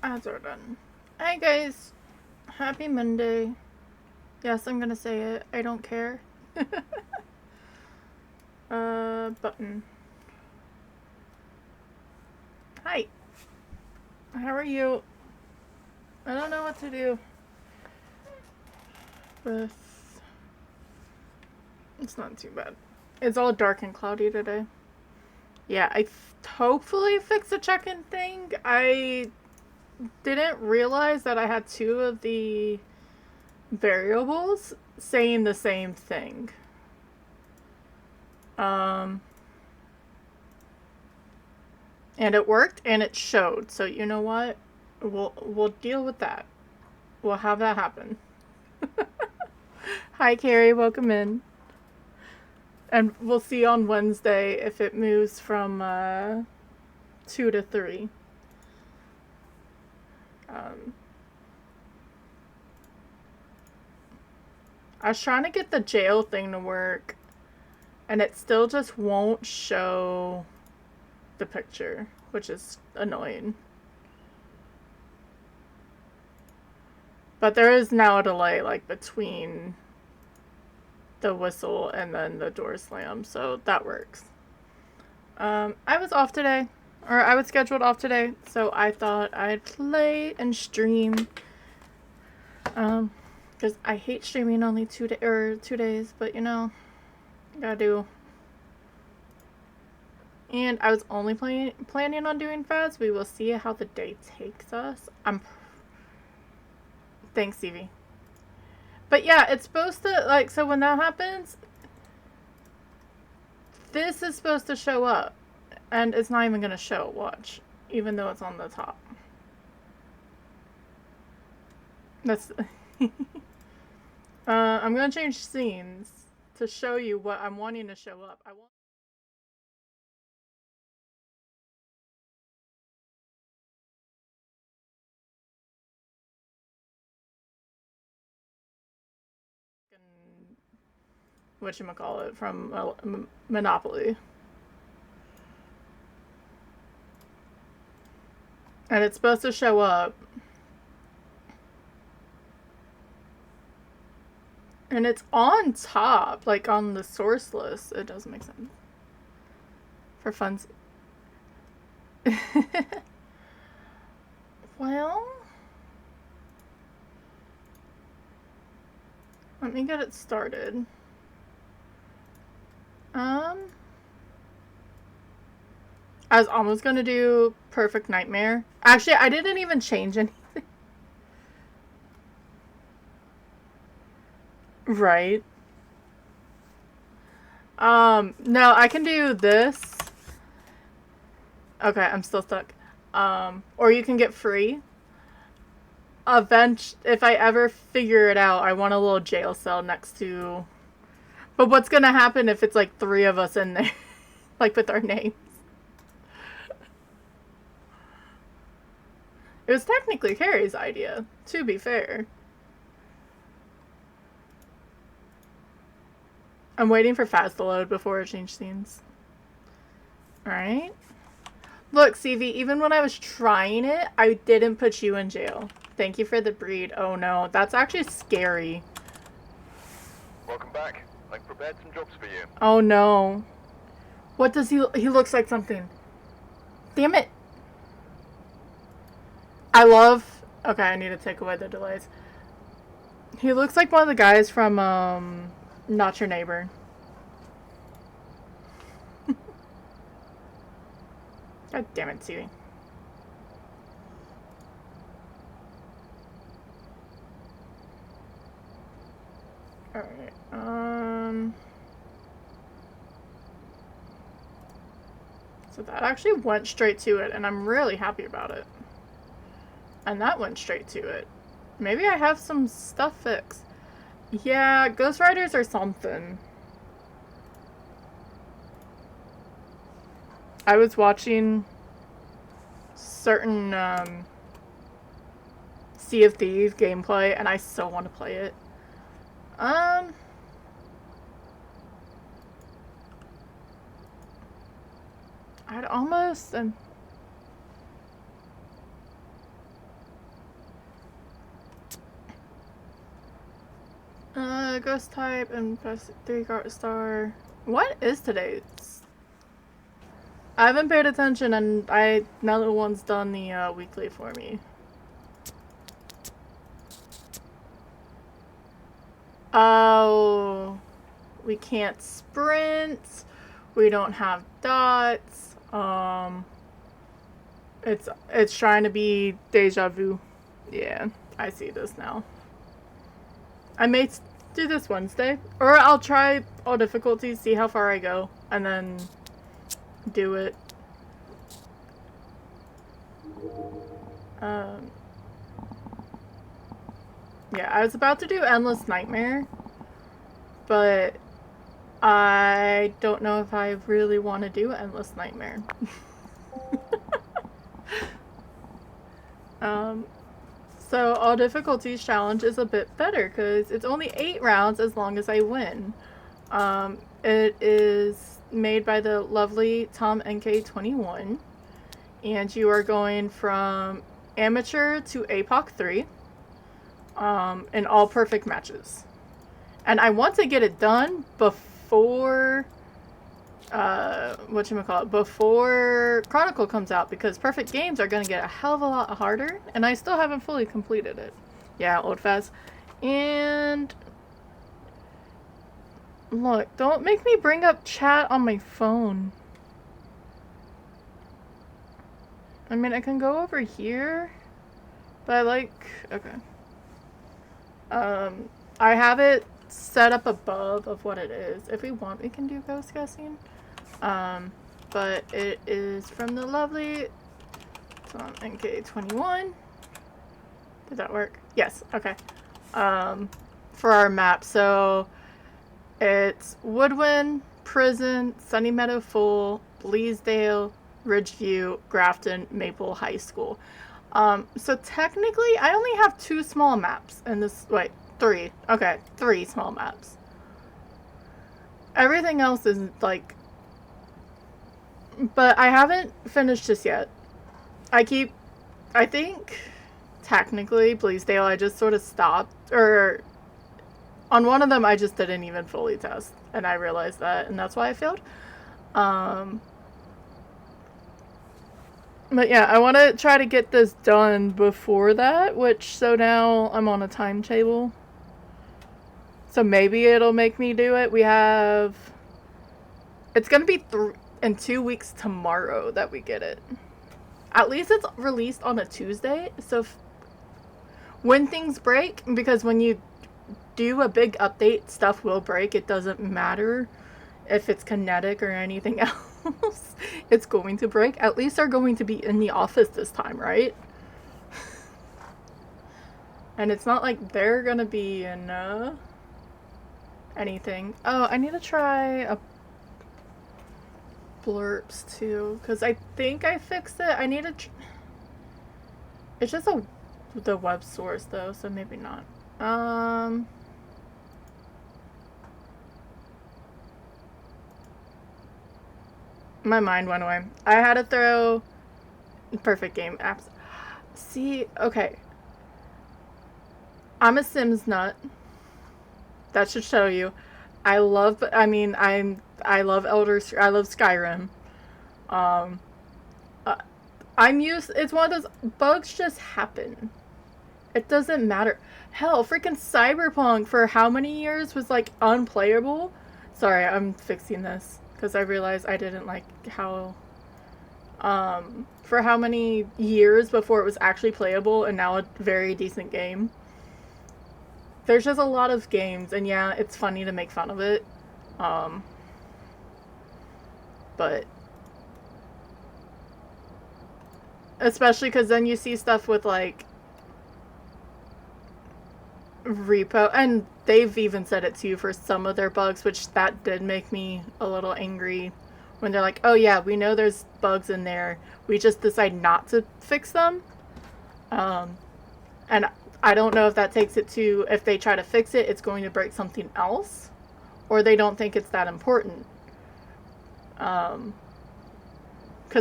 Ads are done. Hi guys, happy Monday. Yes, I'm gonna say it. I don't care. Button. Hi. How are you? I don't know what to do with. It's not too bad. It's all dark and cloudy today. Yeah, I hopefully fixed the check-in thing. I didn't realize that I had two of the variables saying the same thing. And it worked and it showed. So you know what? We'll deal with that. We'll have that happen. Hi Carrie, welcome in. And we'll see on Wednesday if it moves from 2 to 3. I was trying to get the jail thing to work, and it still just won't show the picture, which is annoying. But there is now a delay, like, between the whistle and then the door slam, so that works. I was off today, or I was scheduled off today, so I thought I'd play and stream. Because I hate streaming only 2 days, but you know, gotta do. And I was only planning on doing Phas. We will see how the day takes us. Thanks, Stevie. But yeah, it's supposed to, like, so when that happens, this is supposed to show up. And it's not even gonna show, watch. Even though it's on the top. That's... I'm gonna change scenes to show you what I'm wanting to show up. I want... Whatchamacallit, from Monopoly. And it's supposed to show up. And it's on top, like on the source list. It doesn't make sense. For funds. Well, let me get it started. I was almost gonna do Perfect Nightmare. Actually, I didn't even change anything. Right. No, I can do this. Okay, I'm still stuck. Or you can get free. If I ever figure it out, I want a little jail cell next to... But what's gonna happen if it's like 3 of us in there? Like with our names. It was technically Carrie's idea, to be fair. I'm waiting for Phas to load before I change scenes. Alright. Look, CV, even when I was trying it, I didn't put you in jail. Thank you for the breed. Oh no, that's actually scary. Welcome back. I've prepared some jobs for you. Oh no. What does he looks like something. Damn it. I love... Okay, I need to take away the delays. He looks like one of the guys from, Not Your Neighbor. God damn it, CV. Alright, so that actually went straight to it, and I'm really happy about it. And that went straight to it. Maybe I have some stuff fixed. Yeah, Ghost Riders or something. I was watching certain, Sea of Thieves gameplay, and I so want to play it. I'd almost... Ghost type and plus 3 star. What is today's? I haven't paid attention, and now that one's done the weekly for me. Oh, we can't sprint. We don't have dots. It's trying to be deja vu. Yeah, I see this now. I may do this Wednesday, or I'll try all difficulties, see how far I go, and then do it. Yeah, I was about to do Endless Nightmare, but I don't know if I really want to do Endless Nightmare. So all difficulties challenge is a bit better because it's only 8 rounds as long as I win. It is made by the lovely Tom NK21, and you are going from amateur to APOC 3 in all perfect matches. And I want to get it done before before Chronicle comes out, because perfect games are going to get a hell of a lot harder, and I still haven't fully completed it. Yeah, old Phaz. And look, don't make me bring up chat on my phone. I mean, I can go over here, but okay. I have it set up above of what it is. If we want, we can do ghost guessing. But it is from the lovely Tom NK21. Did that work? Yes, okay. For our map, so it's Woodwind, Prison, Sunny Meadow Full, Bleasdale, Ridgeview, Grafton, Maple High School. So technically, I only have 2 small maps in this, wait, 3. Okay, 3 small maps. Everything else is, like, but I haven't finished this yet. I think, technically, Bleasdale, I just sort of stopped, or on one of them, I just didn't even fully test, and I realized that, and that's why I failed. But yeah, I want to try to get this done before that, so now I'm on a timetable. So maybe it'll make me do it. It's going to be in 2 weeks tomorrow that we get it. At least it's released on a Tuesday, so when things break, because when you do a big update, stuff will break. It doesn't matter if it's kinetic or anything else. It's going to break. At least they're going to be in the office this time, right? And it's not like they're gonna be in anything. Oh, I need to try a blurps too, because I think I fixed it. I need to it's just the web source though, so maybe not. My mind went away. I had to throw perfect game apps. See, okay. I'm a Sims nut. That should show you. I love Skyrim. It's one of those, bugs just happen. It doesn't matter. Hell, freaking Cyberpunk for how many years was like unplayable? Sorry, I'm fixing this because I realized I didn't like how for how many years before it was actually playable, and now a very decent game. There's just a lot of games, and yeah, it's funny to make fun of it. But especially because then you see stuff with like repo, and they've even said it too for some of their bugs, which that did make me a little angry when they're like, oh yeah, we know there's bugs in there, we just decide not to fix them. And I don't know if that takes it to, if they try to fix it, it's going to break something else, or they don't think it's that important. Because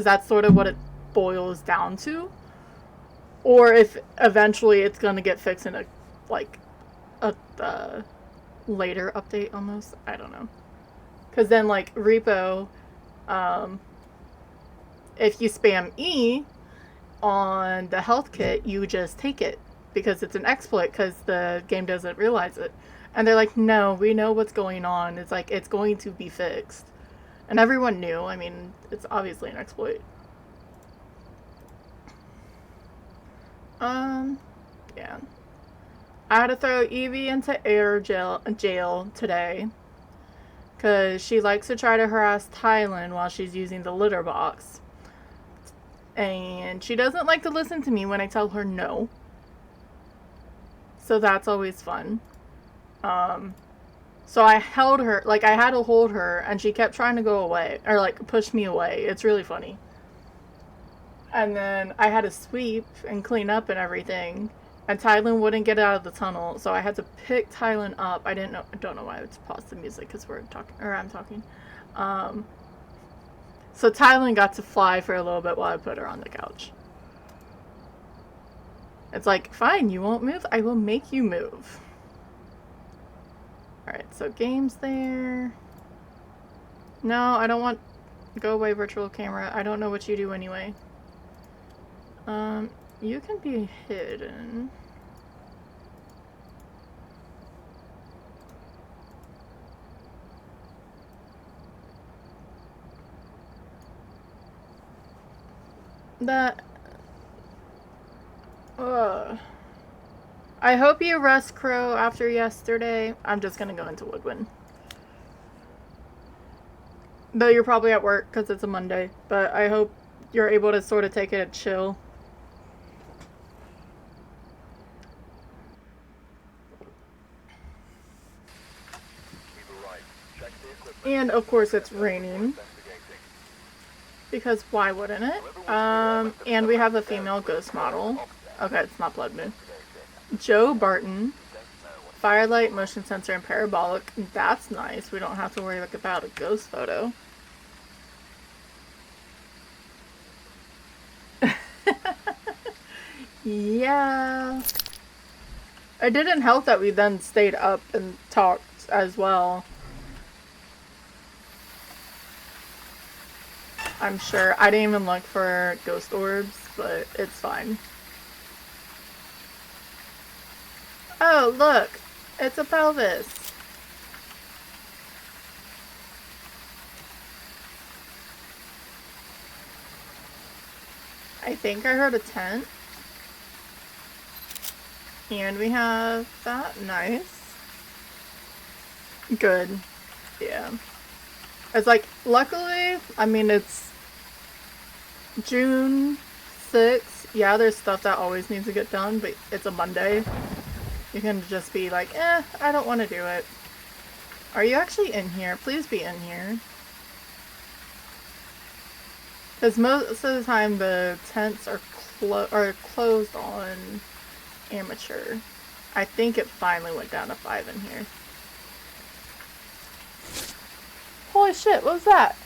that's sort of what it boils down to. Or if eventually it's going to get fixed in a later update almost. I don't know. Because then, like, repo, if you spam E on the health kit, you just take it because it's an exploit because the game doesn't realize it. And they're like, no, we know what's going on. It's like, it's going to be fixed. And everyone knew. I mean, it's obviously an exploit. Yeah. I had to throw Evie into jail today because she likes to try to harass Tylen while she's using the litter box. And she doesn't like to listen to me when I tell her no. So that's always fun. So I held her, like I had to hold her, and she kept trying to go away, or like push me away. It's really funny. And then I had to sweep and clean up and everything. And Tylen wouldn't get out of the tunnel, so I had to pick Tylen up. I don't know why I would pause the music because we're talking, or I'm talking. So Tylen got to fly for a little bit while I put her on the couch. It's like, fine, you won't move? I will make you move. Alright, so games there. No, I don't want... Go away, virtual camera. I don't know what you do anyway. You can be hidden. That... I hope you rest, Crow, after yesterday. I'm just gonna go into Woodwind. Though you're probably at work because it's a Monday, but I hope you're able to sort of take it a chill. And of course it's raining. Because why wouldn't it? And we have a female ghost model. Okay, it's not Blood Moon. Joe Barton. Firelight, motion sensor, and parabolic. That's nice. We don't have to worry about a ghost photo. Yeah. It didn't help that we then stayed up and talked as well. I'm sure. I didn't even look for ghost orbs, but it's fine. Oh, look! It's a pelvis! I think I heard a tent. And we have that. Nice. Good. Yeah. It's like, luckily, I mean, it's June 6th. Yeah, there's stuff that always needs to get done, but it's a Monday. You can just be like, I don't want to do it. Are you actually in here? Please be in here. Because most of the time the tents are closed on amateur. I think it finally went down to 5 in here. Holy shit, what was that?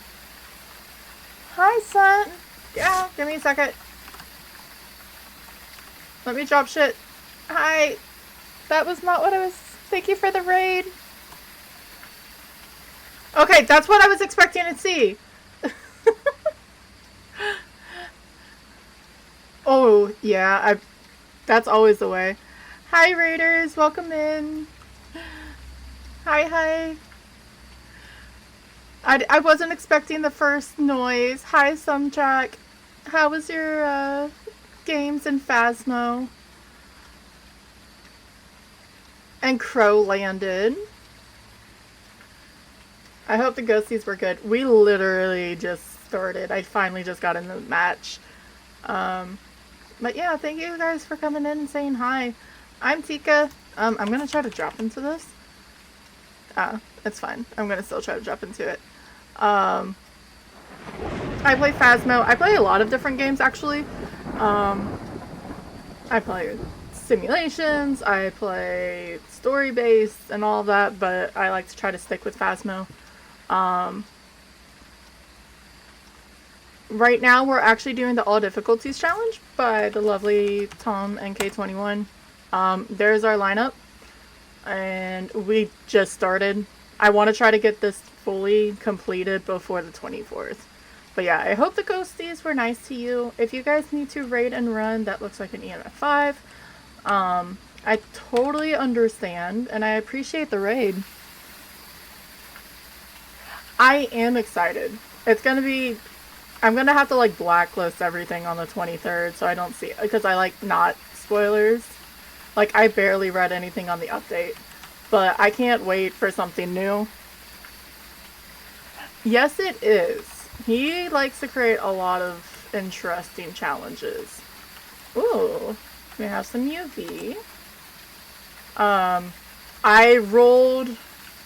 Hi, son. Yeah, give me a second. Let me drop shit. Hi. That was not what I was... Thank you for the raid. Okay, that's what I was expecting to see. Oh, yeah, that's always the way. Hi, raiders. Welcome in. Hi. I wasn't expecting the first noise. Hi, Sumtrack. How was your, games in Phasmo? And Crow landed. I hope the ghosties were good. We literally just started. I finally just got in the match. But yeah, thank you guys for coming in and saying hi. I'm Tika. I'm gonna try to drop into this. It's fine. I'm gonna still try to drop into it. I play Phasmo. I play a lot of different games, actually. I play simulations, I play story-based and all of that, but I like to try to stick with Phasmo. Right now, we're actually doing the All Difficulties Challenge by the lovely Tom and K21. There's our lineup. and we just started. I want to try to get this fully completed before the 24th. But yeah, I hope the ghosties were nice to you. If you guys need to raid and run, that looks like an EMF 5. I totally understand, and I appreciate the raid. I am excited. It's gonna be... I'm gonna have to, like, blacklist everything on the 23rd so I don't see... Because I like not spoilers. Like, I barely read anything on the update. But I can't wait for something new. Yes, it is. He likes to create a lot of interesting challenges. Ooh, we have some UV. I rolled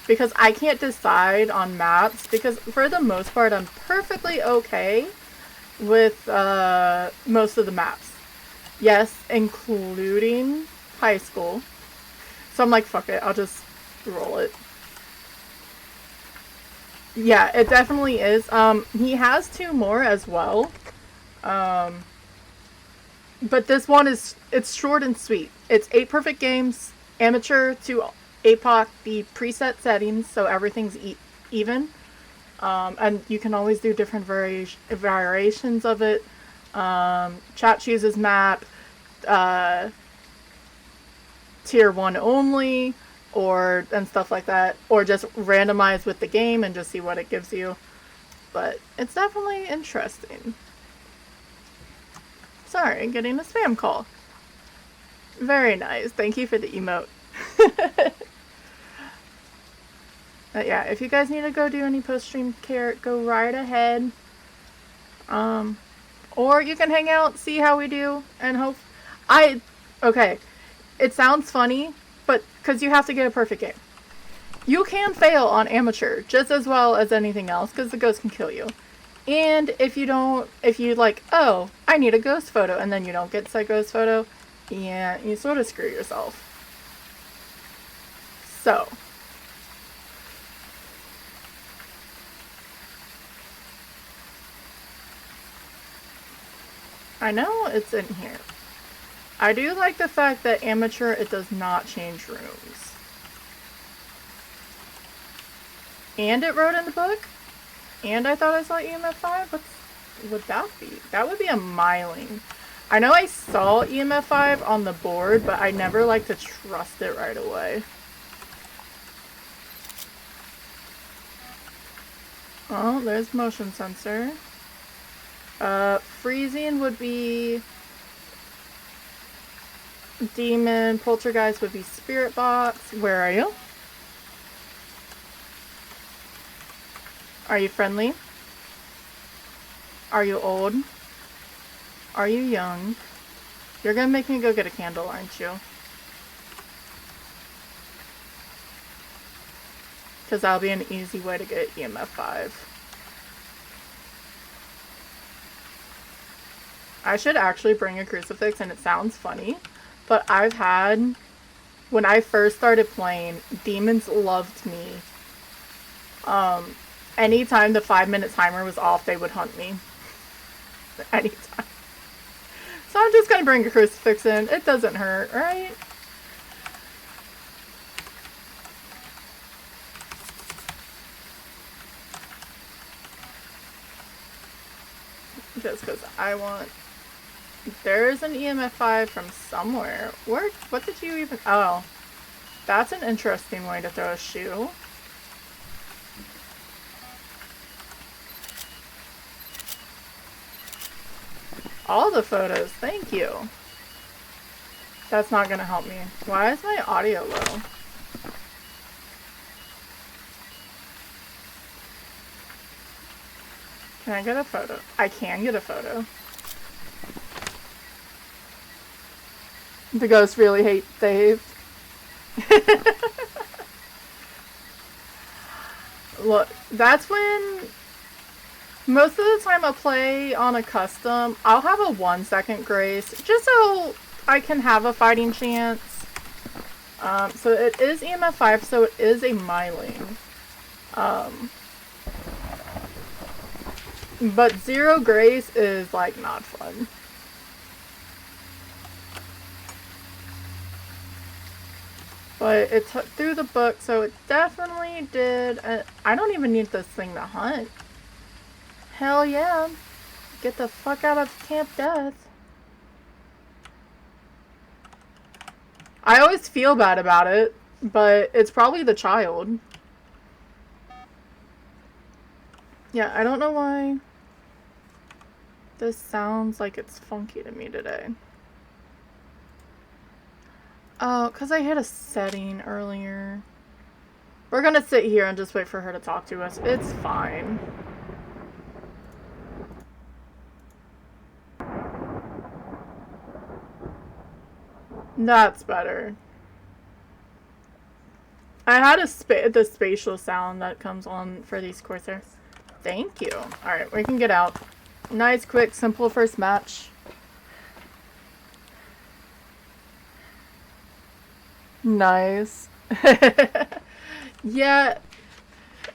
because I can't decide on maps because for the most part I'm perfectly okay with most of the maps. Yes, including high school. So I'm like, fuck it, I'll just roll it. Yeah, it definitely is. He has 2 more as well. But this one it's short and sweet. It's 8 perfect games, amateur to APOC, the preset settings, so everything's even. And you can always do different variations of it. Chat chooses map, tier 1 only, and stuff like that. Or just randomize with the game and just see what it gives you. But it's definitely interesting. Sorry, getting a spam call. Very nice. Thank you for the emote. But yeah, if you guys need to go do any post-stream care, go right ahead. Or you can hang out, see how we do, and hope... Okay, it sounds funny, but because you have to get a perfect game. You can fail on amateur just as well as anything else because the ghost can kill you. And if you like, oh, I need a ghost photo, and then you don't get said ghost photo, yeah, you sort of screw yourself. So. I know it's in here. I do like the fact that amateur, it does not change rooms. And it wrote in the book. And I thought I saw EMF 5. What would that be? That would be a miling. I know I saw EMF 5 on the board, but I never like to trust it right away. Oh, there's motion sensor. Freezing would be demon. Poltergeist would be spirit box. Where are you? Are you friendly? Are you old? Are you young? You're gonna make me go get a candle, aren't you? Because that'll be an easy way to get EMF 5. I should actually bring a crucifix, and it sounds funny, but I've had... When I first started playing, demons loved me. Anytime the 5-minute timer was off, they would hunt me. Anytime. So I'm just gonna bring a crucifix in. It doesn't hurt, right? Just because I want... There's an EMF 5 from somewhere. What did you even... Oh. That's an interesting way to throw a shoe. All the photos, thank you. That's not gonna help me. Why is my audio low? Can I get a photo? I can get a photo. The ghosts really hate Dave. Look, that's when... Most of the time I'll play on a custom, I'll have a 1-second grace, just so I can have a fighting chance. So it is EMF 5, so it is a miling. But 0 grace is, like, not fun. But it took through the book, so it definitely did. I don't even need this thing to hunt. Hell yeah. Get the fuck out of Camp Death. I always feel bad about it, but it's probably the child. Yeah, I don't know why this sounds like it's funky to me today. Oh, because I hit a setting earlier. We're gonna sit here and just wait for her to talk to us. It's fine. That's better. I had the spatial sound that comes on for these Corsairs. Thank you. Alright, we can get out. Nice, quick, simple first match. Nice. Yeah.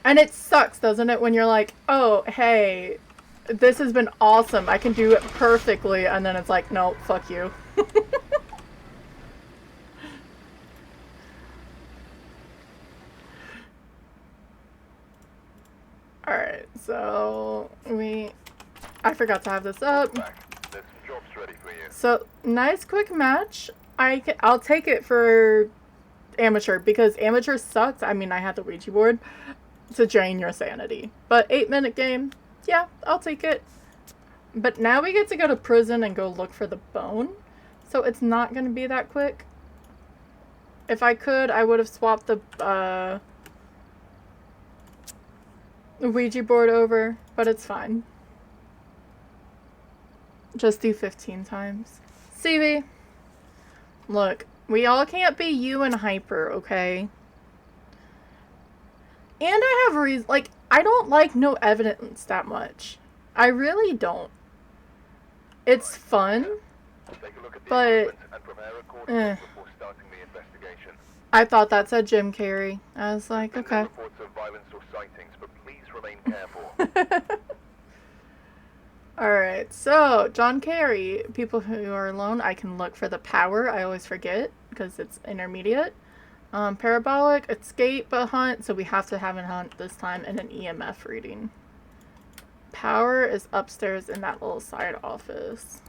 And it sucks, doesn't it, when you're like, oh, hey, this has been awesome. I can do it perfectly. And then it's like, no, fuck you. Alright, so I forgot to have this up. There's some jobs ready for you. So, nice quick match. I'll take it for amateur, because amateur sucks. I mean, I had the Ouija board to drain your sanity. But 8-minute game, yeah, I'll take it. But now we get to go to prison and go look for the bone. So it's not going to be that quick. If I could, I would have swapped the Ouija board over, but it's fine. Just do 15 times. CV, look, we all can't be you and Hyper, okay? And I have reason, like, I don't like no evidence that much. I really don't. It's fun, but before starting the investigation. I thought that said Jim Carrey. I was like, okay. Reports of violence or sightings, but please remain careful. Alright, so, John Kerry. People who are alone, I can look for the power. I always forget, because it's intermediate. Parabolic, escape, a hunt, so we have to have a hunt this time, and an EMF reading. Power is upstairs in that little side office.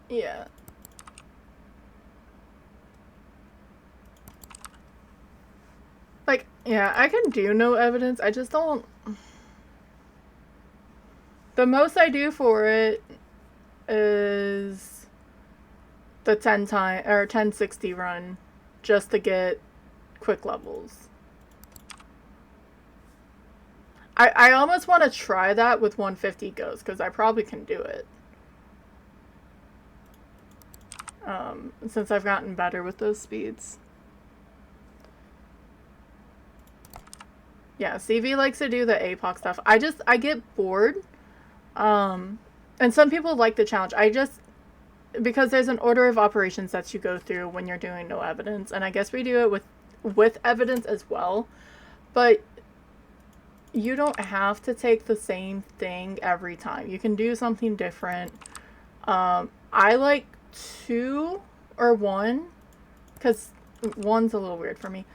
Yeah. Like, yeah, I can do no evidence. I just don't... The most I do for it is the 1060 run, just to get quick levels. I almost want to try that with 150 ghosts, because I probably can do it. Since I've gotten better with those speeds. Yeah, CV likes to do the APOC stuff. I get bored. And some people like the challenge. Because there's an order of operations that you go through when you're doing no evidence. And I guess we do it with evidence as well. But you don't have to take the same thing every time. You can do something different. I like 2 or 1. Because 1's a little weird for me.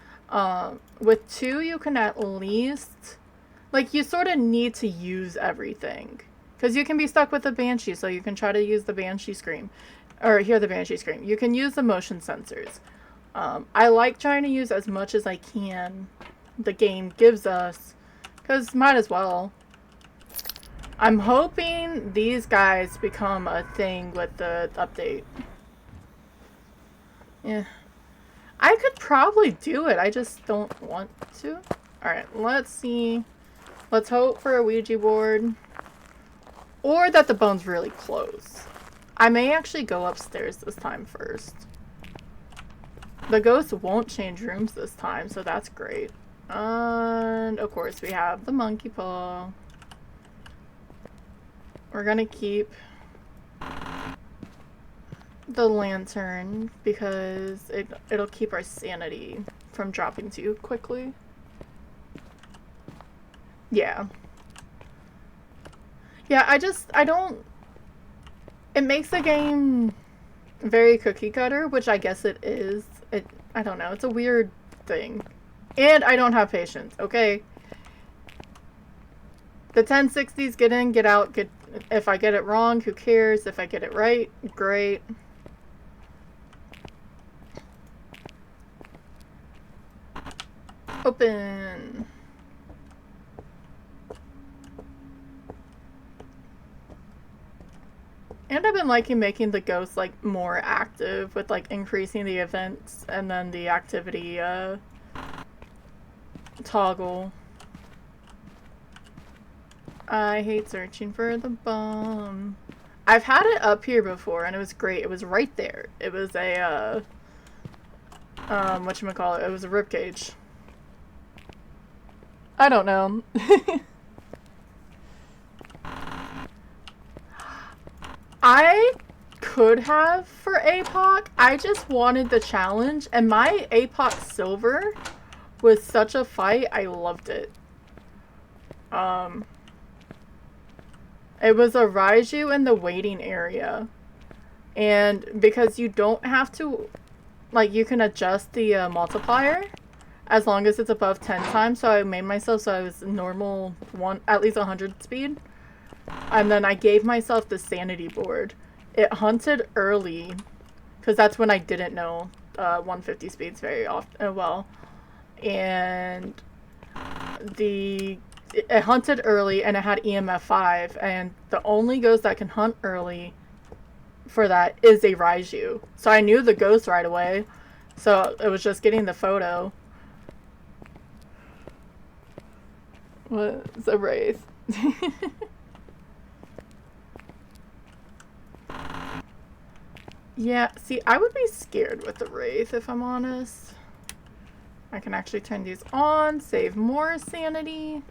With 2, you can at least... Like, you sort of need to use everything. Because you can be stuck with the Banshee, so you can try to use the Banshee scream. Or hear the Banshee scream. You can use the motion sensors. I like trying to use as much as I can the game gives us. Because might as well. I'm hoping these guys become a thing with the update. Yeah. I could probably do it. I just don't want to. Alright, let's see. Let's hope for a Ouija board. Or that the bone's really close. I may actually go upstairs this time first. The ghost won't change rooms this time, so that's great. And, of course, we have the monkey paw. We're gonna keep the lantern because it'll keep our sanity from dropping too quickly. Yeah. Yeah, I It makes the game very cookie cutter, which I guess it is. I don't know. It's a weird thing. And I don't have patience, okay? The 1060s, get in, get out, get. If I get it wrong, who cares? If I get it right, great. Open. And I've been liking making the ghosts like more active with like increasing the events and then the activity toggle. I hate searching for the bomb. I've had it up here before and it was great. It was right there. It was a whatchamacallit? It was a ribcage. I don't know. I could have for APOC. I just wanted the challenge, and my APOC Silver was such a fight. I loved it. It was a Raiju in the waiting area, and because you don't have to, like, you can adjust the multiplier as long as it's above 10 times. So I made myself so I was normal at least 100 speed. And then I gave myself the sanity board. It hunted early, because that's when I didn't know 150 speeds very often well. And it hunted early, and it had EMF 5, and the only ghost that can hunt early for that is a Raiju. So I knew the ghost right away, so it was just getting the photo. What's a wraith? Yeah, see, I would be scared with the Wraith, if I'm honest. I can actually turn these on, save more sanity.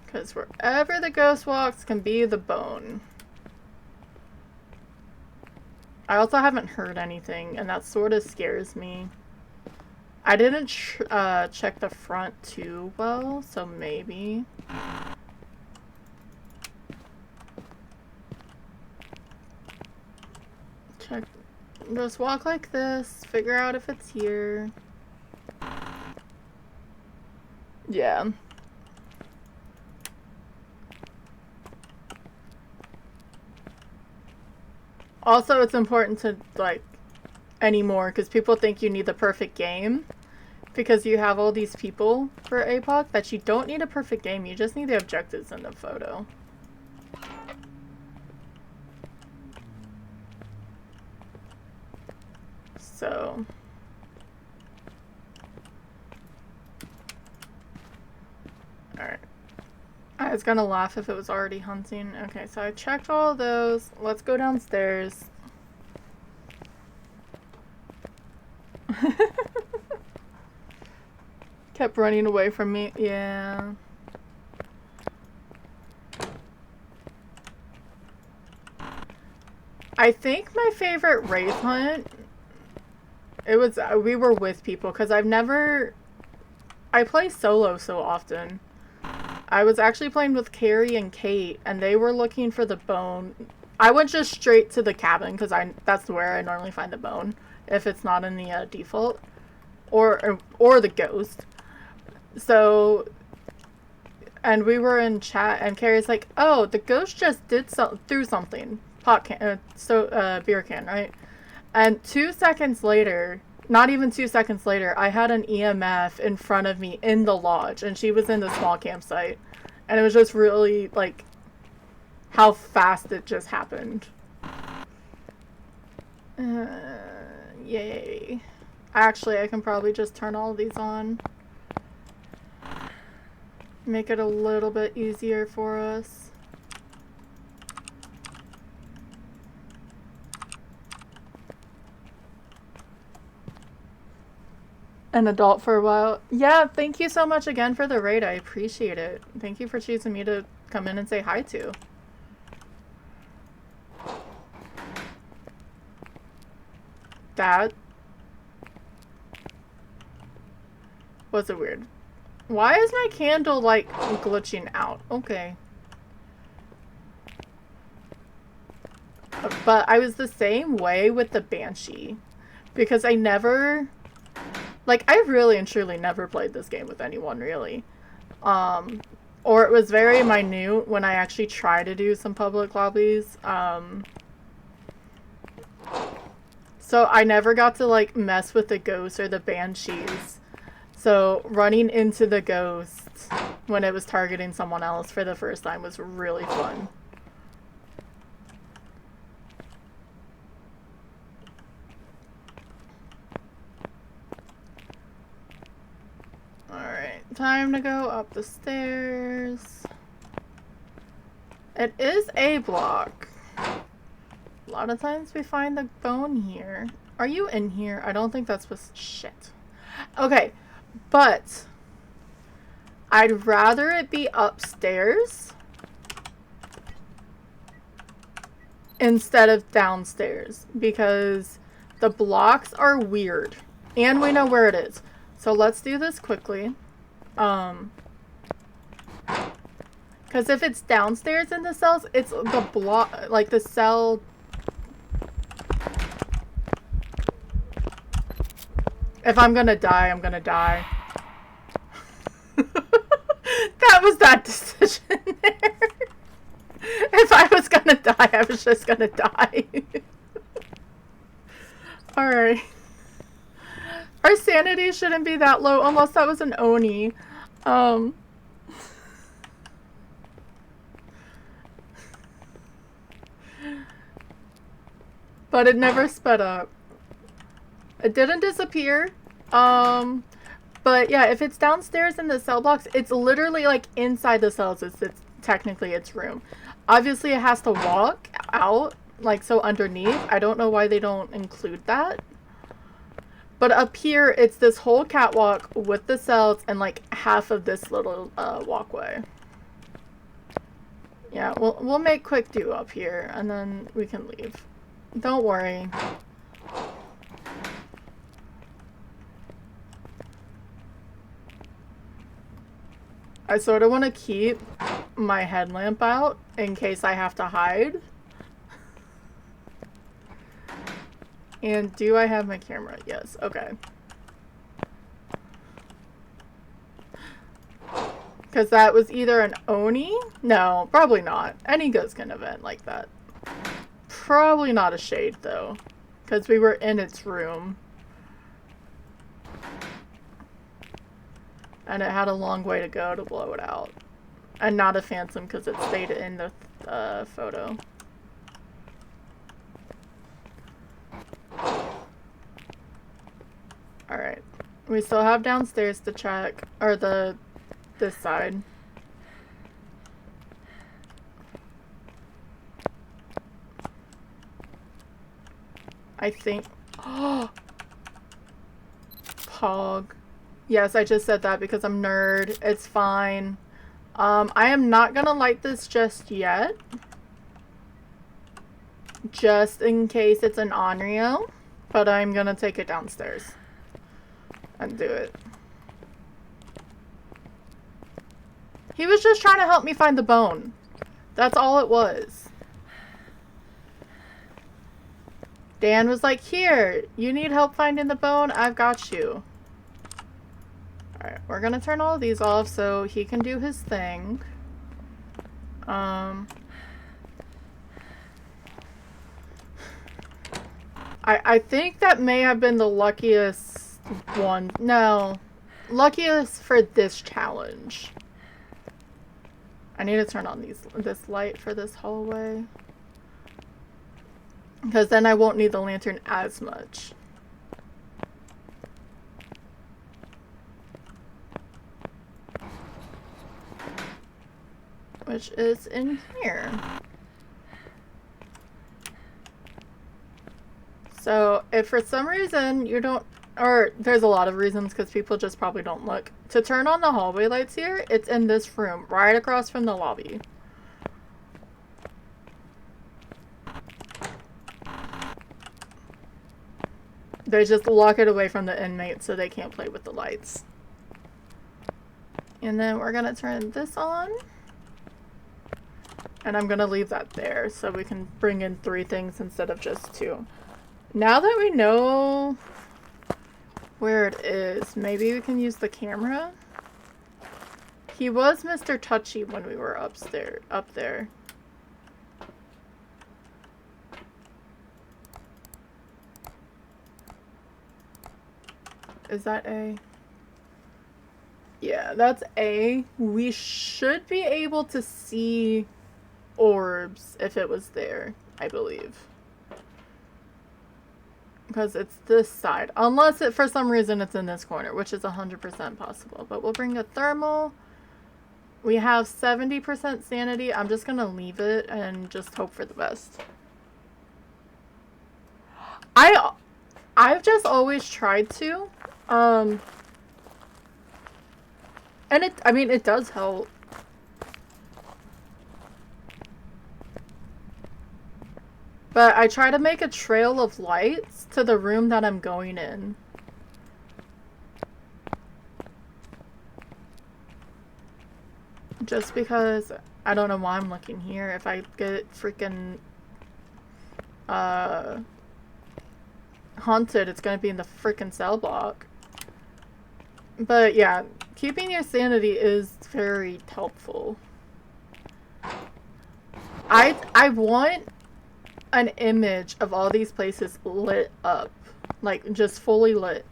Because wherever the ghost walks can be the bone. I also haven't heard anything, and that sort of scares me. I didn't check the front too well, so maybe. Check. Just walk like this, figure out if it's here. Yeah. Also, it's important to, like, anymore, because people think you need the perfect game. Because you have all these people for APOC that you don't need a perfect game, you just need the objectives in the photo. So. Alright. I was gonna laugh if it was already hunting. Okay, so I checked all of those. Let's go downstairs. Kept running away from me. Yeah. I think my favorite Wraith hunt, it was, we were with people, because I play solo so often. I was actually playing with Carrie and Kate, and they were looking for the bone. I went just straight to the cabin, because that's where I normally find the bone, if it's not in the default. Or the ghost. So, and we were in chat, and Carrie's like, "Oh, the ghost just threw something, beer can, right?" And 2 seconds later, not even 2 seconds later, I had an EMF in front of me in the lodge, and she was in the small campsite, and it was just really like how fast it just happened. Yay! Actually, I can probably just turn all of these on. Make it a little bit easier for us. An adult for a while. Yeah, thank you so much again for the raid. I appreciate it. Thank you for choosing me to come in and say hi to. That Was it weird? Why is my candle, like, glitching out? Okay. But I was the same way with the Banshee. Because I never... Like, I really and truly never played this game with anyone, really. Or it was very minute when I actually tried to do some public lobbies. So I never got to, like, mess with the ghosts or the banshees. So running into the ghost when it was targeting someone else for the first time was really fun. Alright, time to go up the stairs. It is a block. A lot of times we find the bone here. Are you in here? I don't think that's supposed to... Shit. Okay, but I'd rather it be upstairs instead of downstairs because the blocks are weird and we know where it is. So let's do this quickly. Because if it's downstairs in the cells, it's the block, like the cell. If I'm gonna die, I'm gonna die. That was that decision there. If I was gonna die, I was just gonna die. Alright. Our sanity shouldn't be that low unless that was an Oni. But it never sped up. It didn't disappear. But yeah, if it's downstairs in the cell blocks, it's literally like inside the cells. It's technically its room. Obviously, it has to walk out, like so underneath. I don't know why they don't include that. But up here, it's this whole catwalk with the cells and like half of this little walkway. Yeah, we'll make quick do up here and then we can leave. Don't worry. I sort of want to keep my headlamp out in case I have to hide. And do I have my camera? Yes, okay. Because that was either an Oni? No, probably not. Any ghost can event like that. Probably not a shade, though. Because we were in its room. And it had a long way to go to blow it out. And not a phantom because it stayed in the photo. Alright. We still have downstairs to check. Or this side. I think... Oh! Pog. Yes, I just said that because I'm nerd. It's fine. I am not gonna light this just yet. Just in case it's an Onryo. But I'm gonna take it downstairs. And do it. He was just trying to help me find the bone. That's all it was. Dan was like, here, you need help finding the bone? I've got you. Alright, we're gonna turn all of these off so he can do his thing. I think that may have been the luckiest one. No. Luckiest for this challenge. I need to turn on this light for this hallway. Because then I won't need the lantern as much. Which is in here. So, if for some reason you don't, or there's a lot of reasons because people just probably don't look. To turn on the hallway lights here, it's in this room, right across from the lobby. They just lock it away from the inmates so they can't play with the lights. And then we're gonna turn this on. And I'm gonna leave that there so we can bring in 3 things instead of just 2. Now that we know where it is, maybe we can use the camera. He was Mr. Touchy when we were up there. Is that A? Yeah, that's A. We should be able to see orbs if it was there, I believe. Because it's this side. Unless it, for some reason, it's in this corner, which is 100% possible. But we'll bring a thermal. We have 70% sanity. I'm just going to leave it and just hope for the best. I've just always tried to. And I mean, it does help. But I try to make a trail of lights to the room that I'm going in. Just because I don't know why I'm looking here. If I get freaking haunted, it's gonna be in the freaking cell block. But yeah, keeping your sanity is very helpful. I want an image of all these places lit up. Like, just fully lit.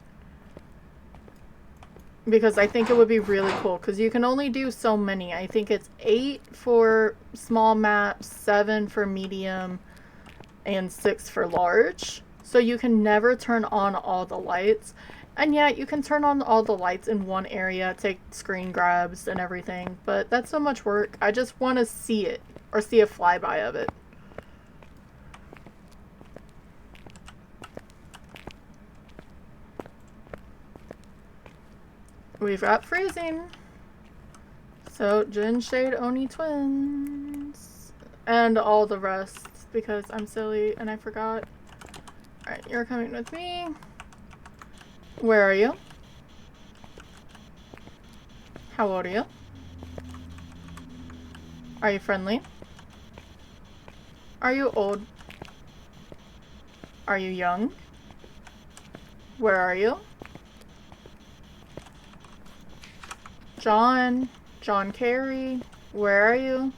Because I think it would be really cool. Because you can only do so many. I think it's 8 for small maps, 7 for medium, and 6 for large. So you can never turn on all the lights. And yeah, you can turn on all the lights in one area, take screen grabs and everything. But that's so much work. I just want to see it. Or see a flyby of it. We've got freezing. So, Jin, Shade, Oni twins. And all the rest, because I'm silly and I forgot. Alright, you're coming with me. Where are you? How old are you? Are you friendly? Are you old? Are you young? Where are you? John Kerry, where are you?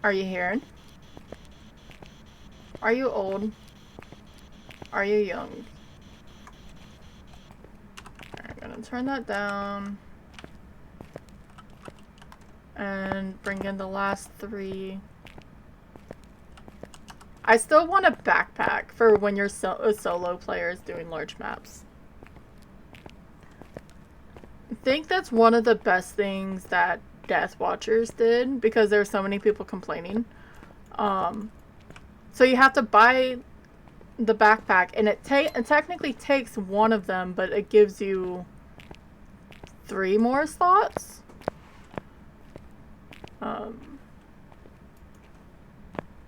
Are you here? Are you old? Are you young? I'm gonna turn that down. And bring in the last 3. I still want a backpack for when you're a solo player is doing large maps. I think that's one of the best things that Death Watchers did, because there were so many people complaining. So you have to buy the backpack, and it technically takes one of them, but it gives you 3 more slots.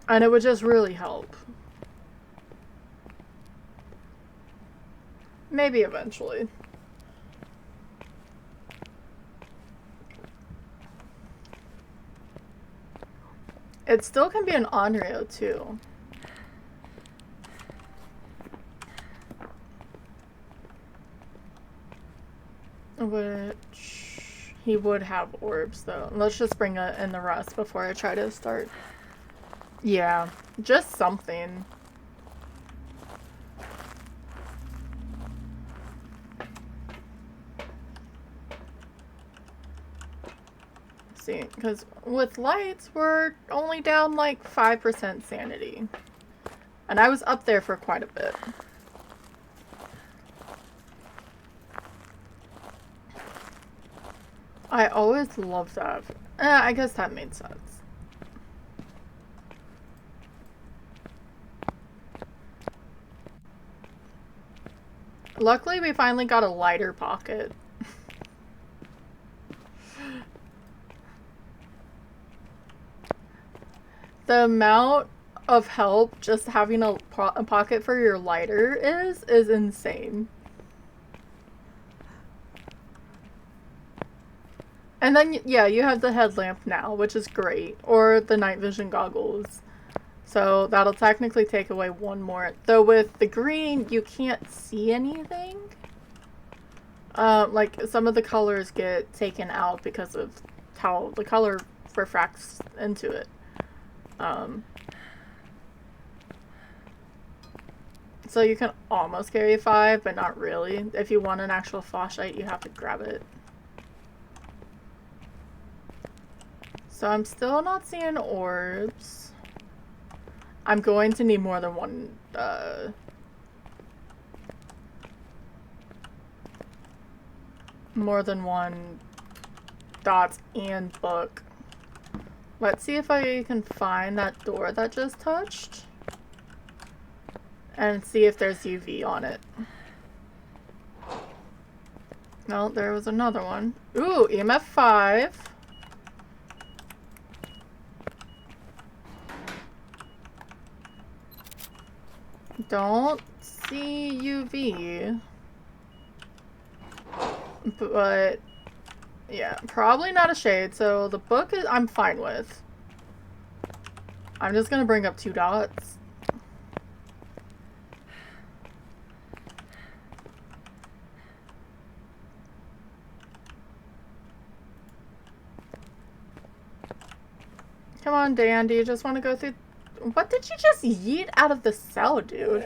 And it would just really help. Maybe eventually. It still can be an Onryo too. Which he would have orbs though. Let's just bring in the rest before I try to start. Yeah, just something. See, because with lights, we're only down like 5% sanity. And I was up there for quite a bit. I always loved that. I guess that made sense. Luckily, we finally got a lighter pocket. The amount of help just having a pocket for your lighter is insane. And then, yeah, you have the headlamp now, which is great. Or the night vision goggles. So that'll technically take away one more. Though with the green, you can't see anything. Like, some of the colors get taken out because of how the color refracts into it. So you can almost carry 5, but not really. If you want an actual flashlight, you have to grab it. So I'm still not seeing orbs. I'm going to need more than one, more than one dots and book. Let's see if I can find that door that just touched. And see if there's UV on it. No, there was another one. Ooh, EMF 5. Don't see UV. But, yeah, probably not a shade, so the book is I'm fine with. I'm just gonna bring up 2 dots. Come on, Dan, do you just want to go through... What did you just yeet out of the cell, dude?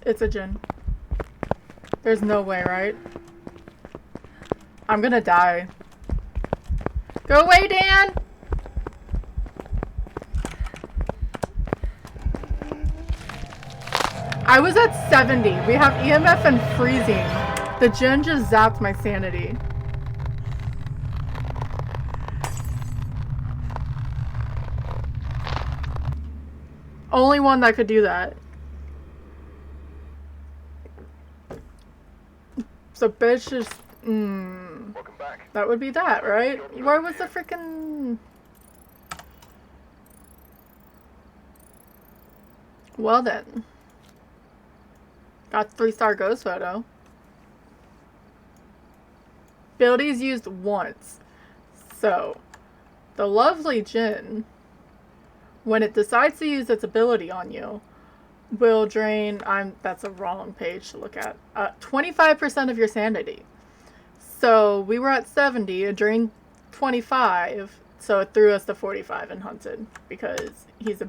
It's a djinn. There's no way, right? I'm gonna die. Go away, Dan! I was at 70. We have EMF and freezing. The djinn just zapped my sanity. Only one that could do that. So bitch is... Welcome back. That would be that, right? Where was the freaking... Well then. Got 3-star ghost photo. Abilities used once. So, the lovely djinn, when it decides to use its ability on you, will drain, that's a wrong page to look at, 25% of your sanity. So, we were at 70, it drained 25, so it threw us to 45 and hunted, because he's a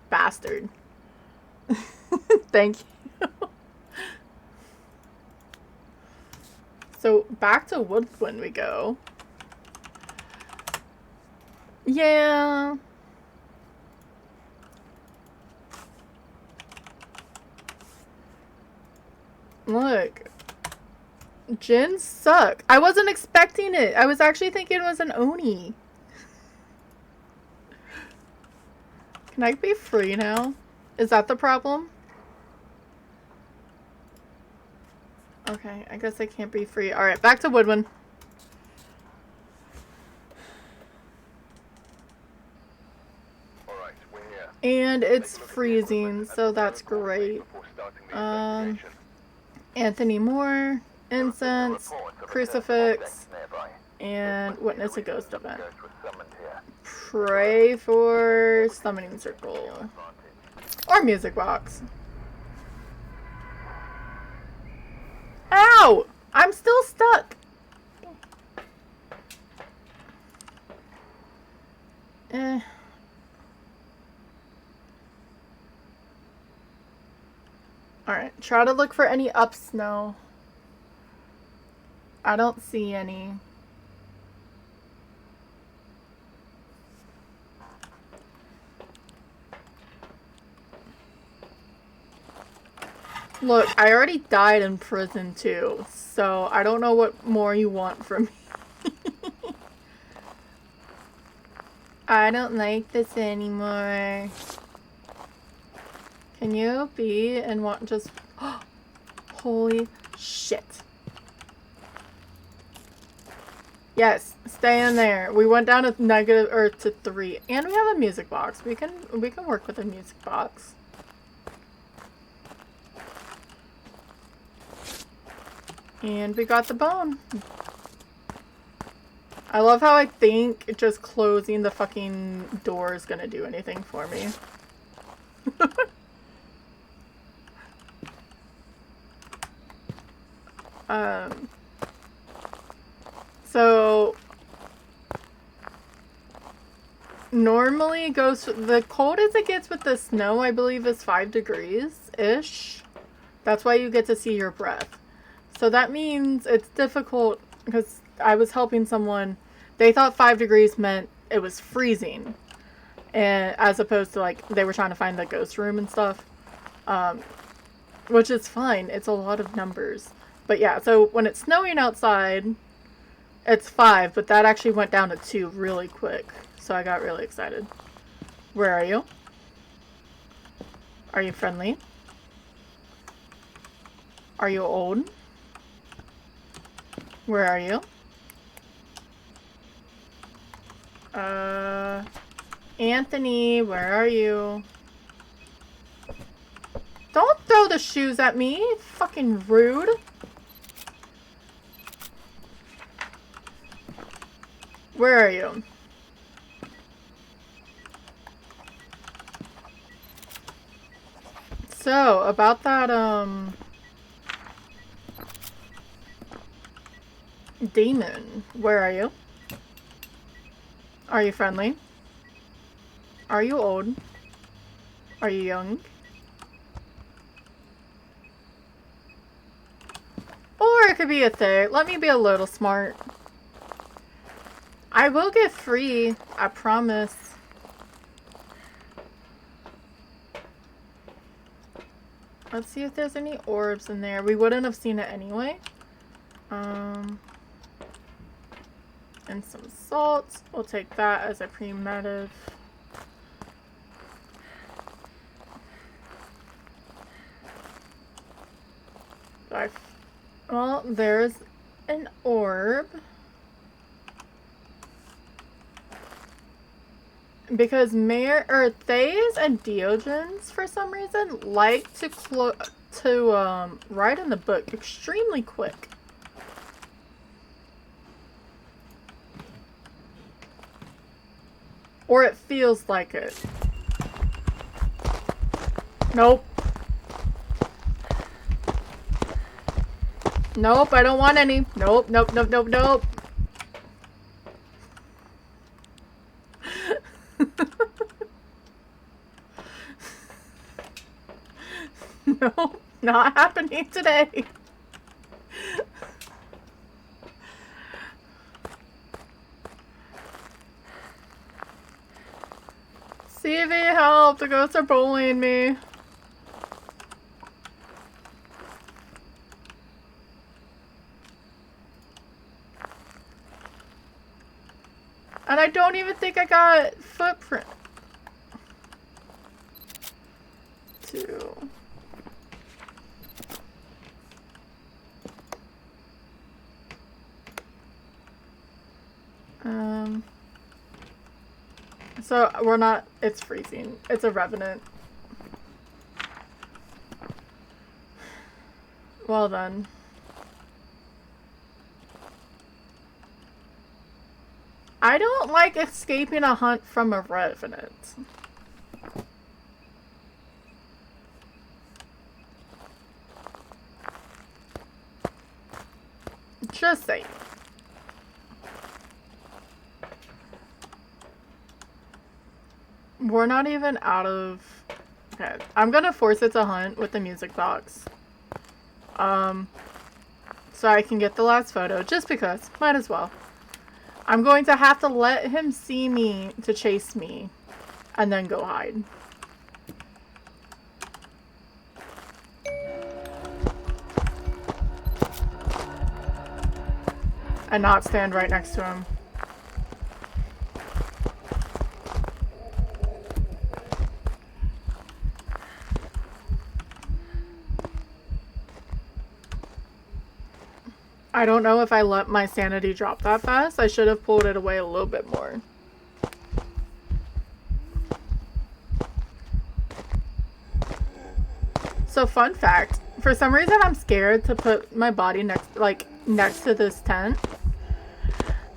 bastard. Thank you. So, back to Woodland we go. Yeah. Look. Djinns suck. I wasn't expecting it. I was actually thinking it was an Oni. Can I be free now? Is that the problem? Okay, I guess I can't be free. Alright, back to Woodwind. Alright, we're here. And it's freezing, so that's great. Anthony Moore, incense, crucifix, and witness a ghost event. Pray for summoning circle. Or music box. Ow! I'm still stuck. Alright, try to look for any up snow. I don't see any. Look, I already died in prison too, so I don't know what more you want from me. I don't like this anymore. Can you be and want just... Holy shit. Yes, stay in there. We went down to negative or to 3, and we have a music box. We can work with a music box. And we got the bone. I love how I think just closing the fucking door is gonna do anything for me. So normally goes the coldest it gets with the snow, I believe, is 5 degrees-ish. That's why you get to see your breath. So that means it's difficult because I was helping someone. They thought 5 degrees meant it was freezing, and as opposed to like they were trying to find the ghost room and stuff, which is fine. It's a lot of numbers, but yeah. So when it's snowing outside, it's 5, but that actually went down to 2 really quick. So I got really excited. Where are you? Are you friendly? Are you old? Where are you? Anthony, where are you? Don't throw the shoes at me. Fucking rude. Where are you? So, about that, demon. Where are you? Are you friendly? Are you old? Are you young? Or it could be a thing. Let me be a little smart. I will get free. I promise. Let's see if there's any orbs in there. We wouldn't have seen it anyway. And some salt. We'll take that as a primitive. Well, there's an orb. Because Thays and Diogens, for some reason, like to write in the book extremely quick. Or it feels like it. Nope. Nope, I don't want any. Nope, nope, nope, nope, nope. No, not happening today. CV, help! The ghosts are bullying me. And I don't even think I got footprint. 2. So we're not, it's freezing. It's a revenant. Well then. I don't like escaping a hunt from a revenant. Just saying. We're not even out of... Okay, I'm gonna force it to hunt with the music box. So I can get the last photo, just because. Might as well. I'm going to have to let him see me to chase me, and then go hide. And not stand right next to him. I don't know if I let my sanity drop that fast. I should have pulled it away a little bit more. So fun fact, for some reason I'm scared to put my body next to this tent,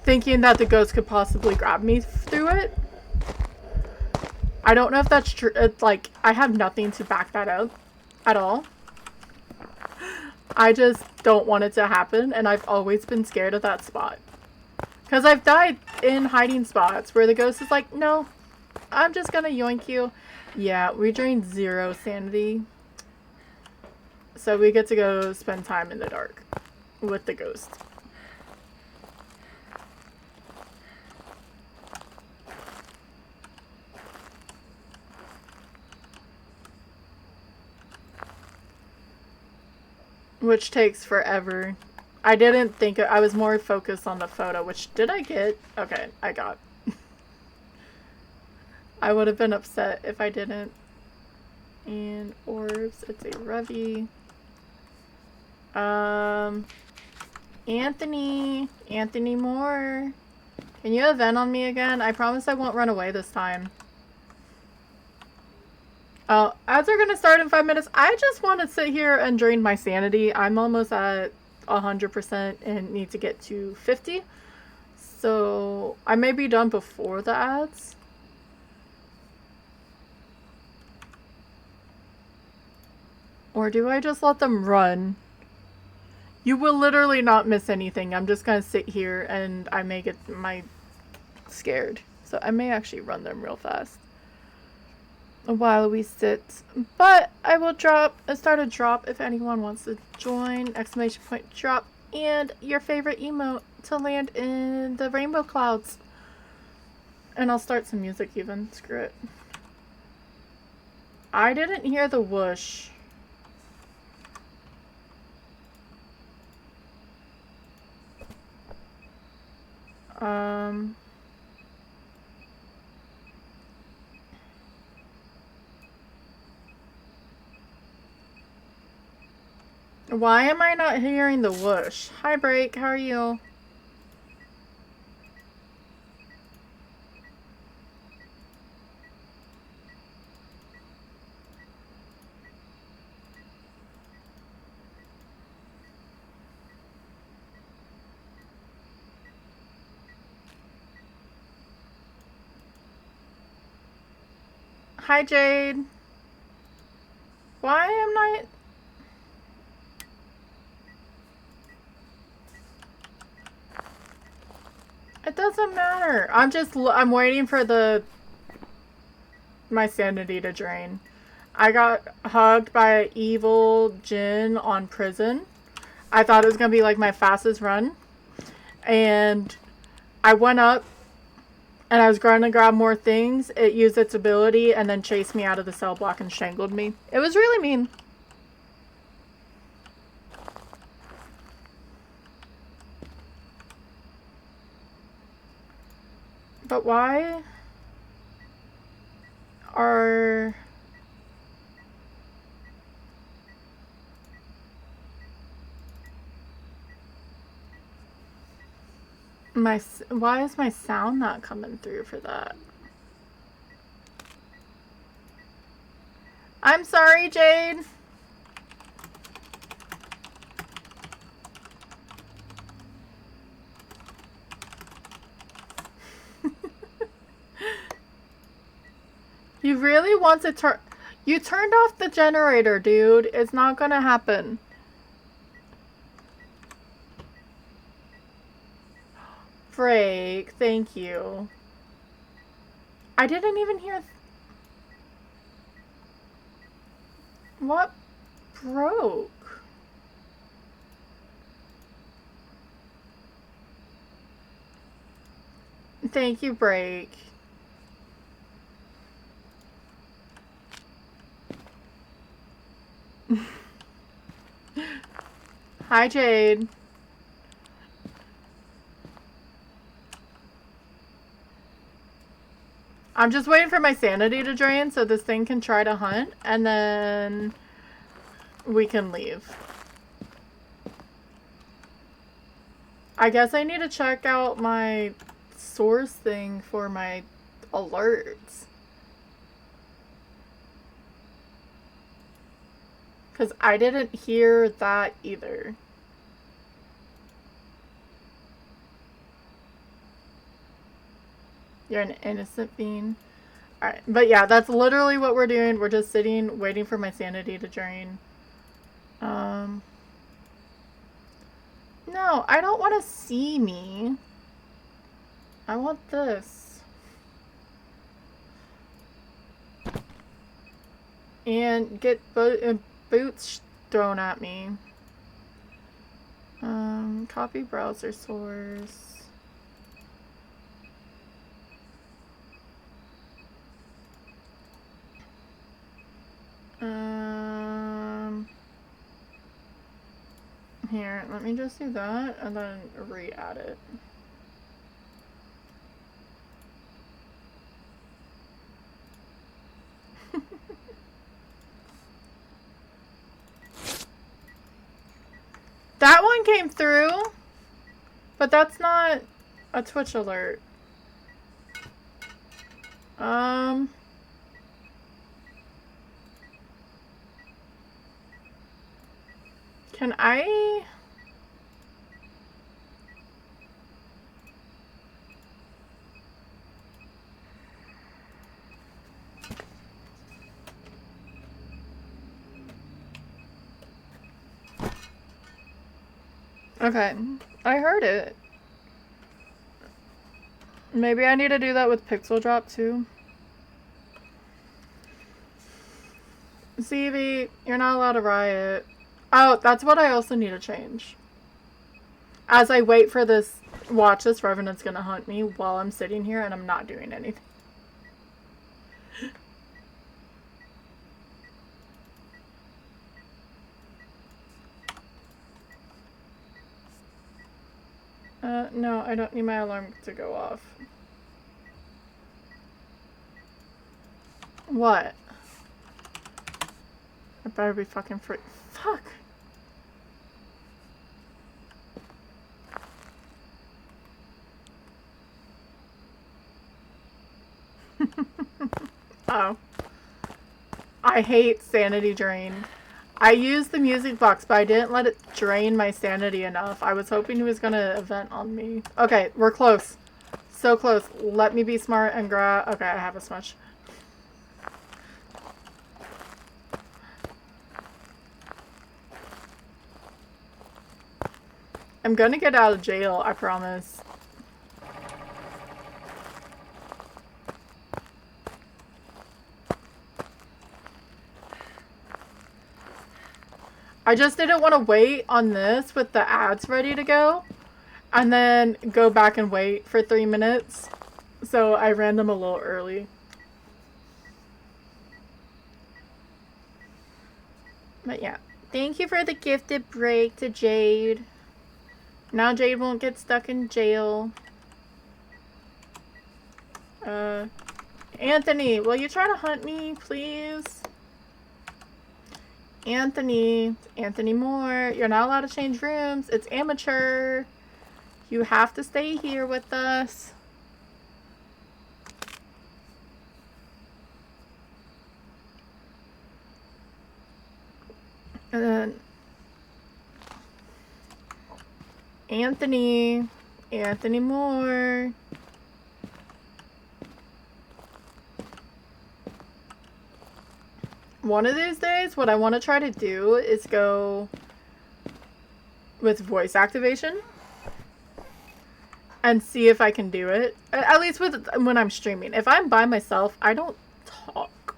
thinking that the ghost could possibly grab me through it. I don't know if that's true. It's like, I have nothing to back that up at all. I just don't want it to happen, and I've always been scared of that spot. Because I've died in hiding spots where the ghost is like, no, I'm just gonna yoink you. Yeah, we drained 0 sanity. So we get to go spend time in the dark with the ghost. Which takes forever. I didn't think I was more focused on the photo, which did I get? Okay, I got. I would have been upset if I didn't. And orbs, it's a Revy. Anthony Moore. Can you event on me again? I promise I won't run away this time. Ads are gonna start in 5 minutes. I just want to sit here and drain my sanity. I'm almost at 100% and need to get to 50. So I may be done before the ads. Or do I just let them run? You will literally not miss anything. I'm just gonna sit here and I may get scared. So I may actually run them real fast while we sit. But I will start a drop if anyone wants to join. ! Drop and your favorite emote to land in the rainbow clouds. And I'll start some music even. Screw it. I didn't hear the whoosh. Why am I not hearing the whoosh? Hi, Break. How are you? Hi, Jade. Why am I... It doesn't matter. I'm waiting for my sanity to drain. I got hugged by an evil Jinn on prison. I thought it was going to be like my fastest run. And I went up and I was going to grab more things. It used its ability and then chased me out of the cell block and strangled me. It was really mean. But why are... why is my sound not coming through for that? I'm sorry, Jade. You really want to turn... You turned off the generator, dude. It's not gonna happen. Break, thank you. I didn't even hear... What broke? Thank you, Break. Hi, Jade. I'm just waiting for my sanity to drain so this thing can try to hunt, and then we can leave. I guess I need to check out my source thing for my alerts. Because I didn't hear that either. You're an innocent fiend. Alright, but yeah, that's literally what we're doing. We're just sitting, waiting for my sanity to drain. No, I don't want to see me. I want this. And get boots thrown at me. Copy browser source. Here, let me just do that and then re-add it. That one came through, but that's not a Twitch alert. Can I? Okay, I heard it. Maybe I need to do that with pixel drop too. CV, you're not allowed to riot. Oh, that's what I also need to change. As I wait for this, watch this Revenant's gonna hunt me while I'm sitting here and I'm not doing anything. No, I don't need my alarm to go off. What? I better be fucking free. Fuck! Oh. I hate sanity drain. I used the music box, but I didn't let it drain my sanity enough. I was hoping he was gonna event on me. Okay, we're close. So close. Let me be smart and grab. Okay, I have a smudge. I'm gonna get out of jail, I promise. I just didn't want to wait on this with the ads ready to go and then go back and wait for 3 minutes. So I ran them a little early. But yeah, thank you for the gifted break to Jade. Now Jade won't get stuck in jail. Anthony, will you try to hunt me, please? Anthony Moore, you're not allowed to change rooms. It's amateur. You have to stay here with us. And then Anthony Moore. One of these days, what I want to try to do is go with voice activation and see if I can do it. At least with when I'm streaming. If I'm by myself, I don't talk.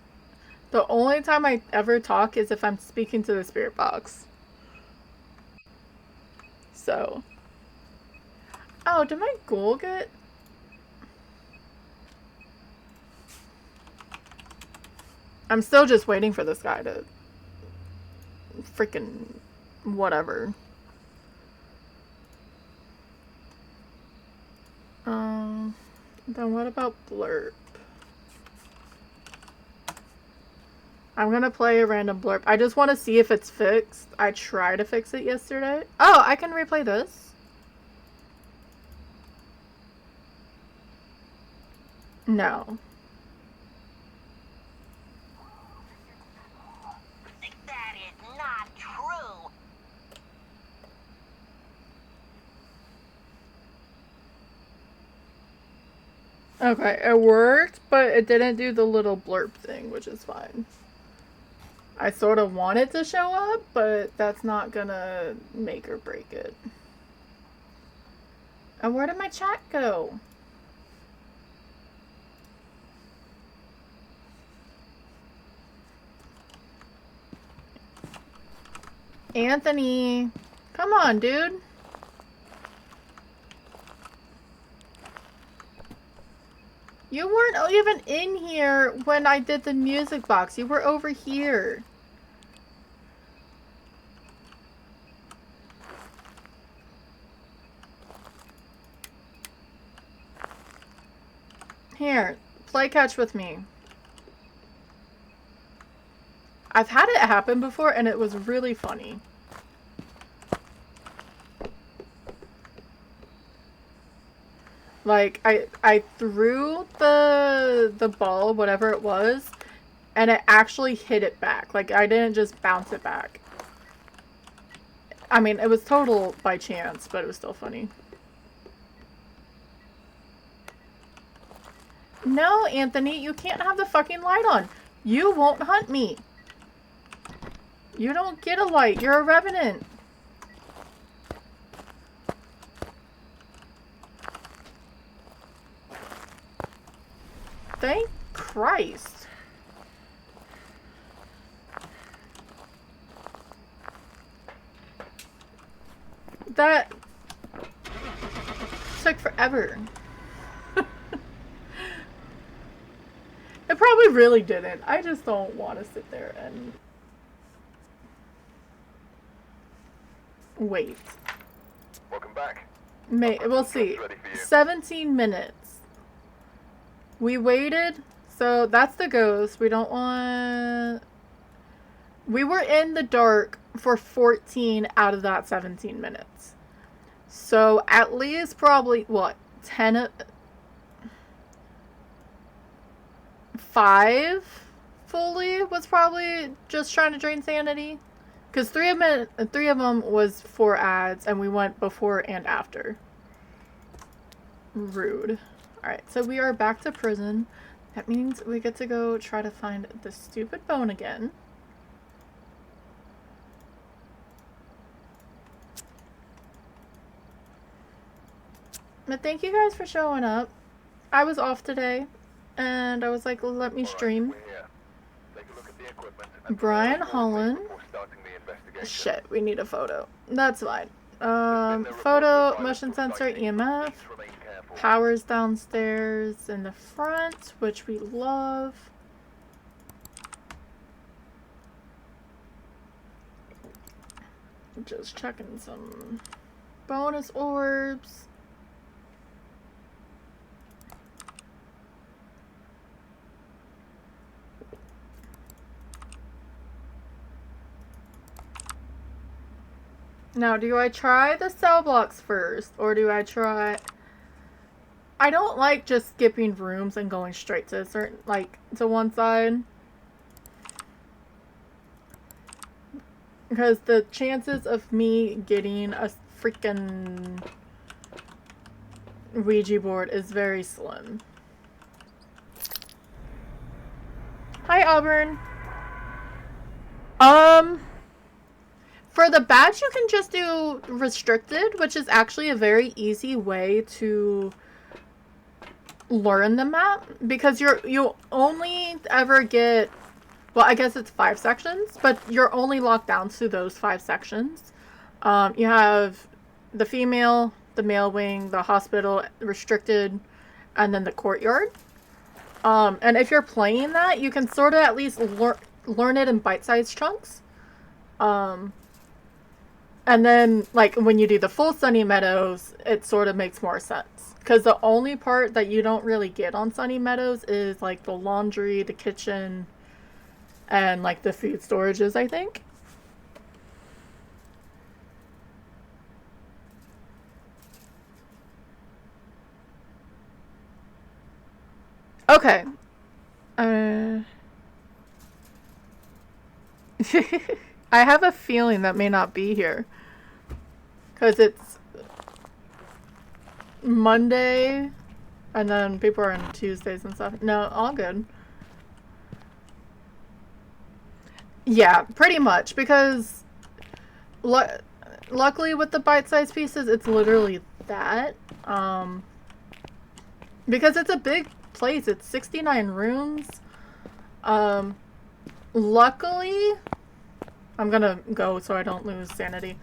The only time I ever talk is if I'm speaking to the spirit box. So. Oh, did my ghoul get... I'm still just waiting for this guy to freaking whatever. Then what about blurb? I'm gonna play a random blurb. I just want to see if it's fixed. I tried to fix it yesterday. Oh, I can replay this. No. That is not true. Okay, it worked, but it didn't do the little blurb thing, which is fine. I sort of want it to show up, but that's not gonna make or break it. And where did my chat go? Anthony, come on, dude. You weren't even in here when I did the music box. You were over here. Here, play catch with me. I've had it happen before and it was really funny. Like, I threw the ball, whatever it was, and it actually hit it back. Like, I didn't just bounce it back. I mean, it was total by chance, but it was still funny. No, Anthony, you can't have the fucking light on. You won't hunt me. You don't get a light. You're a revenant. Thank Christ. That took forever. It probably really didn't. I just don't want to sit there and wait. Welcome back. We'll see. 17 minutes. We waited, so that's the ghost. We don't want... We were in the dark for 14 out of that 17 minutes. So at least probably, what, 10... 5 fully was probably just trying to drain sanity. Because 3 of them was for ads, and we went before and after. Rude. Alright, so we are back to prison. That means we get to go try to find the stupid bone again. But thank you guys for showing up. I was off today, and I was like, let me stream. Brian Holland. Shit, we need a photo. That's fine. Photo, motion sensor, EMF. Power's downstairs in the front, which we love. Just checking some bonus orbs. Now, do I try the cell blocks first, or do I try... I don't like just skipping rooms and going straight to a certain, like, to one side. Because the chances of me getting a freaking Ouija board is very slim. Hi, Auburn. For the badge, you can just do restricted, which is actually a very easy way to learn the map, because you only ever get, well, I guess it's 5 sections, but you're only locked down to those 5 sections. You have the female, the male wing, the hospital, restricted, and then the courtyard. And if you're playing that, you can sort of at least learn it in bite-sized chunks. And then, like, when you do the full Sunny Meadows, it sort of makes more sense. Because the only part that you don't really get on Sunny Meadows is, like, the laundry, the kitchen, and, like, the food storages, I think. Okay. I have a feeling that may not be here. Because it's Monday, and then people are on Tuesdays and stuff. No, all good. Yeah, pretty much. Because luckily with the bite-sized pieces, it's literally that. Because it's a big place. It's 69 rooms. Luckily, I'm gonna go so I don't lose sanity.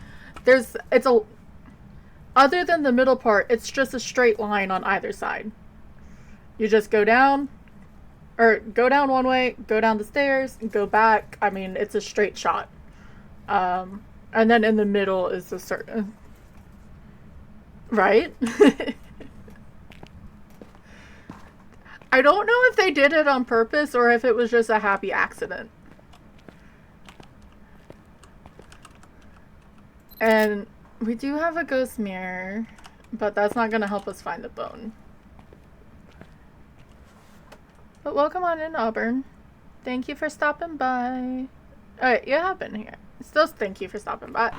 Other than the middle part, it's just a straight line on either side. You just go down, or go down one way, go down the stairs, go back. I mean, it's a straight shot. And then in the middle is the certain. Right? I don't know if they did it on purpose or if it was just a happy accident. And we do have a ghost mirror, but that's not going to help us find the bone. But welcome on in, Auburn. Thank you for stopping by. Alright, you have been here. Still thank you for stopping by.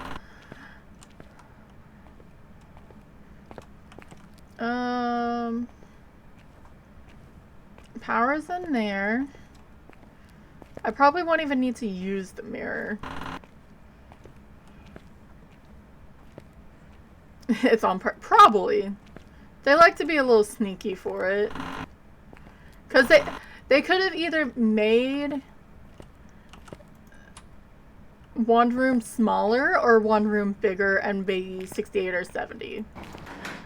Power's in there. I probably won't even need to use the mirror. It's on probably. They like to be a little sneaky for it. Because they could have either made one room smaller or one room bigger and maybe 68 or 70.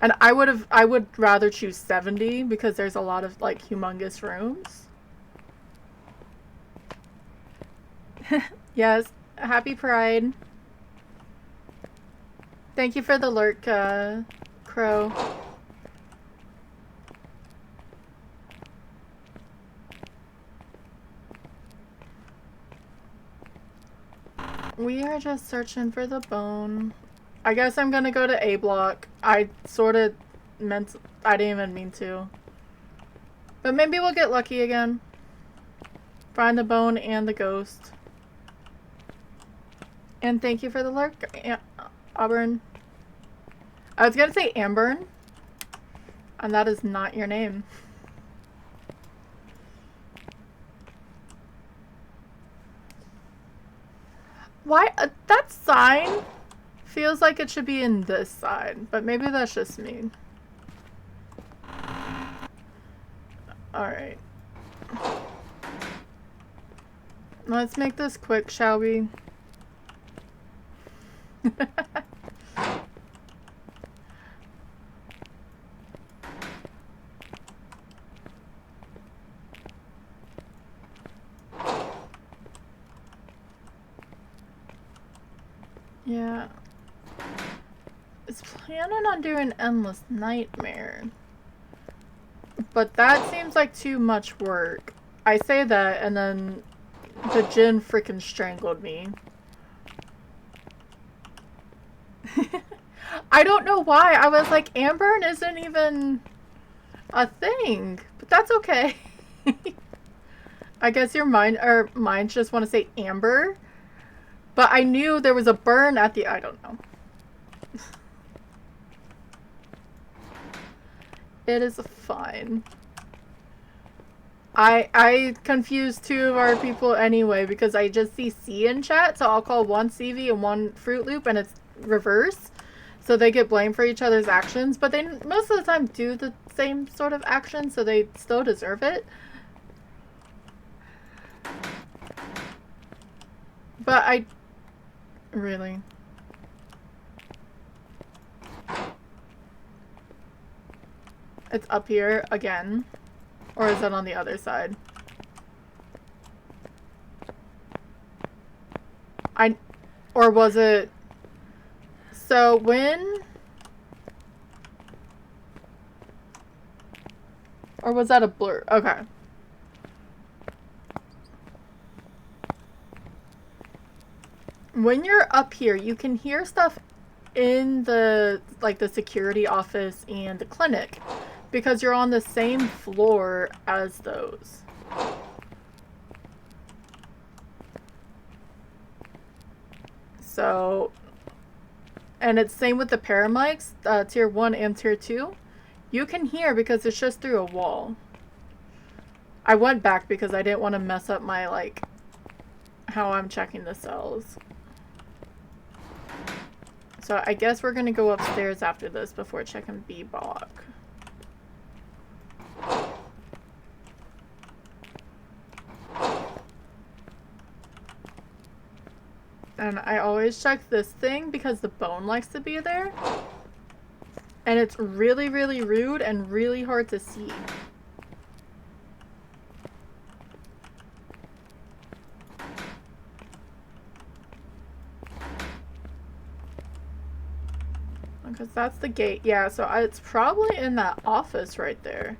And I would rather choose 70 because there's a lot of like humongous rooms. Yes, happy Pride. Thank you for the lurk, Crow. We are just searching for the bone. I guess I'm gonna go to A block. I didn't even mean to. But maybe we'll get lucky again. Find the bone and the ghost. And thank you for the lurk, Auburn. I was gonna say Amber, and that is not your name. Why? That sign feels like it should be in this side, but maybe that's just me. Alright. Let's make this quick, shall we? Yeah. It's planning on doing Endless Nightmare. But that seems like too much work. I say that and then the djinn freaking strangled me. I don't know why. I was like, Amber isn't even a thing. But that's okay. I guess your minds just want to say Amber. But I knew there was a burn at the... I don't know. It is fine. I confused two of our people anyway because I just see C in chat, so I'll call one CV and one Fruit Loop, and it's reverse. So they get blamed for each other's actions, but they most of the time do the same sort of action, so they still deserve it. But I... Really? It's up here again? Or is it on the other side? Or was it... So when... Or was that a blur? Okay. When you're up here, you can hear stuff in the, like, the security office and the clinic. because you're on the same floor as those. So, and it's same with the paramics, tier 1 and tier 2. You can hear because it's just through a wall. I went back because I didn't want to mess up my, like, how I'm checking the cells. So I guess we're gonna go upstairs after this before checking B block. And I always check this thing because the bone likes to be there. And it's really, really rude and really hard to see. Because that's the gate. Yeah, so it's probably in that office right there.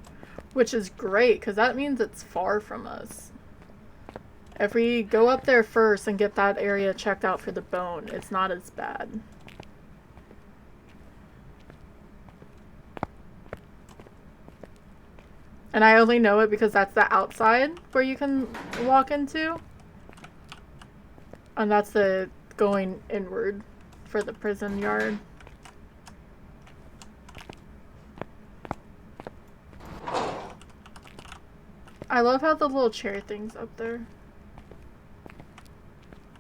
Which is great, because that means it's far from us. If we go up there first and get that area checked out for the bone, it's not as bad. And I only know it because that's the outside where you can walk into. And that's the going inward for the prison yard. I love how the little chair thing's up there.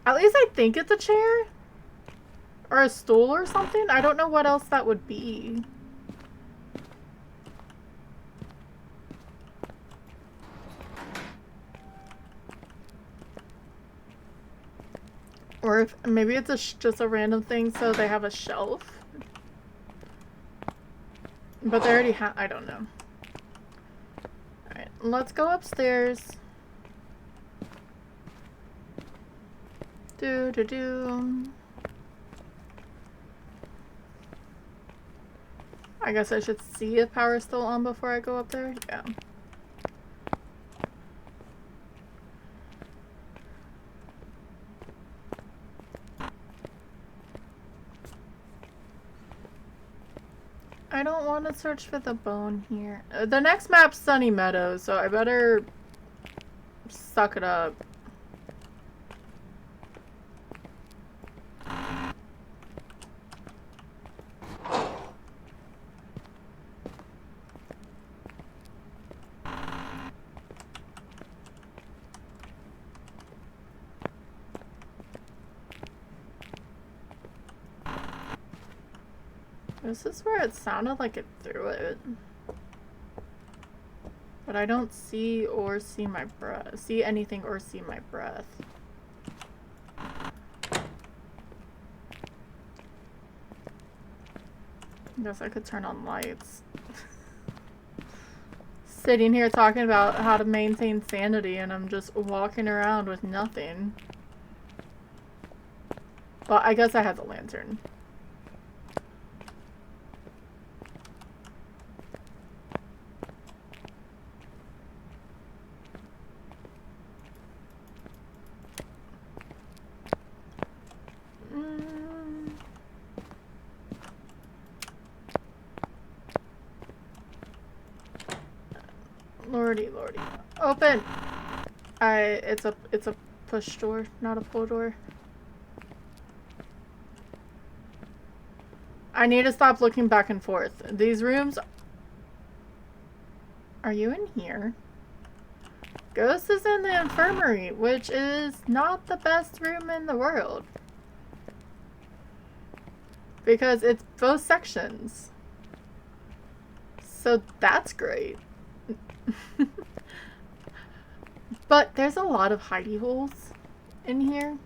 At least I think it's a chair. Or a stool or something. I don't know what else that would be. Or if maybe it's just a random thing so they have a shelf. But they already have, I don't know. Alright, let's go upstairs. I guess I should see if power's still on before I go up there. Yeah. I don't want to search for the bone here. The next map's Sunny Meadows, so I better suck it up. This is where it sounded like it threw it. But I don't see or see my breath. See anything or see my breath. Guess I could turn on lights. Sitting here talking about how to maintain sanity and I'm just walking around with nothing. Well, I guess I have the lantern. Lordy, lordy. Open! It's a push door, not a pull door. I need to stop looking back and forth. These rooms... Are you in here? Ghost is in the infirmary, which is not the best room in the world. Because it's both sections. So that's great. But there's a lot of hidey holes in here.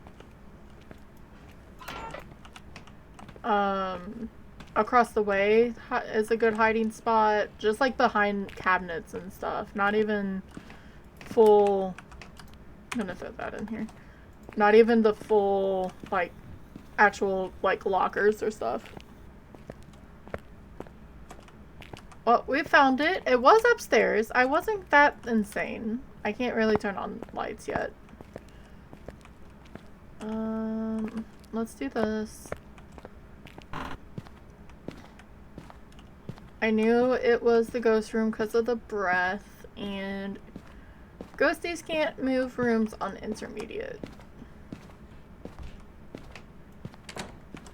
Across the way is a good hiding spot. Just like behind cabinets and stuff. Not even full... I'm gonna throw that in here. Not even the full, like, actual, like, lockers or stuff. Well, we found it. It was upstairs. I wasn't that insane. I can't really turn on lights yet. Let's do this. I knew it was the ghost room because of the breath, and ghosties can't move rooms on intermediate.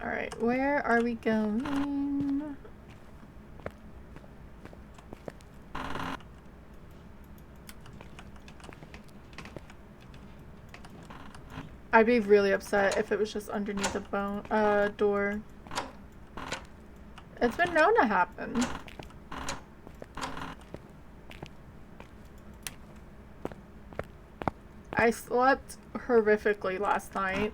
Alright, where are we going? I'd be really upset if it was just underneath the door. It's been known to happen. I slept horrifically last night.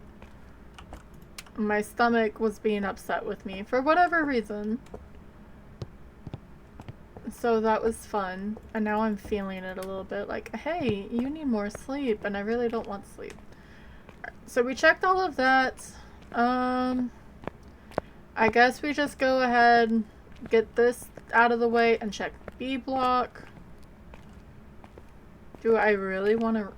My stomach was being upset with me for whatever reason. So that was fun. And now I'm feeling it a little bit like, hey, you need more sleep, and I really don't want sleep. So we checked all of that. I guess we just go ahead, get this out of the way, and check B block. Do I really want to...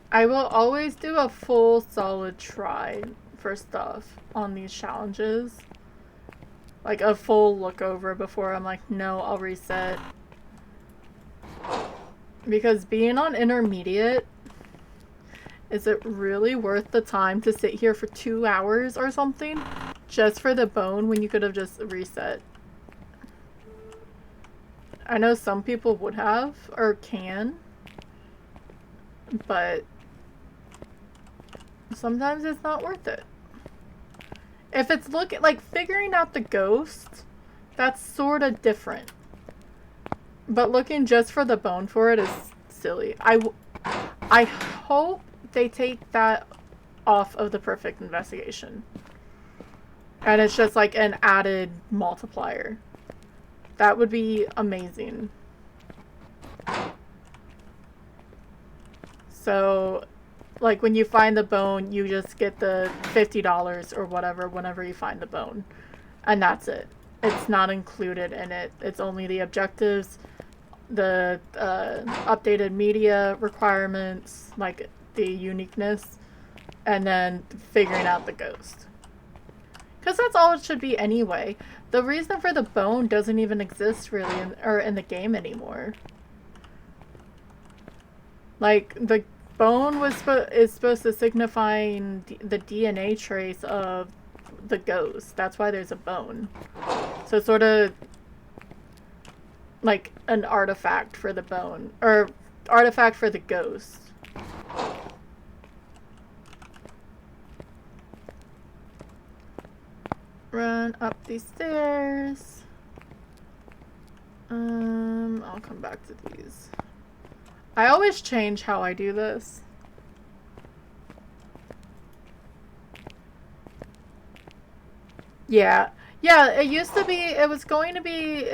I will always do a full solid try for stuff on these challenges. Like a full look over before I'm like, no, I'll reset. Because being on intermediate, is it really worth the time to sit here for 2 hours or something? Just for the bone when you could have just reset? I know some people would have, or can. But sometimes it's not worth it. If it's like figuring out the ghost, that's sort of different. But looking just for the bone for it is silly. I hope they take that off of the perfect investigation. And it's just like an added multiplier. That would be amazing. So, like when you find the bone, you just get the $50 or whatever whenever you find the bone. And that's it. It's not included in it. It's only the objectives, the updated media requirements, like the uniqueness, and then figuring out the ghost. Because that's all it should be anyway. The reason for the bone doesn't even exist really in the game anymore. Like, the bone is supposed to signify the DNA trace of the ghost. That's why there's a bone. So sort of like an artifact for the bone, or artifact for the ghost. Run up these stairs. I'll come back to these. I always change how I do this. Yeah. Yeah, it used to be, it was going to be,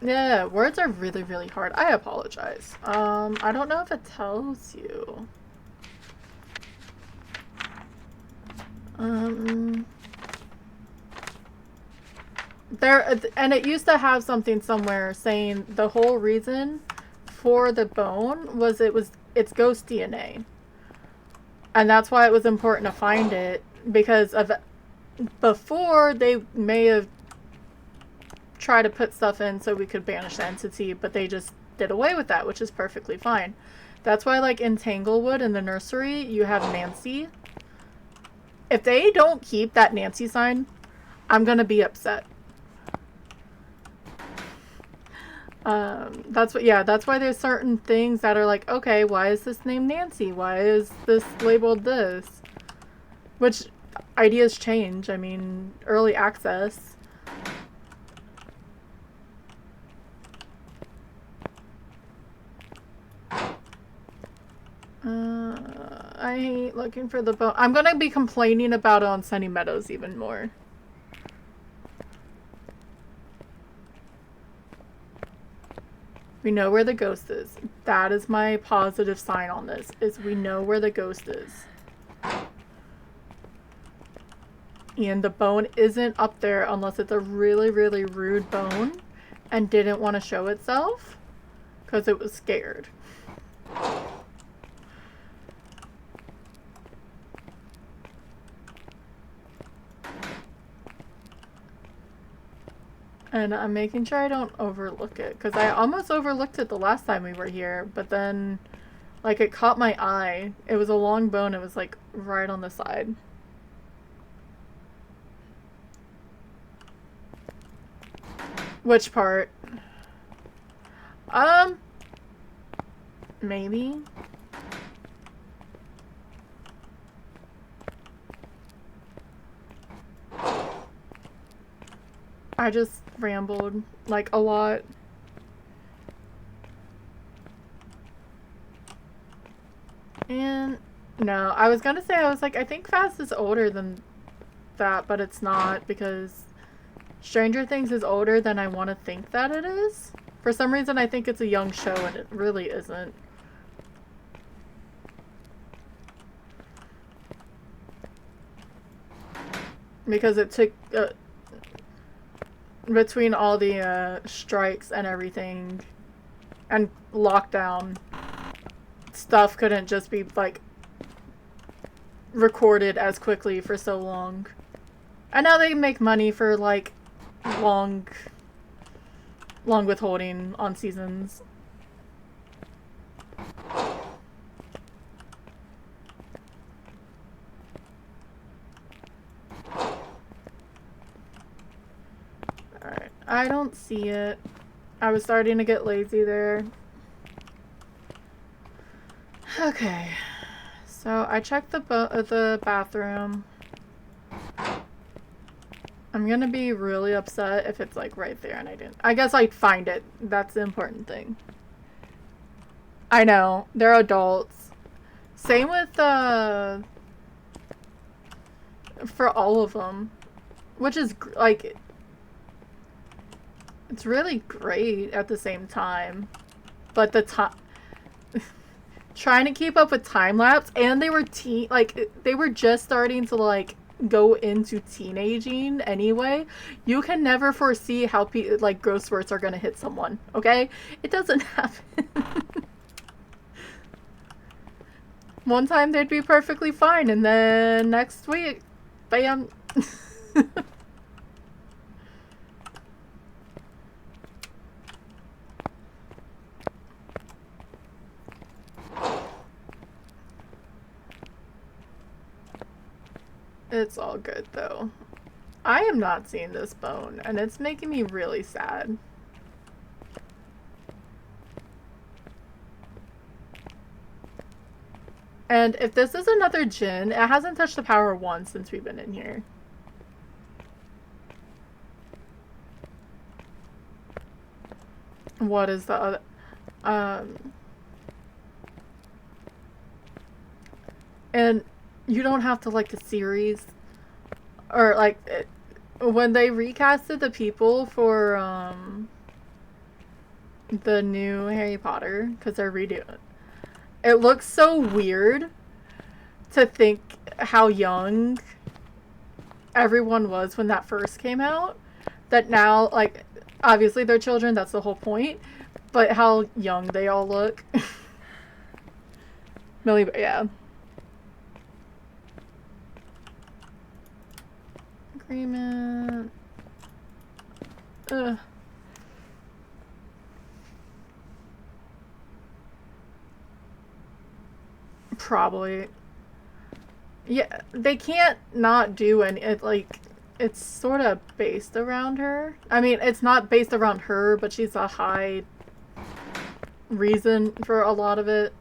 yeah, words are really, really hard. I apologize. I don't know if it tells you. And it used to have something somewhere saying the whole reason for the bone was it's ghost DNA. And that's why it was important to find it, because of before they may have tried to put stuff in so we could banish the entity, but they just did away with that, which is perfectly fine. That's why, like in Tanglewood in the nursery, you have Nancy. If they don't keep that Nancy sign, I'm gonna be upset. That's why there's certain things that are like, okay, why is this named Nancy? Why is this labeled this? Which, ideas change. I mean, early access. I hate looking for the bone. I'm gonna be complaining about it on Sunny Meadows even more. We know where the ghost is. That is my positive sign on this, is we know where the ghost is. And the bone isn't up there unless it's a really, really rude bone and didn't want to show itself because it was scared. And I'm making sure I don't overlook it, because I almost overlooked it the last time we were here, but then, like, it caught my eye. It was a long bone, it was, like, right on the side. Which part? Maybe. I just rambled, like, a lot. And, no, I was gonna say, I was like, I think Fast is older than that, but it's not, because Stranger Things is older than I want to think that it is. For some reason, I think it's a young show, and it really isn't. Because it took, between all the strikes and everything, and lockdown, stuff couldn't just be, like, recorded as quickly for so long. And now they make money for, like, long withholding on seasons. Alright, I don't see it. I was starting to get lazy there. Okay, so I checked the bathroom. I'm gonna be really upset if it's, like, right there and I didn't. I guess I'd find it. That's the important thing. I know, they're adults. Same with, for all of them. Which is, like, it's really great at the same time. But the time... trying to keep up with time-lapse, and they were they were just starting to, like, go into teenaging anyway. You can never foresee how like, growth spurts are gonna hit someone, okay? It doesn't happen. One time they'd be perfectly fine, and then next week, bam. It's all good, though. I am not seeing this bone, and it's making me really sad. And if this is another Jinn, it hasn't touched the power once since we've been in here. What is the other... And you don't have to like the series. Or, like, when they recasted the people for, the new Harry Potter, because they're redoing it. It looks so weird to think how young everyone was when that first came out. That now, like, obviously they're children, that's the whole point. But how young they all look. Millie, yeah. Agreement. Ugh. Probably. Yeah, they can't not do it, like, it's sort of based around her. I mean, it's not based around her, but she's a high reason for a lot of it.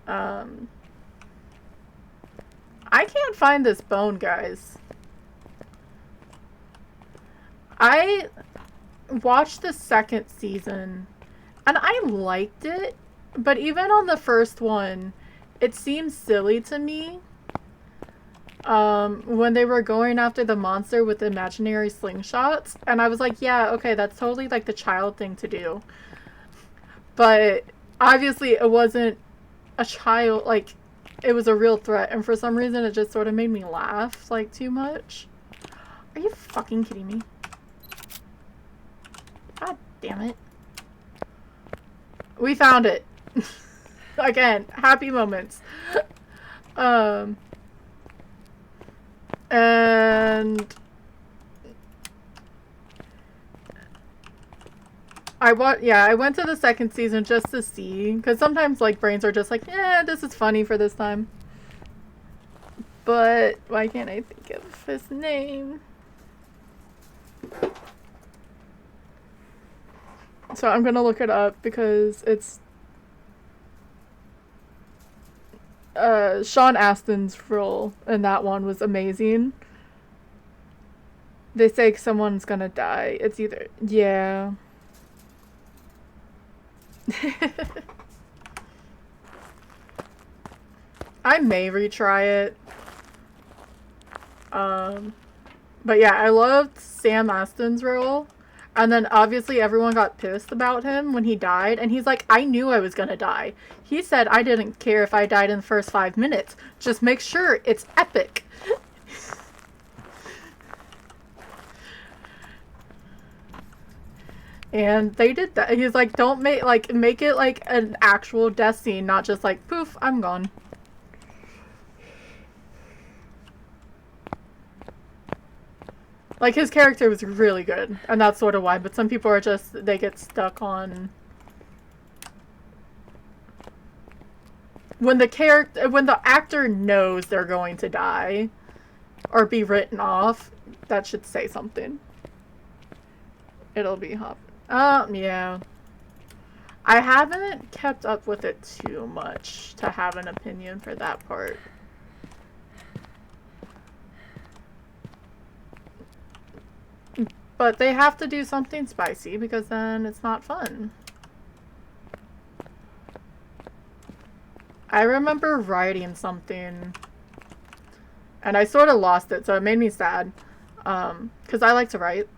I can't find this bone, guys. I watched the second season, and I liked it, but even on the first one, it seemed silly to me. When they were going after the monster with the imaginary slingshots, and I was like, yeah, okay, that's totally, like, the child thing to do. But obviously it wasn't a child, like, it was a real threat, and for some reason it just sort of made me laugh, like, too much. Are you fucking kidding me? God damn it. We found it. Again, happy moments. And I went to the second season just to see, because sometimes like brains are just like, yeah, this is funny for this time. But why can't I think of his name? So I'm gonna look it up because it's Sean Astin's role in that one was amazing. They say someone's gonna die. It's either yeah. I may retry it. But yeah, I loved Sam Astin's role. And then obviously everyone got pissed about him when he died. And he's like, I knew I was gonna die. He said, I didn't care if I died in the first 5 minutes. Just make sure it's epic. And they did that. He's like, don't make it like an actual death scene, not just like, poof, I'm gone. Like, his character was really good, and that's sort of why, but some people are just, they get stuck on... When the actor knows they're going to die, or be written off, that should say something. It'll be hop. Yeah. I haven't kept up with it too much to have an opinion for that part. But they have to do something spicy because then it's not fun. I remember writing something and I sort of lost it, so it made me sad. Because I like to write,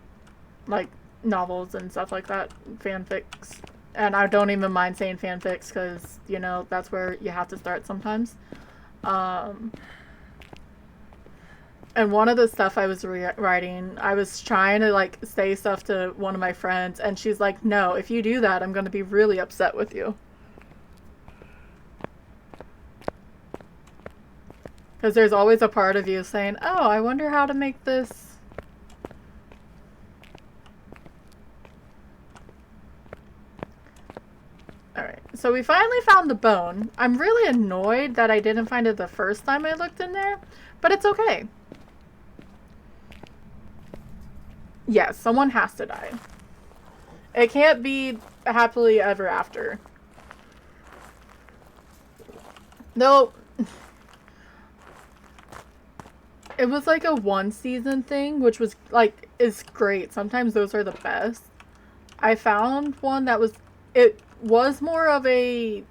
like, novels and stuff like that, fanfics. And I don't even mind saying fanfics because, you know, that's where you have to start sometimes. And one of the stuff I was writing, I was trying to, like, say stuff to one of my friends, and she's like, no, if you do that, I'm going to be really upset with you. Because there's always a part of you saying, oh, I wonder how to make this. Alright, so we finally found the bone. I'm really annoyed that I didn't find it the first time I looked in there, but it's okay. Yes, someone has to die. It can't be happily ever after. No. It was like a one season thing, which was like, is great. Sometimes those are the best. I found one that was, it was more of a,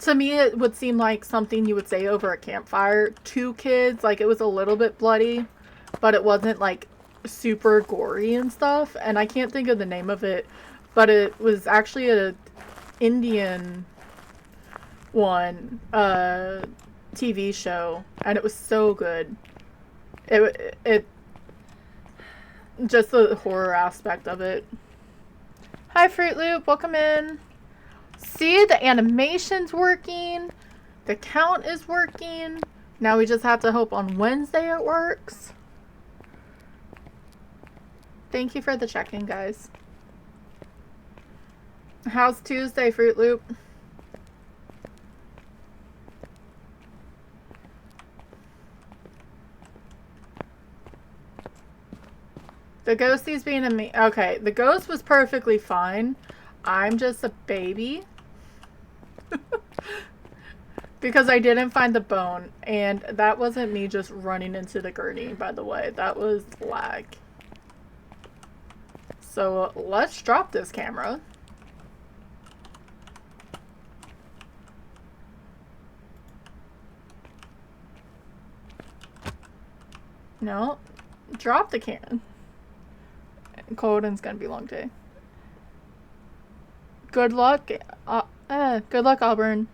to me it would seem like something you would say over a campfire to kids. Like, it was a little bit bloody, but it wasn't like super gory and stuff. And I can't think of the name of it, but it was actually a Indian one, TV show, and it was so good. It just the horror aspect of it. Hi Fruit Loop, welcome in. See, the animation's working, the count is working. Now we just have to hope on Wednesday it works. Thank you for the check-in, guys. How's Tuesday, Fruit Loop? The ghostie's being okay, the ghost was perfectly fine. I'm just a baby. Because I didn't find the bone. And that wasn't me just running into the gurney, by the way. That was lag. So let's drop this camera. No. Drop the can. Colden's gonna be a long day. Good luck. Good luck, Auburn.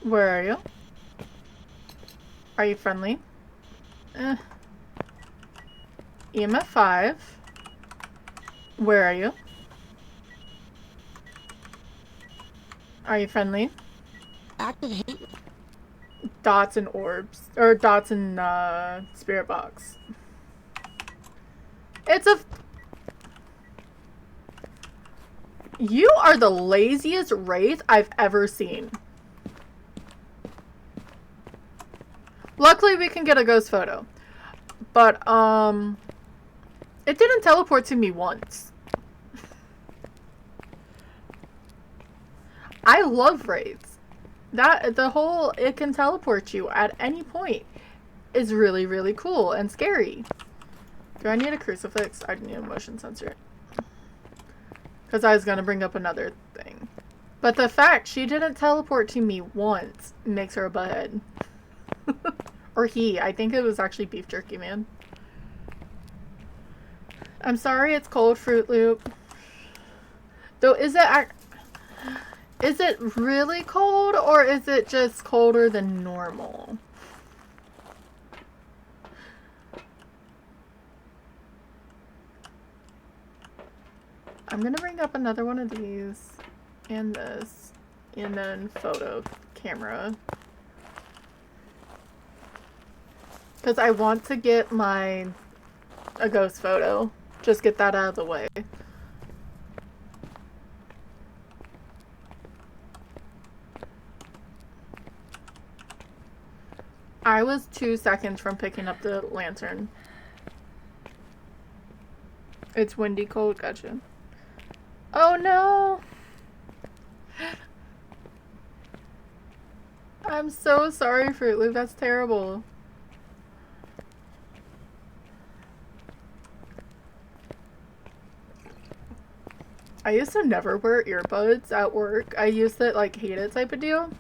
Where are you? Are you friendly? EMF 5. Where are you? Are you friendly? Active hate. Dots and orbs. Or dots and spirit box. It's a... You are the laziest wraith I've ever seen. Luckily, we can get a ghost photo. But, it didn't teleport to me once. I love wraiths. The whole it can teleport you at any point is really, really cool and scary. Do I need a crucifix? I need a motion sensor. Because I was going to bring up another thing. But the fact she didn't teleport to me once makes her a butthead. Or he. I think it was actually Beef Jerky Man. I'm sorry it's cold, Fruit Loop. Though, is it really cold, or is it just colder than normal? I'm gonna bring up another one of these, and this, and then photo camera. Because I want to get a ghost photo. Just get that out of the way. I was 2 seconds from picking up the lantern. It's windy, cold, gotcha. Oh no! I'm so sorry, Fruit Loop, that's terrible. I used to never wear earbuds at work. I used to like hate it type of deal.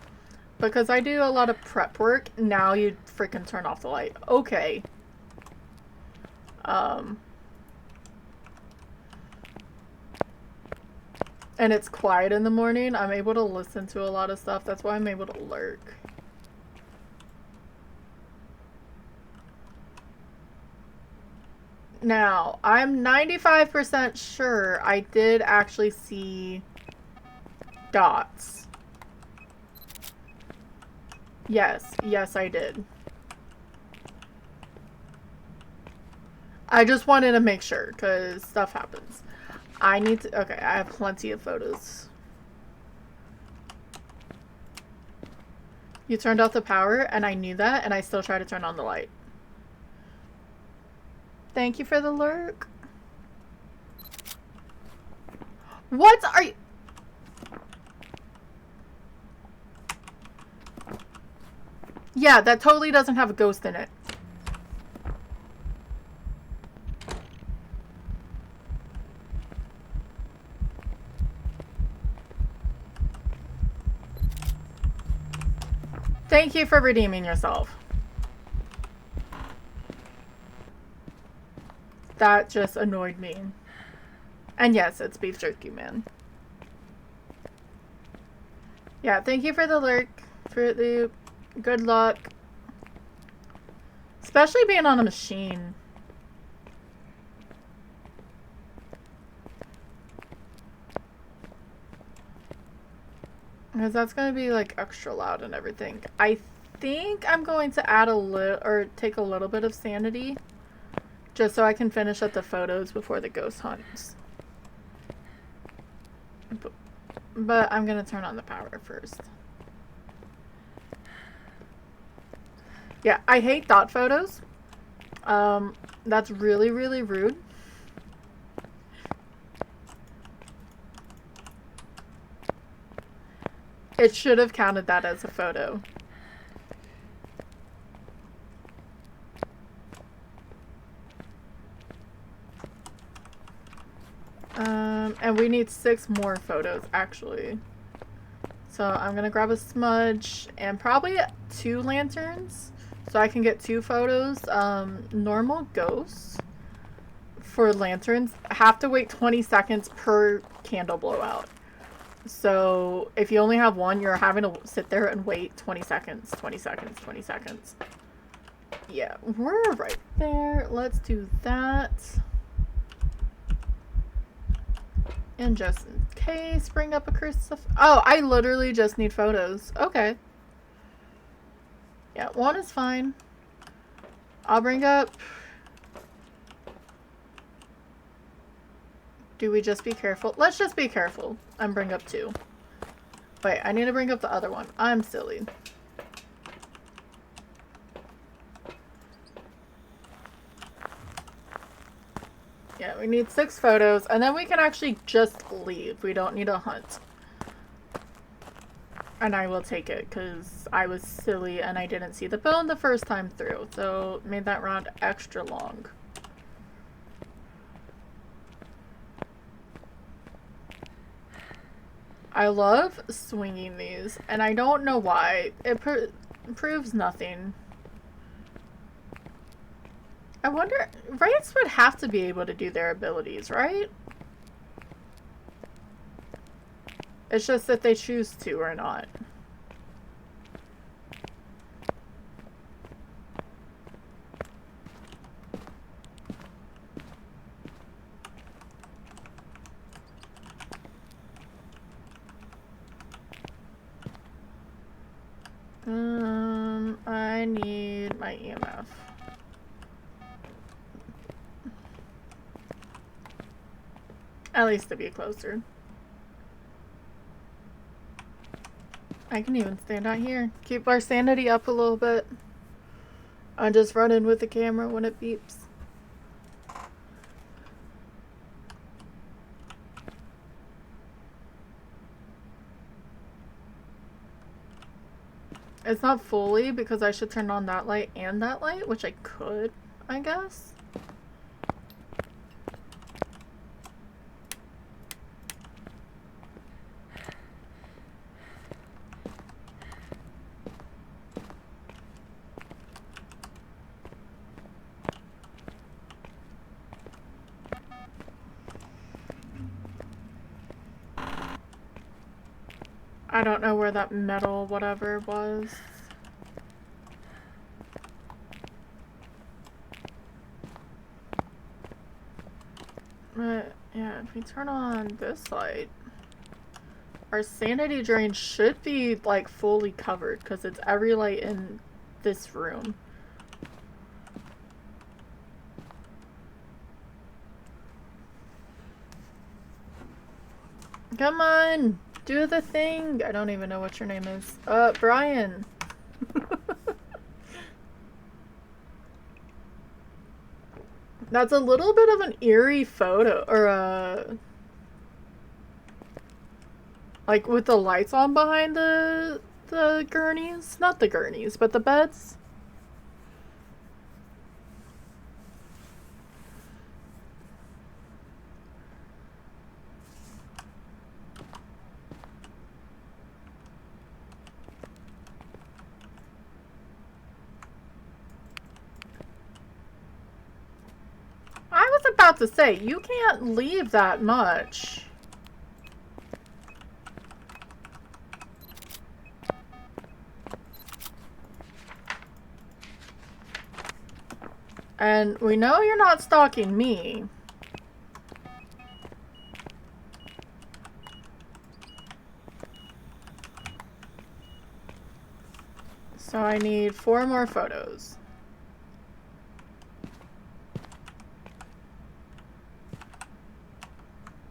Because I do a lot of prep work, now you freaking turn off the light. Okay. And it's quiet in the morning. I'm able to listen to a lot of stuff. That's why I'm able to lurk. Now, I'm 95% sure I did actually see dots. Yes, I did. I just wanted to make sure, because stuff happens. I need to... Okay, I have plenty of photos. You turned off the power, and I knew that, and I still tried to turn on the light. Thank you for the lurk. What are you... Yeah, that totally doesn't have a ghost in it. Thank you for redeeming yourself. That just annoyed me. And yes, it's Beef Jerky Man. Yeah, thank you for the lurk, Fruit Loop. Good luck. Especially being on a machine. Because that's going to be like extra loud and everything. I think I'm going to add a little, or take a little bit of sanity. Just so I can finish up the photos before the ghost hunts. But I'm going to turn on the power first. Yeah, I hate dot photos. That's really, really rude. It should have counted that as a photo. And we need 6 more photos, actually. So I'm gonna grab a smudge and probably 2 lanterns. So I can get 2 photos. Normal ghosts for lanterns have to wait 20 seconds per candle blowout. So if you only have one, you're having to sit there and wait 20 seconds, 20 seconds, 20 seconds. Yeah, we're right there. Let's do that. And just in case, bring up a crucifix. Oh, I literally just need photos. Okay. Yeah, 1 is fine. I'll bring up... do we just be careful? Let's just be careful and bring up 2. Wait, I need to bring up the other one. I'm silly. Yeah, we need 6 photos, and then we can actually just leave. We don't need a hunt. And I will take it, because I was silly and I didn't see the bone the first time through. So, made that round extra long. I love swinging these, and I don't know why. It proves nothing. I wonder, Wraiths would have to be able to do their abilities, right? It's just that they choose to or not. I need my EMF. At least to be closer. I can even stand out here. Keep our sanity up a little bit. I'm just running with the camera when it beeps. It's not fully because I should turn on that light and that light, which I could, I guess. I don't know where that metal whatever was. But yeah, if we turn on this light, our sanity drain should be like fully covered because it's every light in this room. Come on! Do the thing! I don't even know what your name is. Brian. That's a little bit of an eerie photo, or like with the lights on behind the gurneys? Not the gurneys, but the beds. I was about to say, you can't leave that much. And we know you're not stalking me. So I need 4 more photos.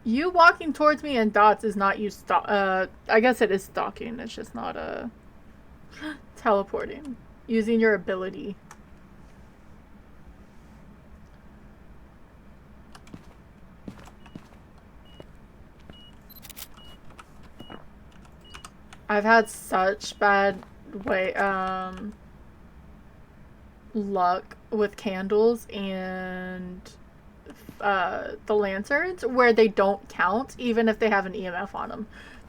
You walking towards me and dots is not you I guess it is stalking. It's just not teleporting. Using your ability. I've had such bad luck with candles and the lanterns where they don't count even if they have an EMF on them.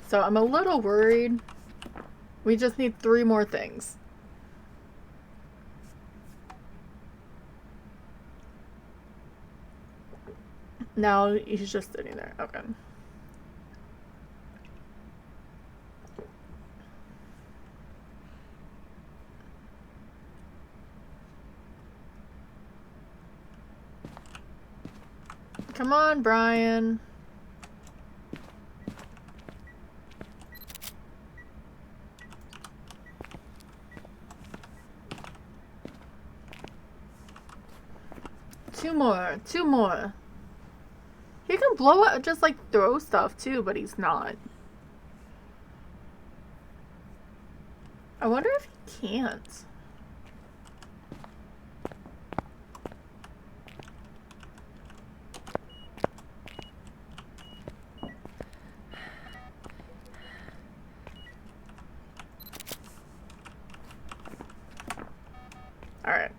So I'm a little worried. We just need 3 more things. Now he's just sitting there. Okay. Come on, Brian. Two more. He can blow up, just like throw stuff too, but he's not. I wonder if he can't. Alright.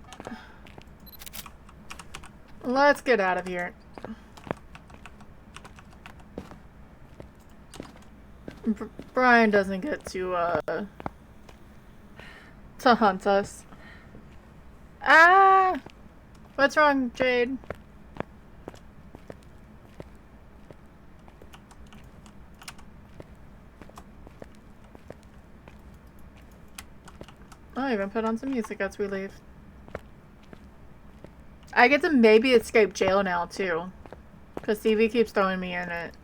Let's get out of here. Brian doesn't get to hunt us. Ah! What's wrong, Jade? I'll even put on some music as we leave. I get to maybe escape jail now, too. Because Stevie keeps throwing me in it.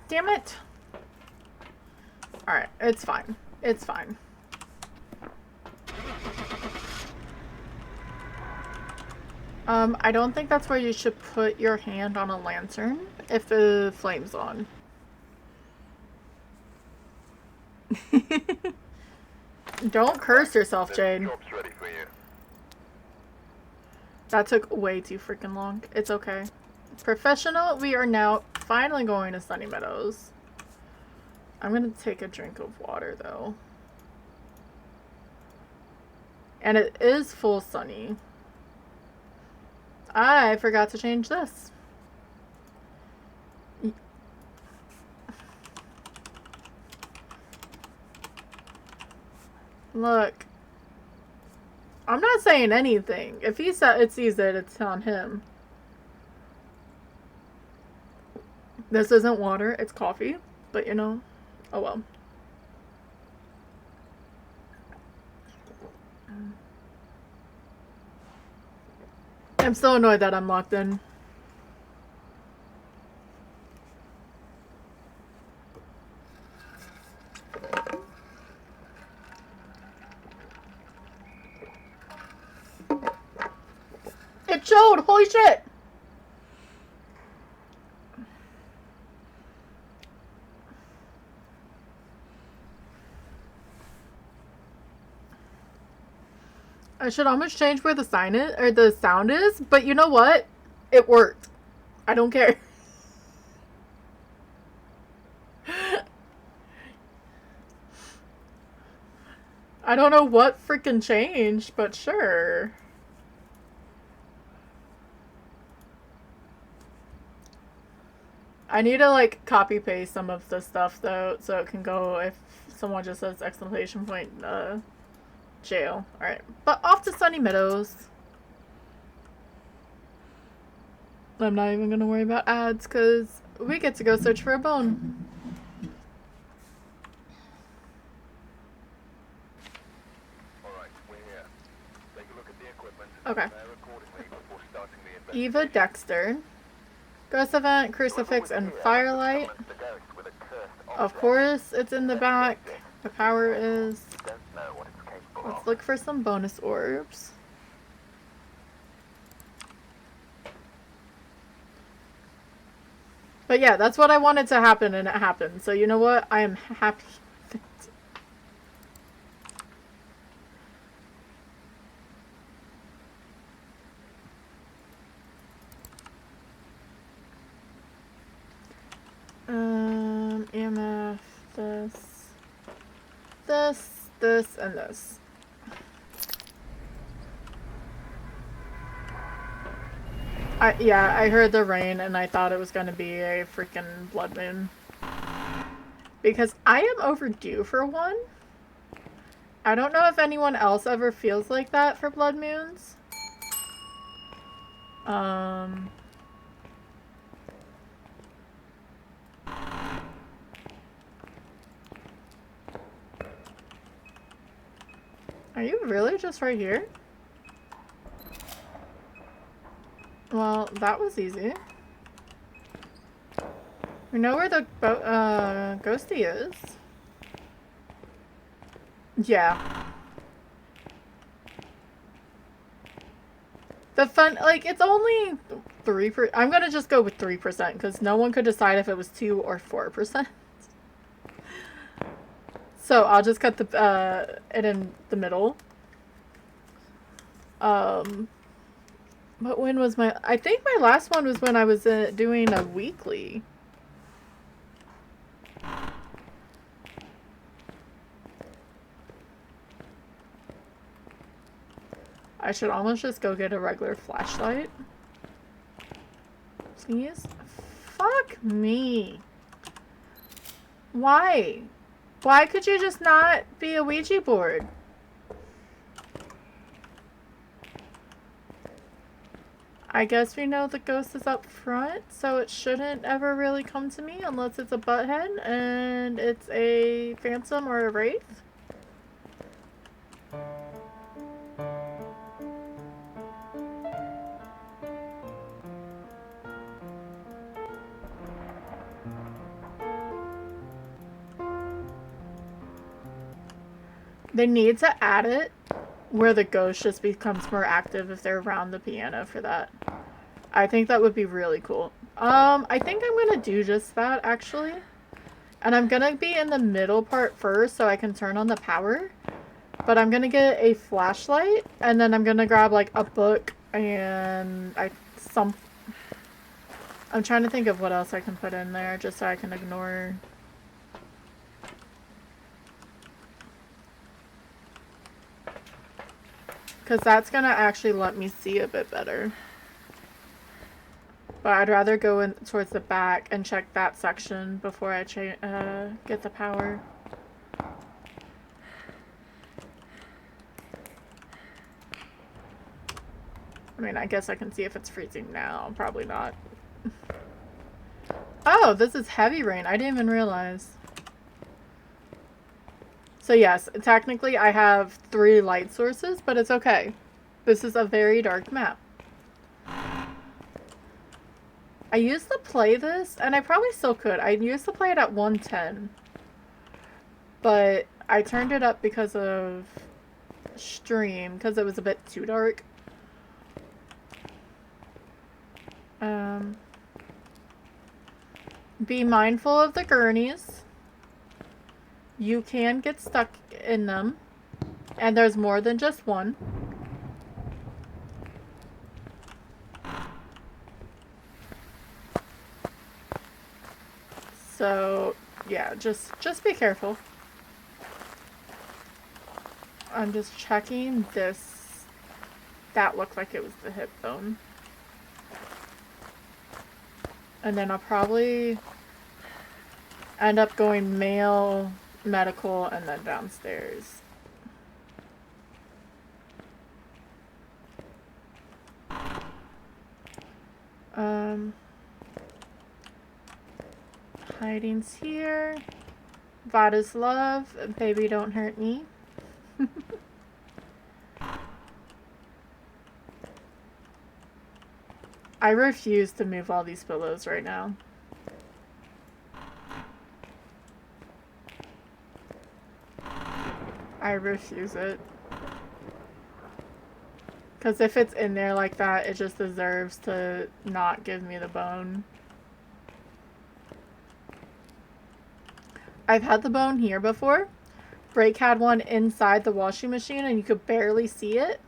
Damn it! Alright, it's fine. It's fine. I don't think that's where you should put your hand on a lantern if the flame's on. Don't curse yourself, Jade. Job's ready for you. That took way too freaking long. It's okay. Professional, we are now finally going to Sunny Meadows. I'm gonna take a drink of water, though. And it is full sunny. I forgot to change this. Look. I'm not saying anything. If he sees it, it's on him. This isn't water, it's coffee. But you know, oh well. I'm so annoyed that I'm locked in. It showed! Holy shit! I should almost change where the sign is, or the sound is, but you know what? It worked. I don't care. I don't know what freaking changed, but sure. I need to like copy paste some of the stuff though, so it can go if someone just says exclamation point jail. Alright, but off to Sunny Meadows. I'm not even gonna worry about ads because we get to go search for a bone. Alright, we're here. Take a look at the equipment. Okay. Prepare accordingly before starting the Eva Dexter. Ghost event, crucifix, and firelight. investigation. The ghost with a cursed Of course, it's in the back. The power is. don't know what it's capable Let's of. look for some bonus orbs. But yeah, that's what I wanted to happen, and it happened. So you know what? I am happy. EMF, this, and this. Yeah, I heard the rain and I thought it was gonna be a freaking blood moon. Because I am overdue for one. I don't know if anyone else ever feels like that for blood moons. Are you really just right here? Well, that was easy. We know where the ghosty is. Yeah. The fun, like, it's only 3%. I'm gonna just go with 3% because no one could decide if it was 2 or 4%. So I'll just cut the it in the middle. But when was my? I think my last one was when I was doing a weekly. I should almost just go get a regular flashlight. Please? Fuck me. Why? Why could you just not be a Ouija board? I guess we know the ghost is up front, so it shouldn't ever really come to me unless it's a butthead and it's a phantom or a wraith. They need to add it where the ghost just becomes more active if they're around the piano for that. I think that would be really cool. I think I'm gonna do just that, actually. And I'm gonna be in the middle part first so I can turn on the power. But I'm gonna get a flashlight, and then I'm gonna grab, like, a book and I'm trying to think of what else I can put in there just so I can ignore... Because that's gonna actually let me see a bit better. But I'd rather go in towards the back and check that section before I get the power. I mean, I guess I can see if it's freezing now. Probably not. Oh, this is heavy rain. I didn't even realize. So yes, technically I have 3 light sources, but it's okay. This is a very dark map. I used to play this, and I probably still could. I used to play it at 110. But I turned it up because of stream, because it was a bit too dark. Be mindful of the gurneys. You can get stuck in them. And there's more than just one. So, yeah, just be careful. I'm just checking this. That looked like it was the hip bone. And then I'll probably end up going male, medical, and then downstairs. Hiding's here. Vada's love. Baby, don't hurt me. I refuse to move all these pillows right now. I refuse it. Because if it's in there like that, it just deserves to not give me the bone. I've had the bone here before. Break had one inside the washing machine and you could barely see it.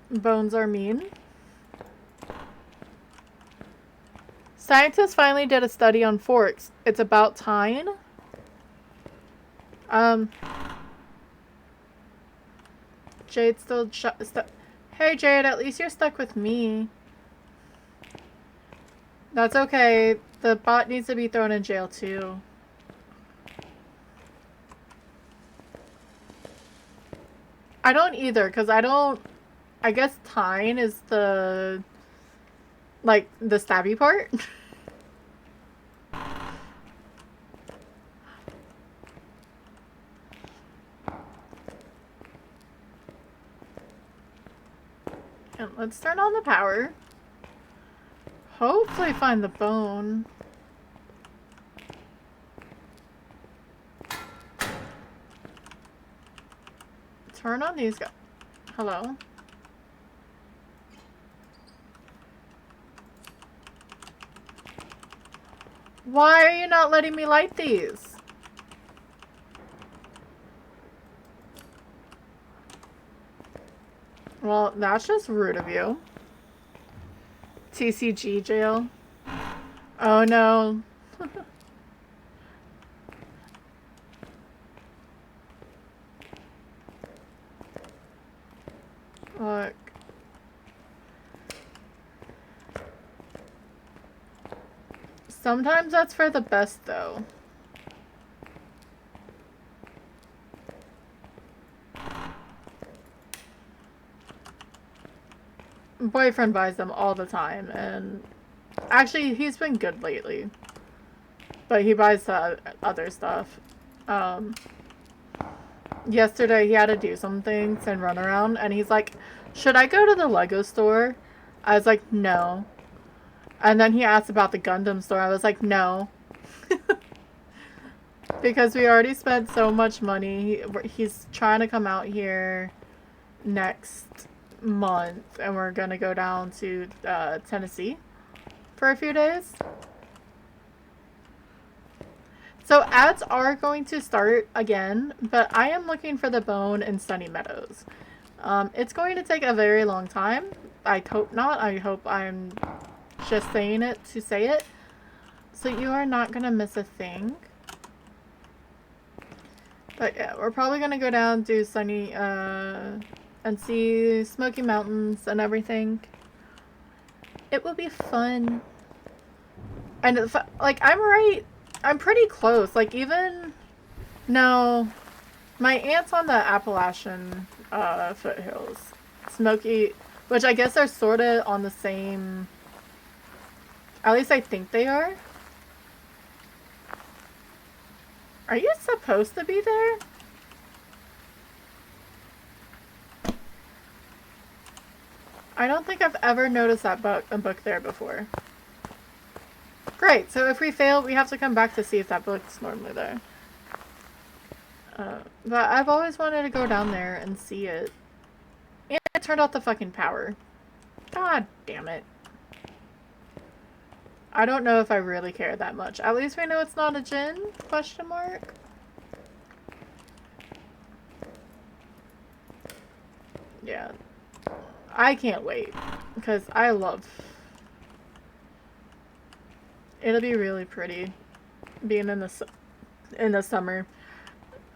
Bones are mean. Scientists finally did a study on forks. It's about time. Jade's still stuck. Hey Jade, at least you're stuck with me. That's okay. The bot needs to be thrown in jail too. I don't either, because I guess tying is the, like, the stabby part. And let's turn on the power. hopefully find the bone. Turn on these guys. Hello? Why are you not letting me light these? Well, that's just rude of you. TCG jail. Oh no. Look. Sometimes that's for the best, though. Boyfriend buys them all the time, and actually, he's been good lately. But he buys other stuff. Yesterday, he had to do some things and run around, and he's like, should I go to the Lego store? I was like, no. And then he asked about the Gundam store. I was like, no. Because we already spent so much money. He's trying to come out here next month, and we're gonna go down to Tennessee for a few days. So ads are going to start again, but I am looking for the bone in Sunny Meadows. It's going to take a very long time. I hope not. I hope I'm just saying it to say it. So you are not gonna miss a thing. But yeah, we're probably gonna go down to Sunny and see Smoky Mountains and everything. It will be fun. And like, I'm pretty close. Like, even no, my aunt's on the Appalachian foothills. Smoky, which I guess are sort of on the same, at least I think they are. Are you supposed to be there? I don't think I've ever noticed that book there before. Great, so if we fail, we have to come back to see if that book's normally there. But I've always wanted to go down there and see it. And it turned off the fucking power. God damn it. I don't know if I really care that much. At least we know it's not a djinn? Question mark. Yeah. I can't wait. Because I love... It'll be really pretty. Being in the summer.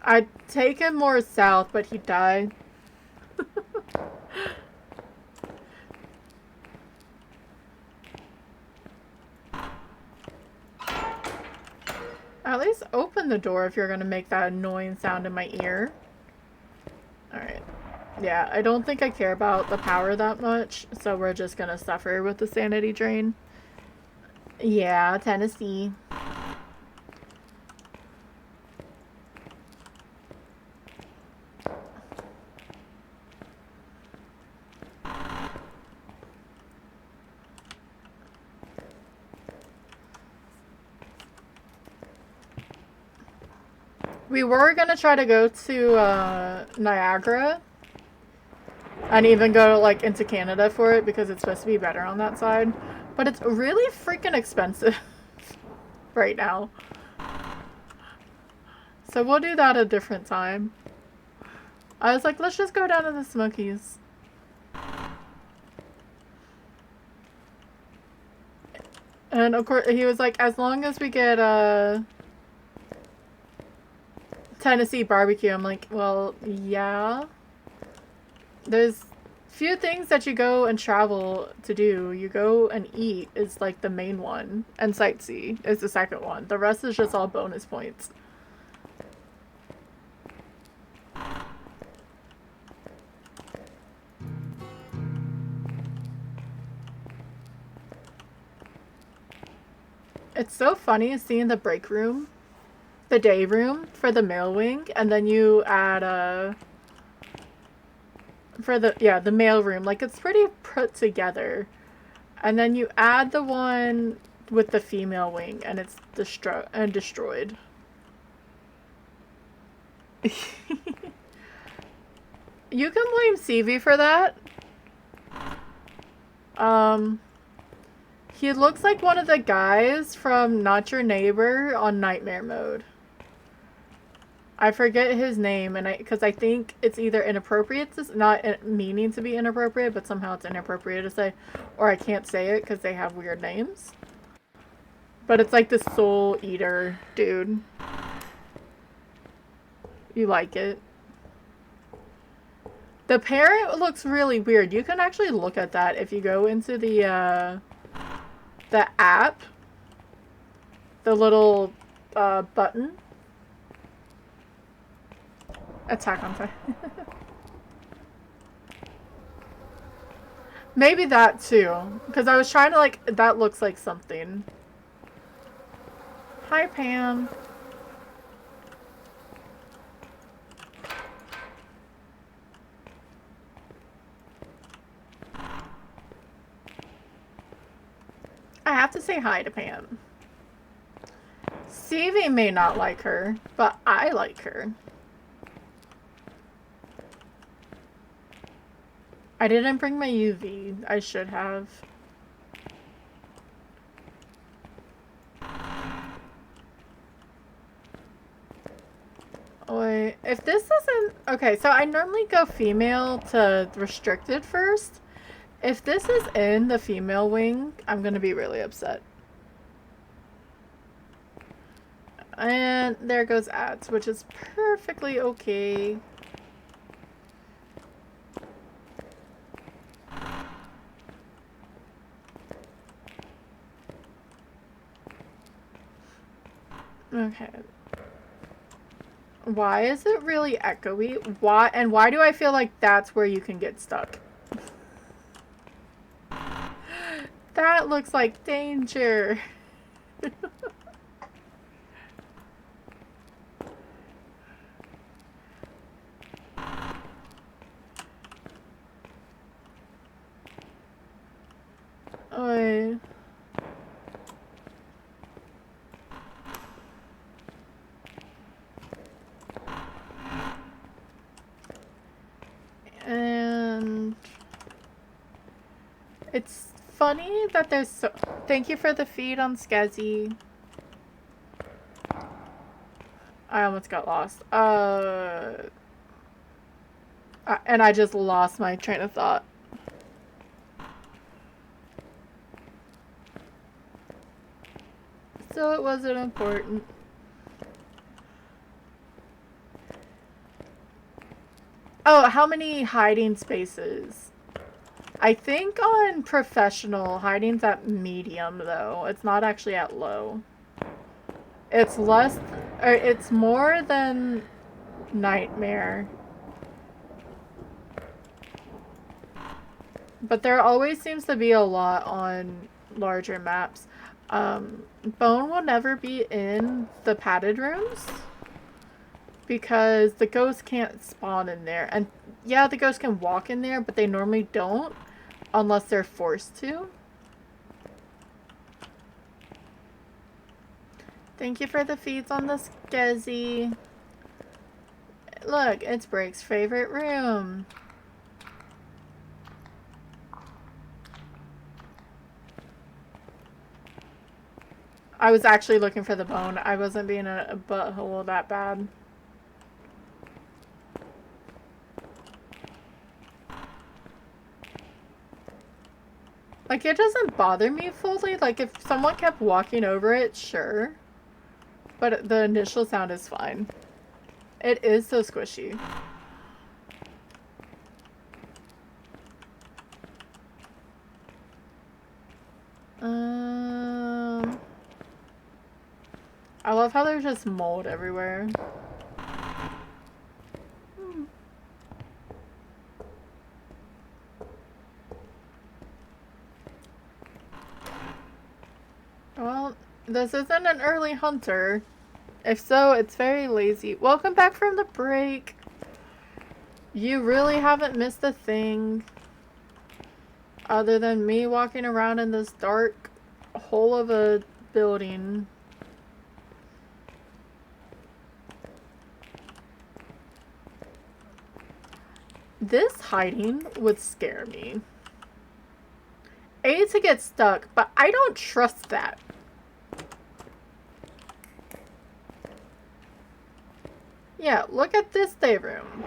I'd take him more south, but he died. At least open the door if you're gonna make that annoying sound in my ear. Alright. Yeah, I don't think I care about the power that much, so we're just gonna suffer with the sanity drain. Yeah, Tennessee. We were gonna try to go to Niagara and even go like into Canada for it because it's supposed to be better on that side, but it's really freaking expensive right now. So we'll do that a different time. I was like, let's just go down to the Smokies. And of course, he was like, as long as we get Tennessee barbecue. I'm like, well, yeah. There's few things that you go and travel to do. You go and eat is like the main one, and sightsee is the second one. The rest is just all bonus points. It's so funny seeing the break room, the day room for the mail wing, and then you add for the mail room. Like, it's pretty put together. And then you add the one with the female wing, and it's destroyed. You can blame CV for that. He looks like one of the guys from Not Your Neighbor on Nightmare Mode. I forget his name, and because I think it's either inappropriate to, not meaning to be inappropriate, but somehow it's inappropriate to say, or I can't say it because they have weird names. But it's like the soul eater dude. You like it? The parrot looks really weird. You can actually look at that if you go into the app. The little button. Attack on Titan. Maybe that too. Because I was trying to like, that looks like something. Hi, Pam. I have to say hi to Pam. CV may not like her, but I like her. I didn't bring my UV. I should have. Wait, if this isn't... Okay, so I normally go female to restricted first. If this is in the female wing, I'm gonna be really upset. And there goes ads, which is perfectly okay. Okay. Why is it really echoey? Why do I feel like that's where you can get stuck? That looks like danger. Oy. And it's funny that there's so... Thank you for the feed on Skazzy. I almost got lost. And I just lost my train of thought. So it wasn't important. Oh, how many hiding spaces? I think on professional, hiding's at medium though. It's not actually at low. It's less, or it's more than Nightmare. But there always seems to be a lot on larger maps. Bone will never be in the padded rooms because the ghosts can't spawn in there. And yeah, the ghosts can walk in there, but they normally don't unless they're forced to. Thank you for the feeds on the Skezzy. Look, it's Break's favorite room. I was actually looking for the bone. I wasn't being a butthole that bad. Like, it doesn't bother me fully. Like, if someone kept walking over it, sure. But the initial sound is fine. It is so squishy. I love how there's just mold everywhere. Well, this isn't an early hunter. If so, it's very lazy. Welcome back from the break. You really haven't missed a thing. Other than me walking around in this dark hole of a building. This hiding would scare me. A, to get stuck, but I don't trust that. Yeah, look at this day room.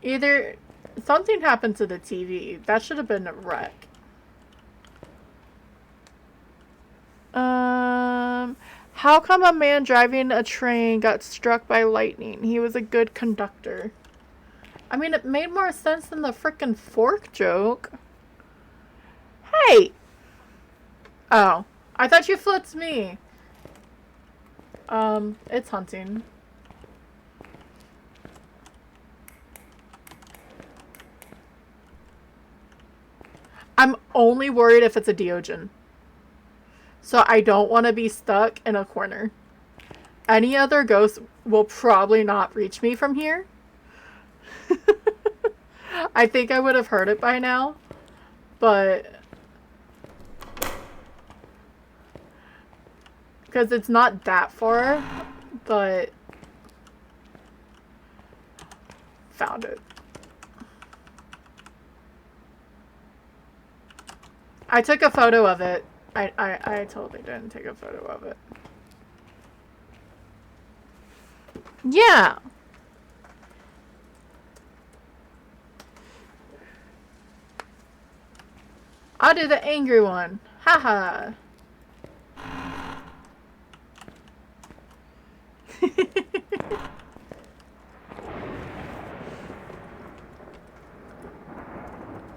Either something happened to the TV. That should have been a wreck. How come a man driving a train got struck by lightning? He was a good conductor. I mean, it made more sense than the frickin' fork joke. Hey! Oh. I thought you flipped me. It's hunting. I'm only worried if it's a Diogen. So I don't want to be stuck in a corner. Any other ghost will probably not reach me from here. I think I would have heard it by now. But... because it's not that far. But... found it. I took a photo of it. I totally didn't take a photo of it. Yeah. I'll do the angry one. Haha.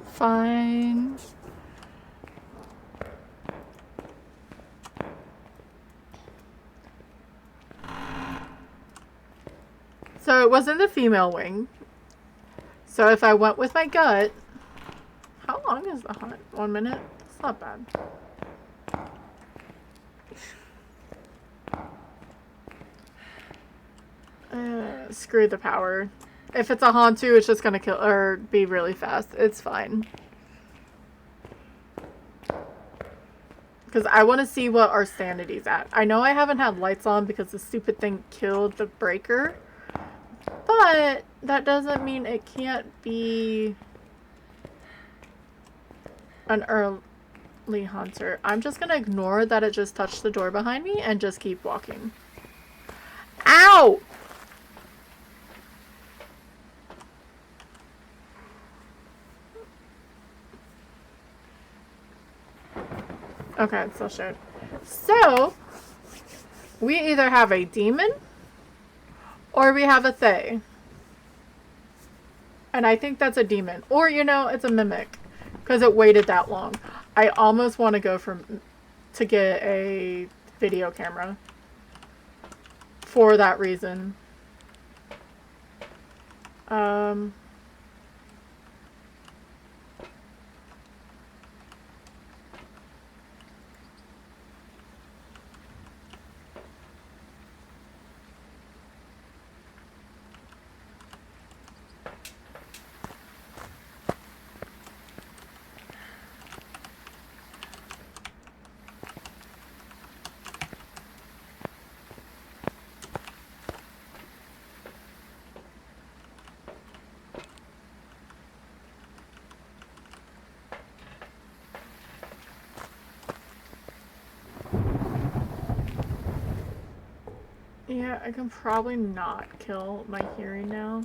Fine. So it wasn't the female wing. So if I went with my gut... how long is the hunt? 1 minute? It's not bad. Screw the power. If it's a Hantu, it's just gonna kill or be really fast. It's fine. Because I want to see what our sanity's at. I know I haven't had lights on because the stupid thing killed the breaker. But that doesn't mean it can't be an early hunter. I'm just gonna ignore that it just touched the door behind me and just keep walking. Ow! Okay, it's still showed. So, we either have a demon or we have a Fae. And I think that's a demon. Or, you know, it's a mimic. Because it waited that long. I almost want to go to get a video camera. For that reason. Yeah, I can probably not kill my hearing now.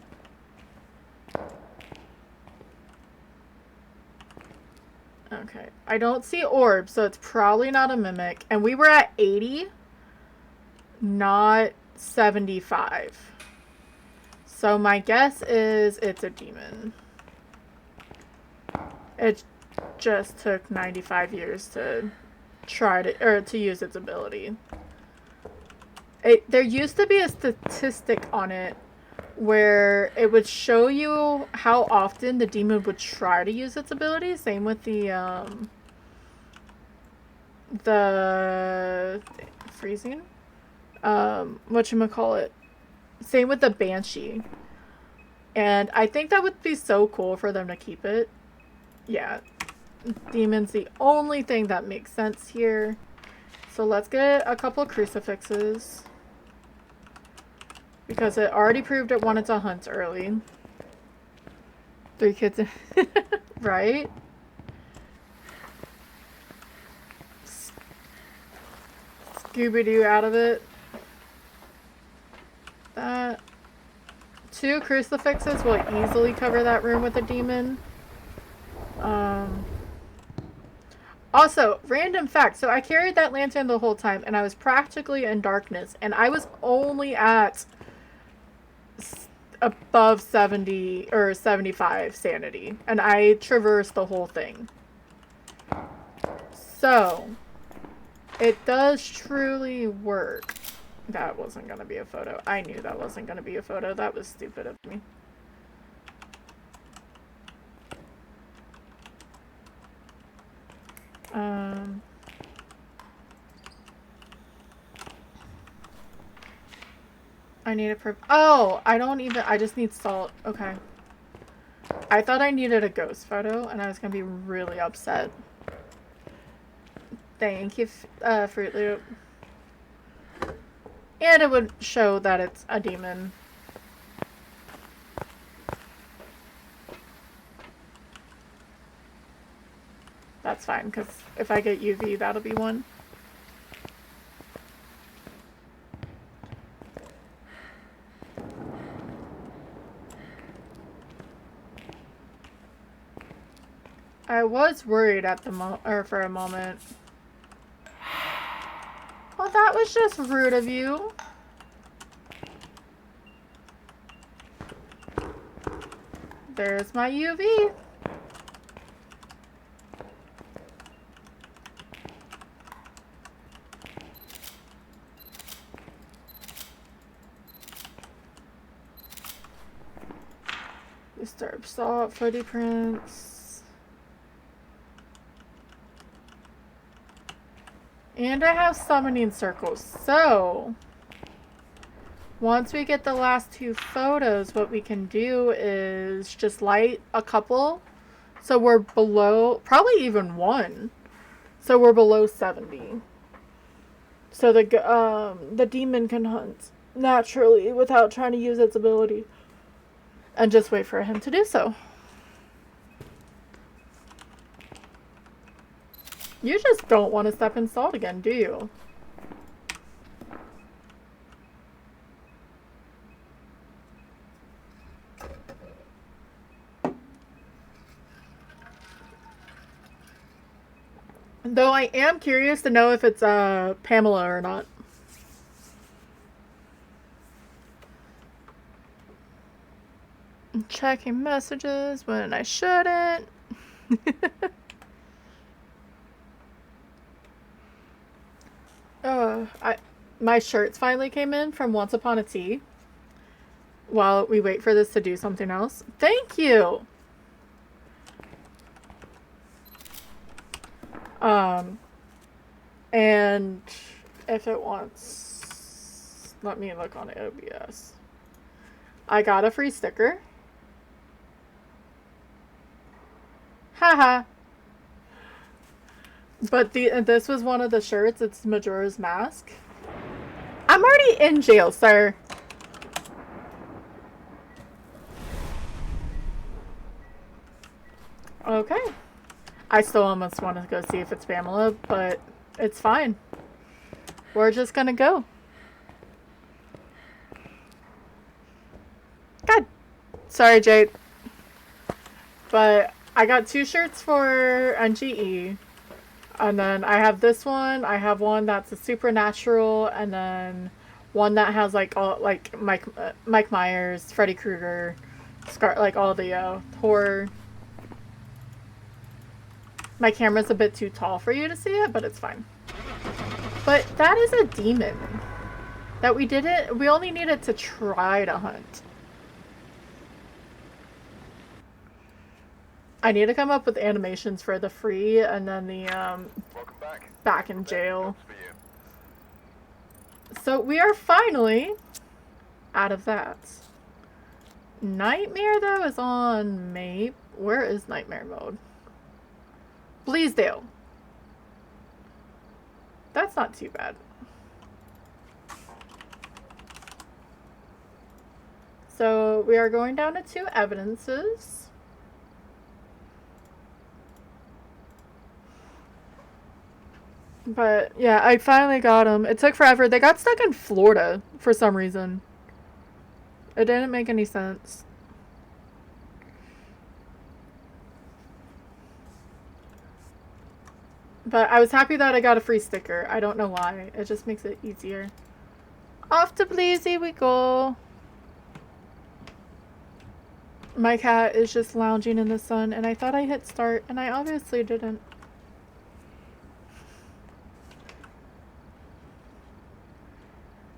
Okay. I don't see orbs, so it's probably not a mimic. And we were at 80, not 75. So my guess is it's a demon. It just took 95 years to try to use its ability. There used to be a statistic on it where it would show you how often the demon would try to use its ability. Same with the freezing. whatchamacallit. Same with the Banshee. And I think that would be so cool for them to keep it. Yeah. Demon's the only thing that makes sense here. So let's get a couple crucifixes. Because it already proved it wanted to hunt early. 3 kids. Right? Scooby-Doo out of it. That. 2 crucifixes will easily cover that room with a demon. Also, random fact. So I carried that lantern the whole time, and I was practically in darkness, and I was only at above 70 or 75 sanity, and I traversed the whole thing. So, it does truly work. That wasn't going to be a photo. I knew that wasn't going to be a photo. That was stupid of me. I need a oh, I just need salt. Okay. I thought I needed a ghost photo, and I was going to be really upset. Thank you, Fruit Loop. And it would show that it's a demon. That's fine, because if I get UV, that'll be one. I was worried at the for a moment. Well, that was just rude of you. There's my UV. Disturb salt, footy prints. And I have summoning circles, so once we get the last 2 photos, what we can do is just light a couple, so we're below, probably even 1, so we're below 70. So the demon can hunt naturally without trying to use its ability, and just wait for him to do so. You just don't want to step in salt again, do you? Though I am curious to know if it's Pamela or not. Checking messages when I shouldn't. My shirts finally came in from Once Upon a Tea. While we wait for this to do something else. Thank you! And if it wants... Let me look on OBS. I got a free sticker. Haha. But this was one of the shirts. It's Majora's Mask. I'm already in jail, sir. Okay. I still almost want to go see if it's Pamela, but it's fine. We're just gonna go. God. Sorry, Jade. But I got 2 shirts for NGE. And then I have this one. I have one that's a supernatural, and then one that has like all like Mike Myers, Freddy Krueger, like all the horror. My camera's a bit too tall for you to see it, but it's fine. But that is a demon that we didn't. We only needed to try to hunt. I need to come up with animations for the free and then the Welcome back. back in jail So we are finally out of that. Nightmare, though, is on Mape. Where is Nightmare mode? Bleasdale. That's not too bad. So we are going down to 2 evidences. But yeah, I finally got them. It took forever. They got stuck in Florida for some reason. It didn't make any sense. But I was happy that I got a free sticker. I don't know why. It just makes it easier. Off to Bleezy we go. My cat is just lounging in the sun, and I thought I hit start, and I obviously didn't.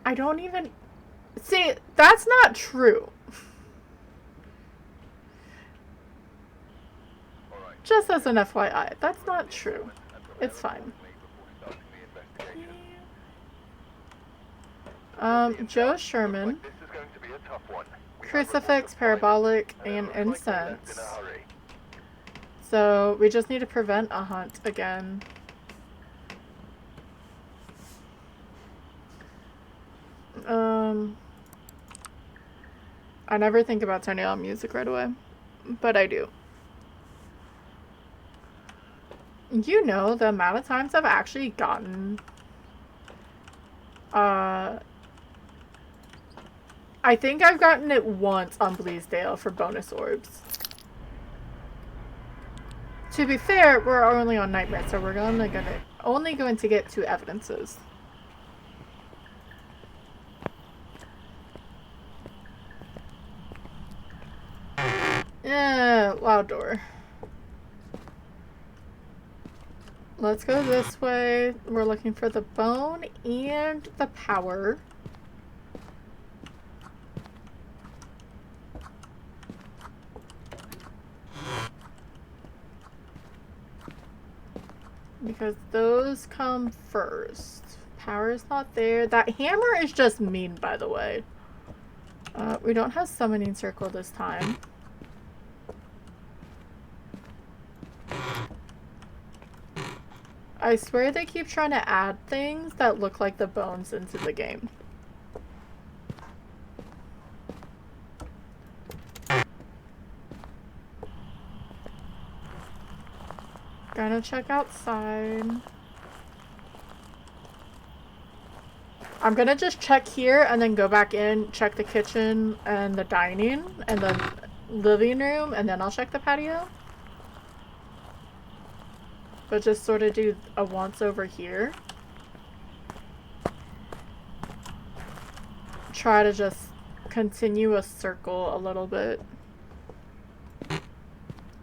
I don't even... See, that's not true. Just as an FYI, that's not true. It's fine. Joe Sherman. Crucifix, parabolic, and incense. So we just need to prevent a hunt again. I never think about turning on music right away, but I do. You know, the amount of times I've actually gotten I think I've gotten it once on Bleasdale for bonus orbs. To be fair, we're only on Nightmare, so we're only going to get 2 evidences. Yeah, loud door. Let's go this way. We're looking for the bone and the power. Because those come first. Power's not there. That hammer is just mean, by the way. We don't have summoning circle this time. I swear they keep trying to add things that look like the bones into the game. Gonna check outside. I'm gonna just check here and then go back in, check the kitchen and the dining and the living room, and then I'll check the patio. But just sort of do a once over here. Try to just continue a circle a little bit.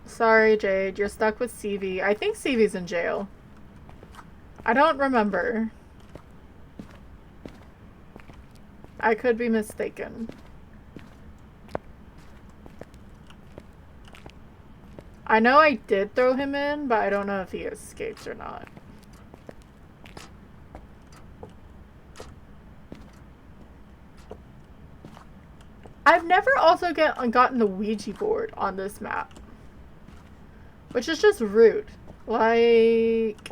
Sorry, Jade, you're stuck with CV. I think CV's in jail. I don't remember. I could be mistaken. I know I did throw him in, but I don't know if he escaped or not. I've never also gotten the Ouija board on this map. Which is just rude. Like...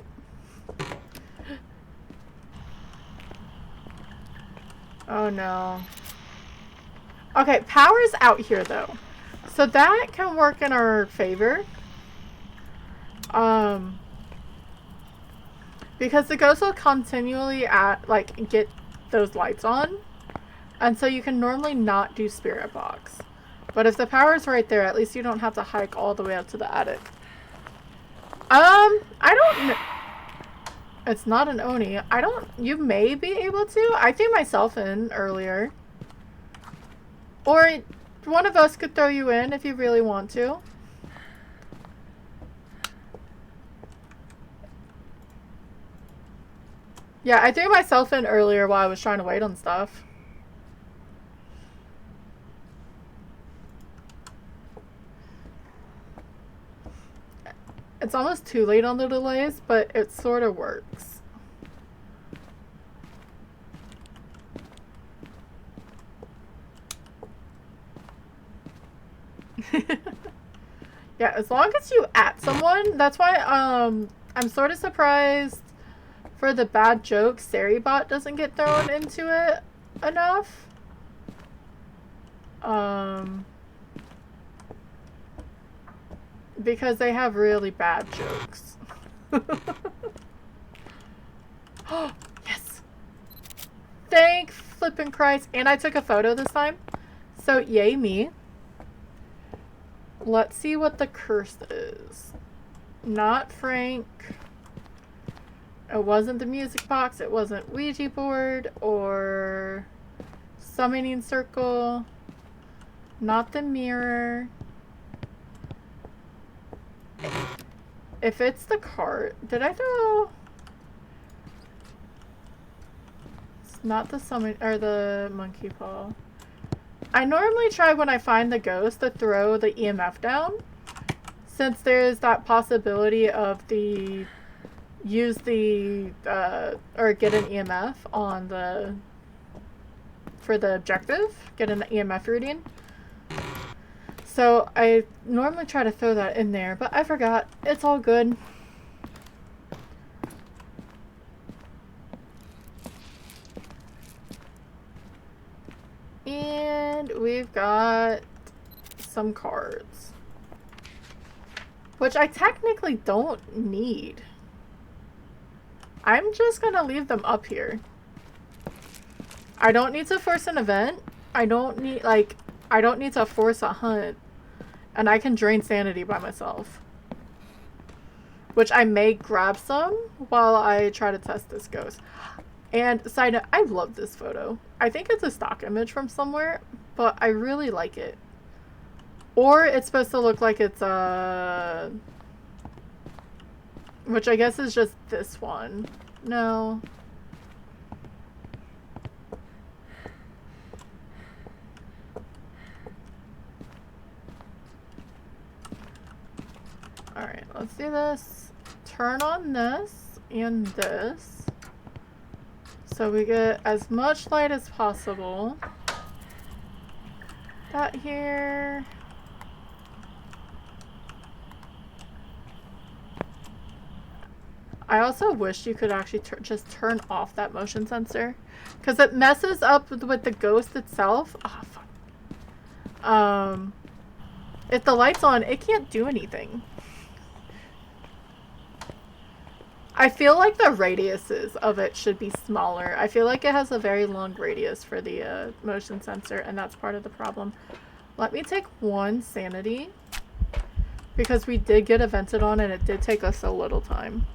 Oh no. Okay, power's out here though. So that can work in our favor. Because the ghost will continually get those lights on. And so you can normally not do spirit box. But if the power's right there, at least you don't have to hike all the way up to the attic. I don't know. It's not an Oni. You may be able to. I threw myself in earlier. Or one of us could throw you in if you really want to. Yeah, I threw myself in earlier while I was trying to wait on stuff. It's almost too late on the delays, but it sort of works. Yeah, as long as you at someone, that's why I'm sort of surprised for the bad jokes Saribot doesn't get thrown into it enough. Because they have really bad jokes. Oh, yes! Thank flippin' Christ. And I took a photo this time. So, yay me. Let's see what the curse is. Not Frank. It wasn't the music box. It wasn't Ouija board or summoning circle. Not the mirror. If it's the cart, did I throw? It's not the summon or the monkey paw. I normally try when I find the ghost to throw the EMF down, since there's that possibility of the use the or get an EMF on the for the objective, get an EMF reading. So I normally try to throw that in there, but I forgot. It's all good. And we've got some cards, which I technically don't need. I'm just gonna leave them up here. I don't need to force an event. I don't need, like, I don't need to force a hunt. And I can drain sanity by myself. Which I may grab some while I try to test this ghost. And side note, I love this photo. I think it's a stock image from somewhere, but I really like it. Or it's supposed to look like it's which I guess is just this one. No. Alright, let's do this. Turn on this and this. So we get as much light as possible. That here. I also wish you could actually just turn off that motion sensor. Because it messes up with the ghost itself. Oh, fuck. If the light's on, it can't do anything. I feel like the radiuses of it should be smaller. I feel like it has a very long radius for the motion sensor, and that's part of the problem. Let me take one sanity, because we did get evented on and it did take us a little time.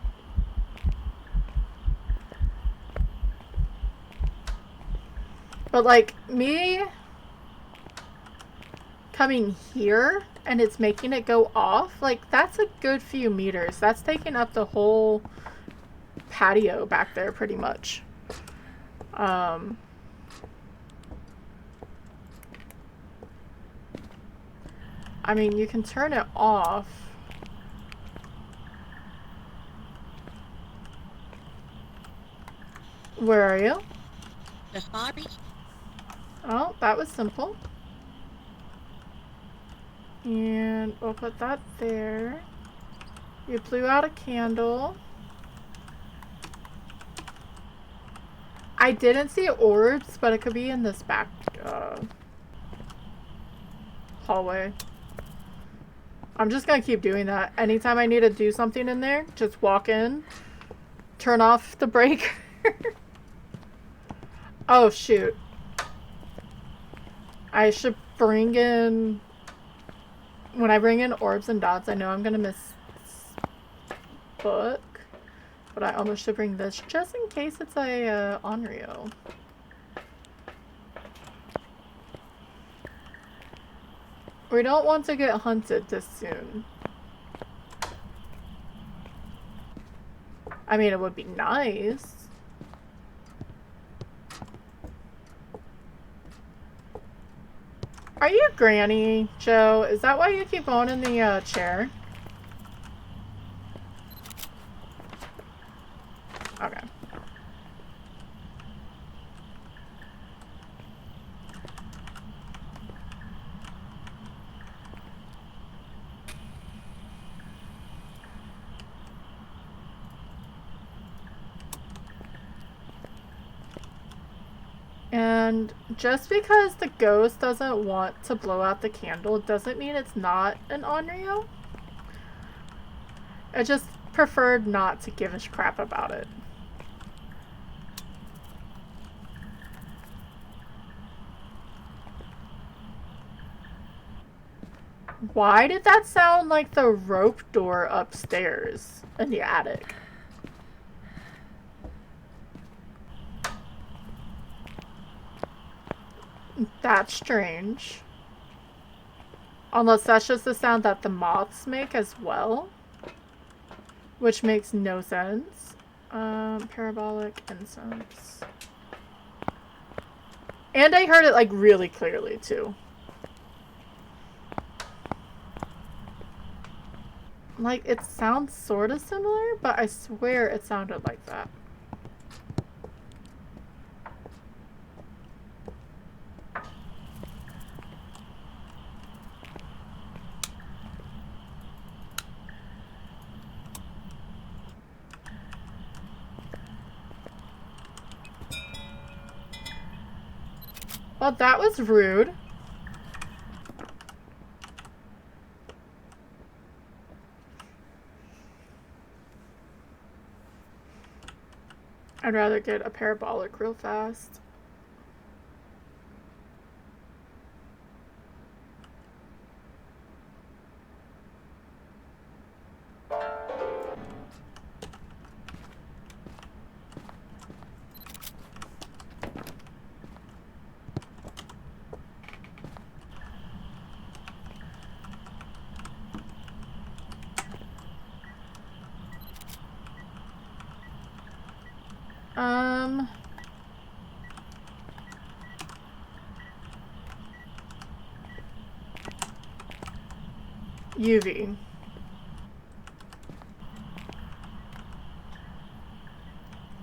But like, me coming here and it's making it go off, like, that's a good few meters. That's taking up the whole patio back there pretty much. I mean, you can turn it off. Where are you? The hobby? Oh, that was simple. And we'll put that there. You blew out a candle. I didn't see orbs, but it could be in this back hallway. I'm just gonna keep doing that. Anytime I need to do something in there, just walk in, turn off the breaker. Oh, shoot. I should bring in... When I bring in orbs and dots, I know I'm gonna miss book. But I almost should bring this just in case it's a Onryo. We don't want to get hunted this soon. I mean, it would be nice. Are you Granny, Joe? Is that why you keep going in the chair? Okay. And just because the ghost doesn't want to blow out the candle doesn't mean it's not an Onryo. I just preferred not to give a crap about it. Why did that sound like the rope door upstairs in the attic? That's strange. Unless that's just the sound that the moths make as well. Which makes no sense. Parabolic incense. And I heard it like really clearly too. Like, it sounds sort of similar, but I swear it sounded like that. Well, that was rude. I'd rather get a parabolic real fast. UV.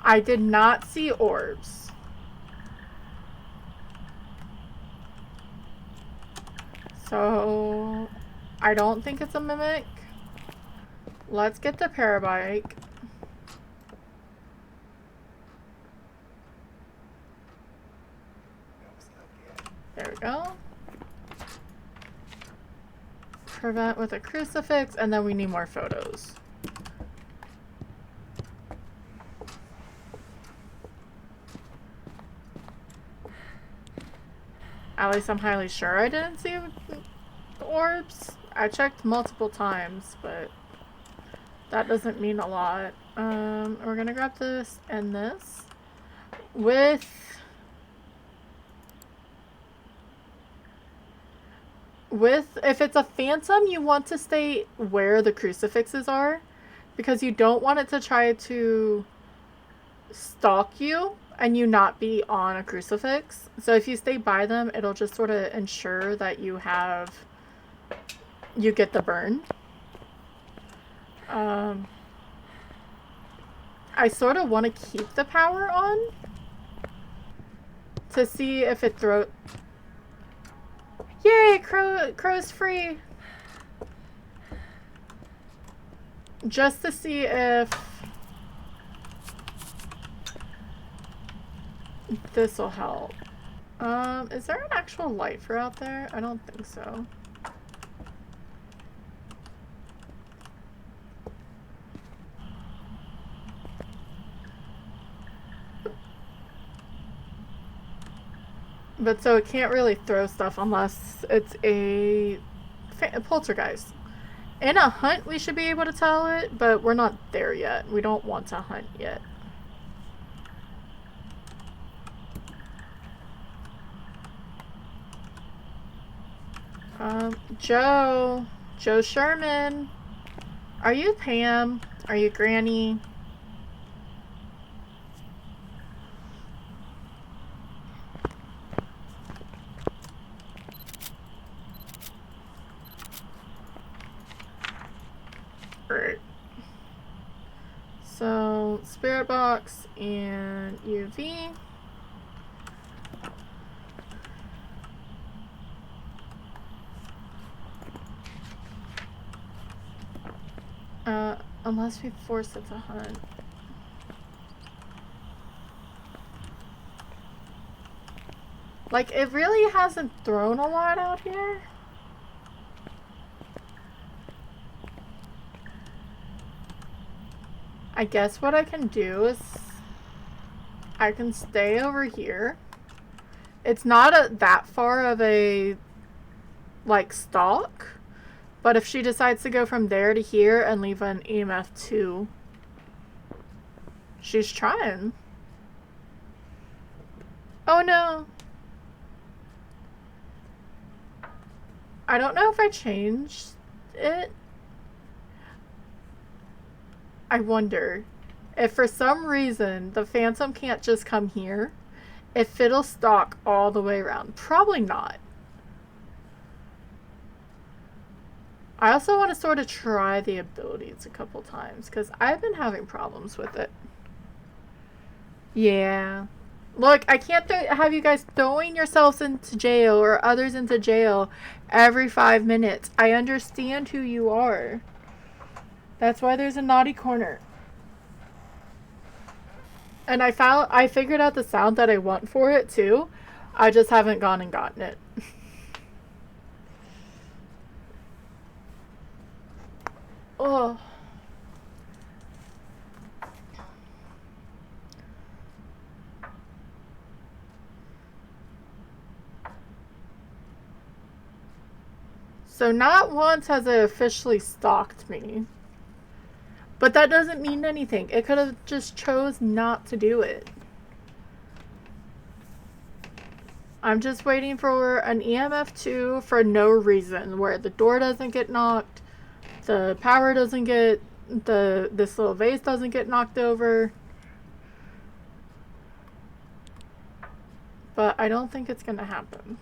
I did not see orbs. So, I don't think it's a mimic. Let's get the parabike. There we go. Prevent with a crucifix, and then we need more photos. At least I'm highly sure I didn't see orbs. I checked multiple times, but that doesn't mean a lot. We're gonna grab this and this. If it's a phantom, you want to stay where the crucifixes are, because you don't want it to try to stalk you and you not be on a crucifix. So if you stay by them, it'll just sort of ensure that you get the burn. I sort of want to keep the power on to see if it throws... Yay! Crow's free! Just to see if this'll help. Is there an actual lifer out there? I don't think so. But so it can't really throw stuff unless it's a poltergeist. In a hunt, we should be able to tell it, but we're not there yet. We don't want to hunt yet. Joe Sherman. Are you Pam? Are you Granny? Right. So, spirit box and UV. Unless we force it to hunt. Like, it really hasn't thrown a lot out here. I guess what I can do is I can stay over here. It's not that far of a, like, stalk. But if she decides to go from there to here and leave an EMF 2, she's trying. Oh no. I don't know if I changed it. I wonder if for some reason the Phantom can't just come here, if it'll stalk all the way around. Probably not. I also want to sort of try the abilities a couple times because I've been having problems with it. Yeah. Look, I can't have you guys throwing yourselves into jail or others into jail every 5 minutes. I understand who you are. That's why there's a naughty corner. And I figured out the sound that I want for it too. I just haven't gone and gotten it. Oh. So not once has it officially stalked me. But that doesn't mean anything. It could have just chose not to do it. I'm just waiting for an EMF 2 for no reason, where the door doesn't get knocked, the power doesn't get, this little vase doesn't get knocked over. But I don't think it's gonna happen.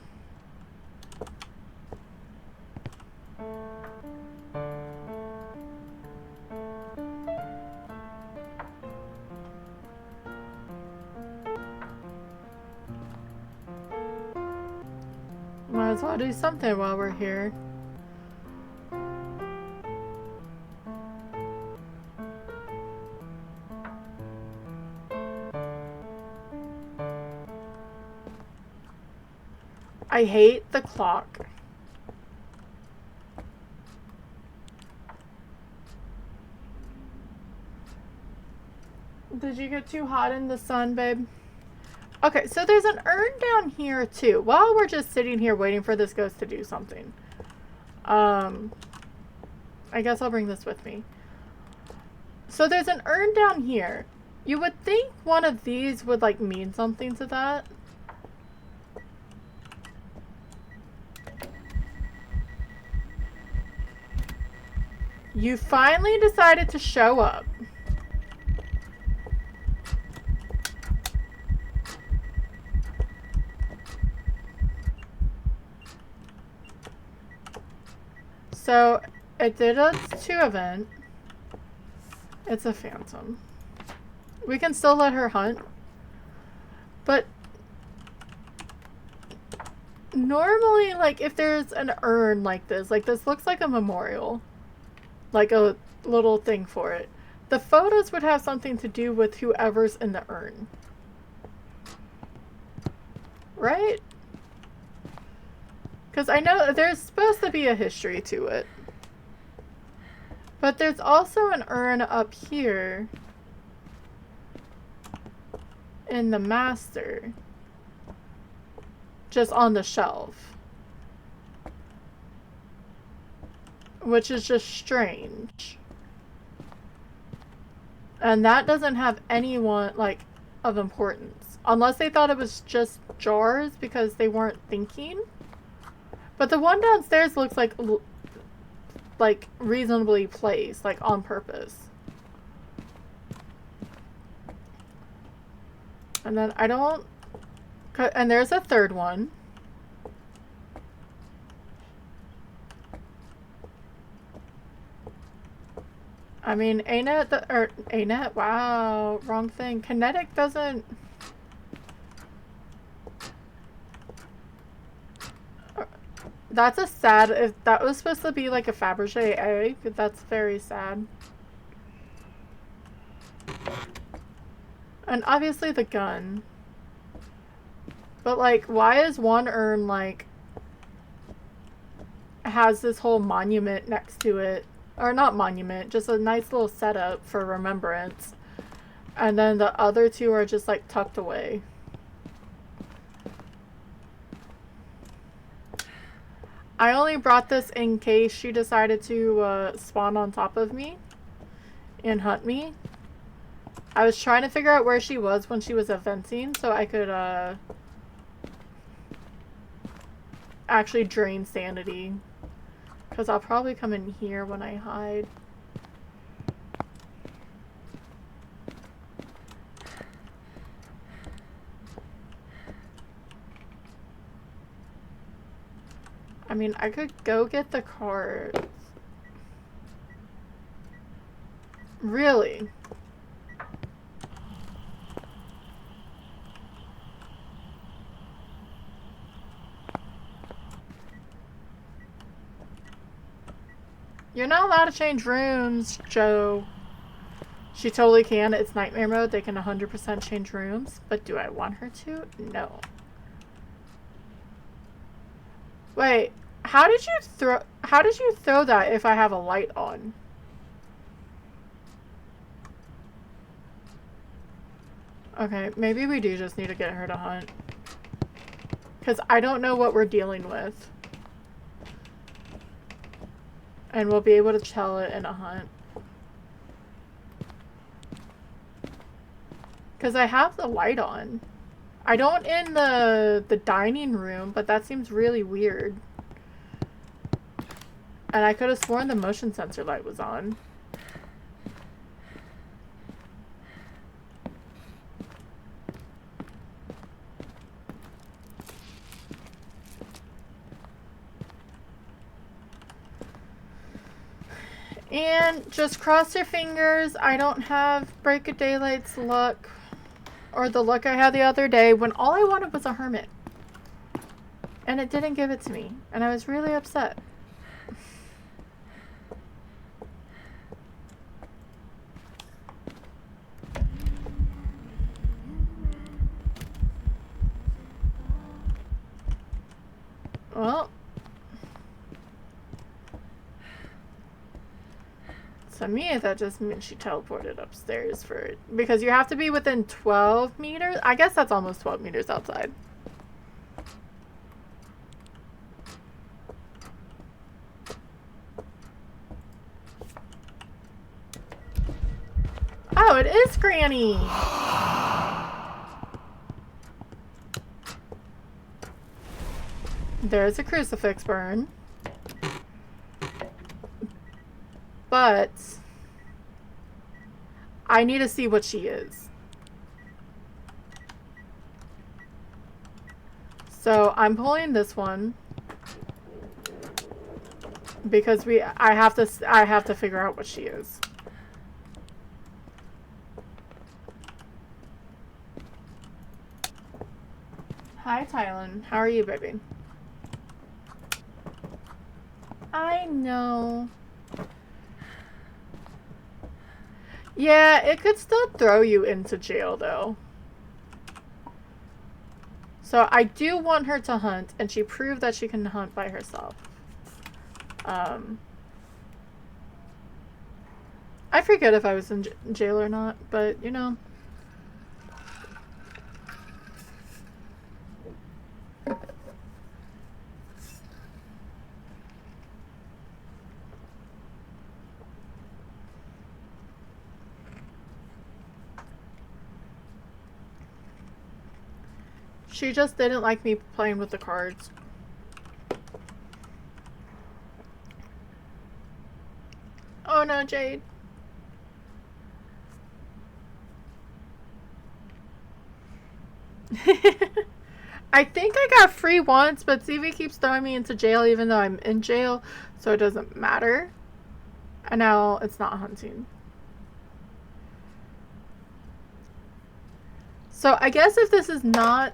Might as well do something while we're here. I hate the clock. Did you get too hot in the sun, babe? Okay, so there's an urn down here too. While we're just sitting here waiting for this ghost to do something. I guess I'll bring this with me. So there's an urn down here. You would think one of these would like mean something to that. You finally decided to show up. So, it did a 2 event. It's a phantom. We can still let her hunt. But normally, like, if there's an urn like this looks like a memorial. Like a little thing for it. The photos would have something to do with whoever's in the urn. Right? Because I know there's supposed to be a history to it. But there's also an urn up here in the master. Just on the shelf. Which is just strange. And that doesn't have anyone, like, of importance. Unless they thought it was just jars because they weren't thinking. But the one downstairs looks like reasonably placed, like on purpose. And then I don't... And there's a third one. I mean, ANET, wow, wrong thing. Kinetic doesn't... That's a sad, if that was supposed to be like a Fabergé egg, that's very sad. And obviously the gun. But, like, why is one urn, like, has this whole monument next to it? Or not monument, just a nice little setup for remembrance. And then the other two are just, like, tucked away. I only brought this in case she decided to spawn on top of me and hunt me. I was trying to figure out where she was when she was venting so I could actually drain sanity. Because I'll probably come in here when I hide. I mean, I could go get the cards. Really? You're not allowed to change rooms, Joe. She totally can. It's nightmare mode. They can 100% change rooms. But do I want her to? No. Wait. How did you throw that if I have a light on? Okay, maybe we do just need to get her to hunt. Because I don't know what we're dealing with. And we'll be able to tell it in a hunt. Because I have the light on. I don't in the dining room, but that seems really weird. And I could have sworn the motion sensor light was on. And just cross your fingers. I don't have Break of Daylight's luck. Or the luck I had the other day when all I wanted was a hermit. And it didn't give it to me. And I was really upset. Well. To me, that just means she teleported upstairs for it. Because you have to be within 12 meters? I guess that's almost 12 meters outside. Oh, it is Granny! There's a crucifix burn. But I need to see what she is. So I'm pulling this one because I have to figure out what she is. Hi, Tylen. How are you, baby? I know. Yeah, it could still throw you into jail, though. So I do want her to hunt, and she proved that she can hunt by herself. I forget if I was in jail or not, but, you know. She just didn't like me playing with the cards. Oh no, Jade. I think I got free once, but CV keeps throwing me into jail even though I'm in jail, so it doesn't matter. And now it's not hunting. So I guess if this is not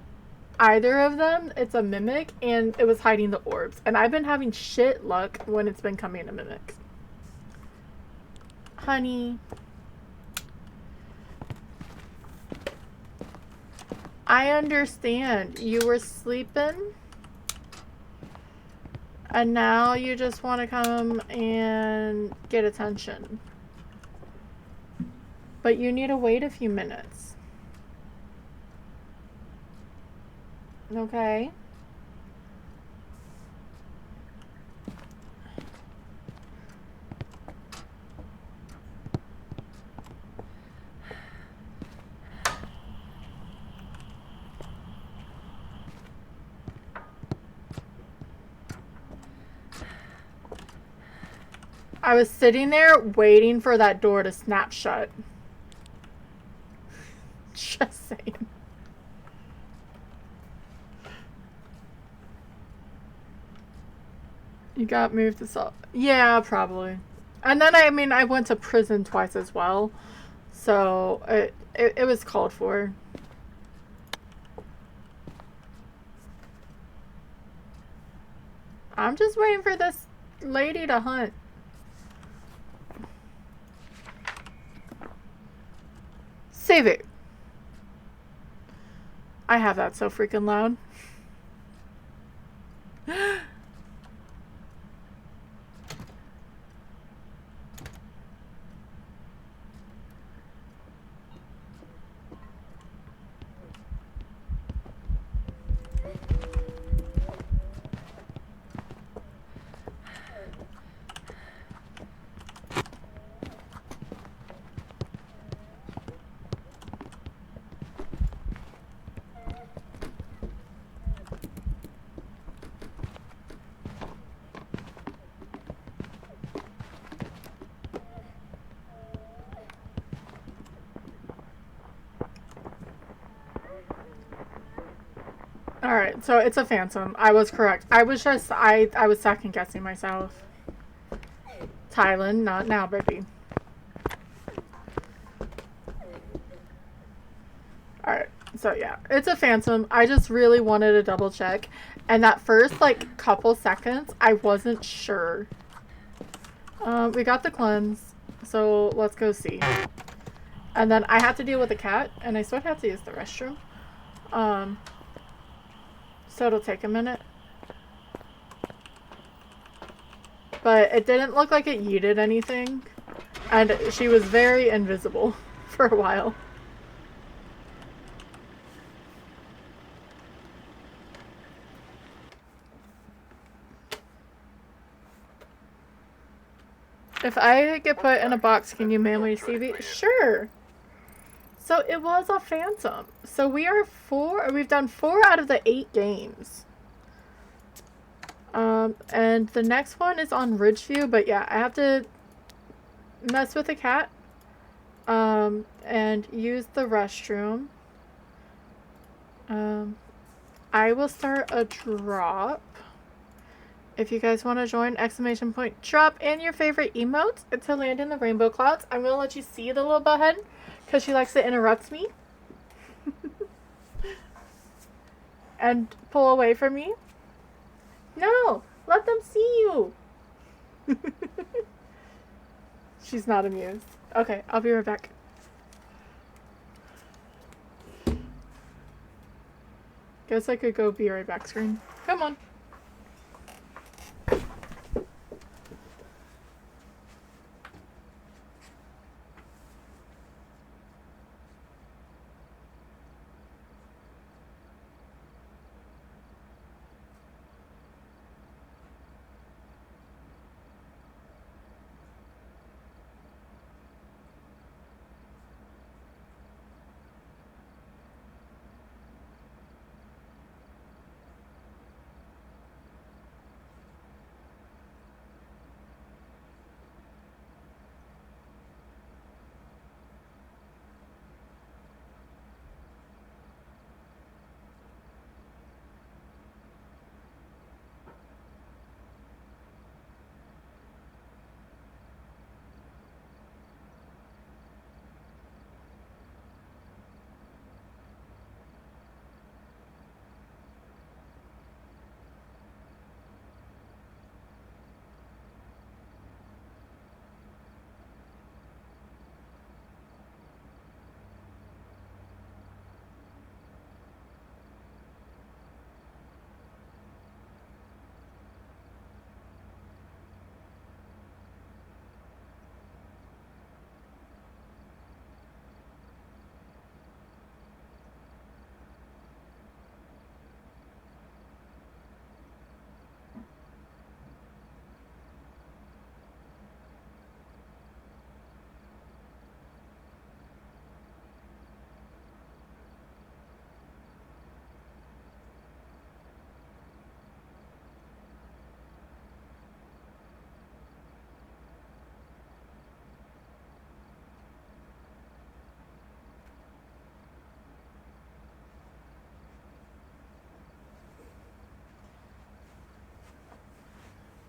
either of them, it's a mimic, and it was hiding the orbs. And I've been having shit luck when it's been coming to mimics. Honey. I understand. You were sleeping. And now you just want to come and get attention. But you need to wait a few minutes. Okay? I was sitting there waiting for that door to snap shut. Just saying. You got moved to salt. Yeah, probably. And then I went to prison twice as well. So it was called for. I'm just waiting for this lady to hunt. Save it. I have that so freaking loud. Alright, so it's a phantom. I was correct. I was second guessing myself. Thailand, not now, baby. Alright, so yeah, it's a phantom. I just really wanted to double check. And that first, like, couple seconds, I wasn't sure. We got the cleanse, so let's go see. And then I had to deal with the cat, and I sort of had to use the restroom. So it'll take a minute. But it didn't look like it yeeted anything. And she was very invisible for a while. If I get put in a box, can you mail me a CV? Sure. So it was a phantom. So we've done 4 out of the 8 games. And the next one is on Ridgeview, but yeah, I have to mess with the cat. And use the restroom. I will start a drop. If you guys want to join, ! Drop in your favorite emotes to land in the rainbow clouds. I'm going to let you see the little butthead because she likes to interrupt me. And pull away from me. No! Let them see you! She's not amused. Okay, I'll be right back. Guess I could go be right back screen. Come on.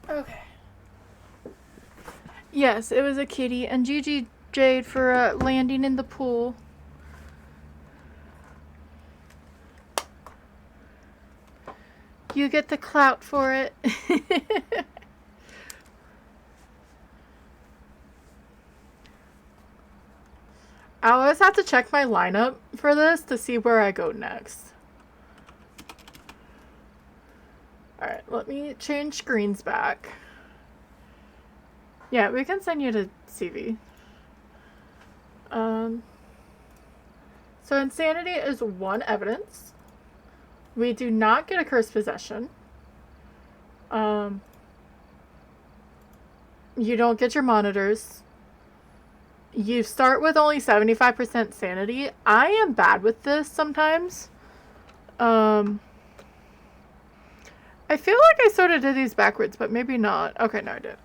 Okay. Yes, it was a kitty, and GG Jade for landing in the pool. You get the clout for it. I always have to check my lineup for this to see where I go next. Alright, let me change screens back. Yeah, we can send you to CV. So insanity is 1 evidence. We do not get a cursed possession. You don't get your monitors. You start with only 75% sanity. I am bad with this sometimes. I feel like I sort of did these backwards, but maybe not. Okay, no, I did.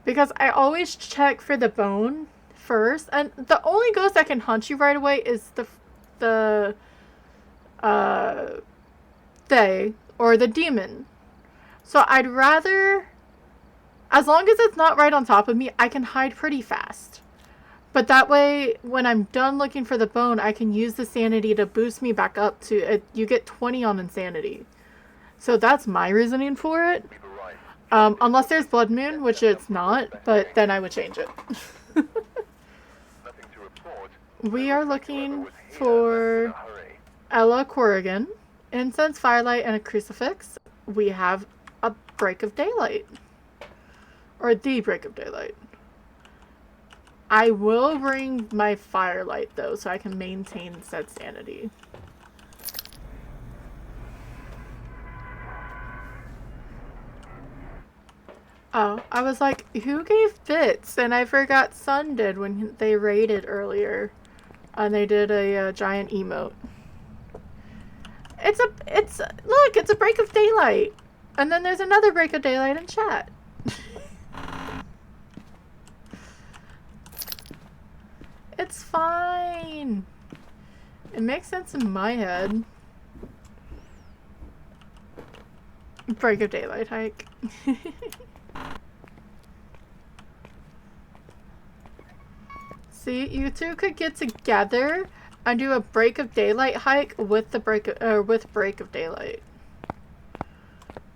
Because I always check for the bone first, and the only ghost that can hunt you right away is the they or the demon. So I'd rather, as long as it's not right on top of me, I can hide pretty fast. But that way, when I'm done looking for the bone, I can use the sanity to boost me back up to, you get 20 on insanity. So that's my reasoning for it. Unless there's Blood Moon, which it's not, but then I would change it. We are looking for Ella Corrigan, Incense, Firelight, and a Crucifix. We have a Break of Daylight. Or the Break of Daylight. I will bring my Firelight, though, so I can maintain said sanity. Oh, I was like, who gave bits? And I forgot Sun did when they raided earlier. And they did a giant emote. Look, it's a Break of Daylight. And then there's another Break of Daylight in chat. It's fine. It makes sense in my head. Break of Daylight hike. See, you two could get together and do a Break of Daylight hike with the Break of Daylight.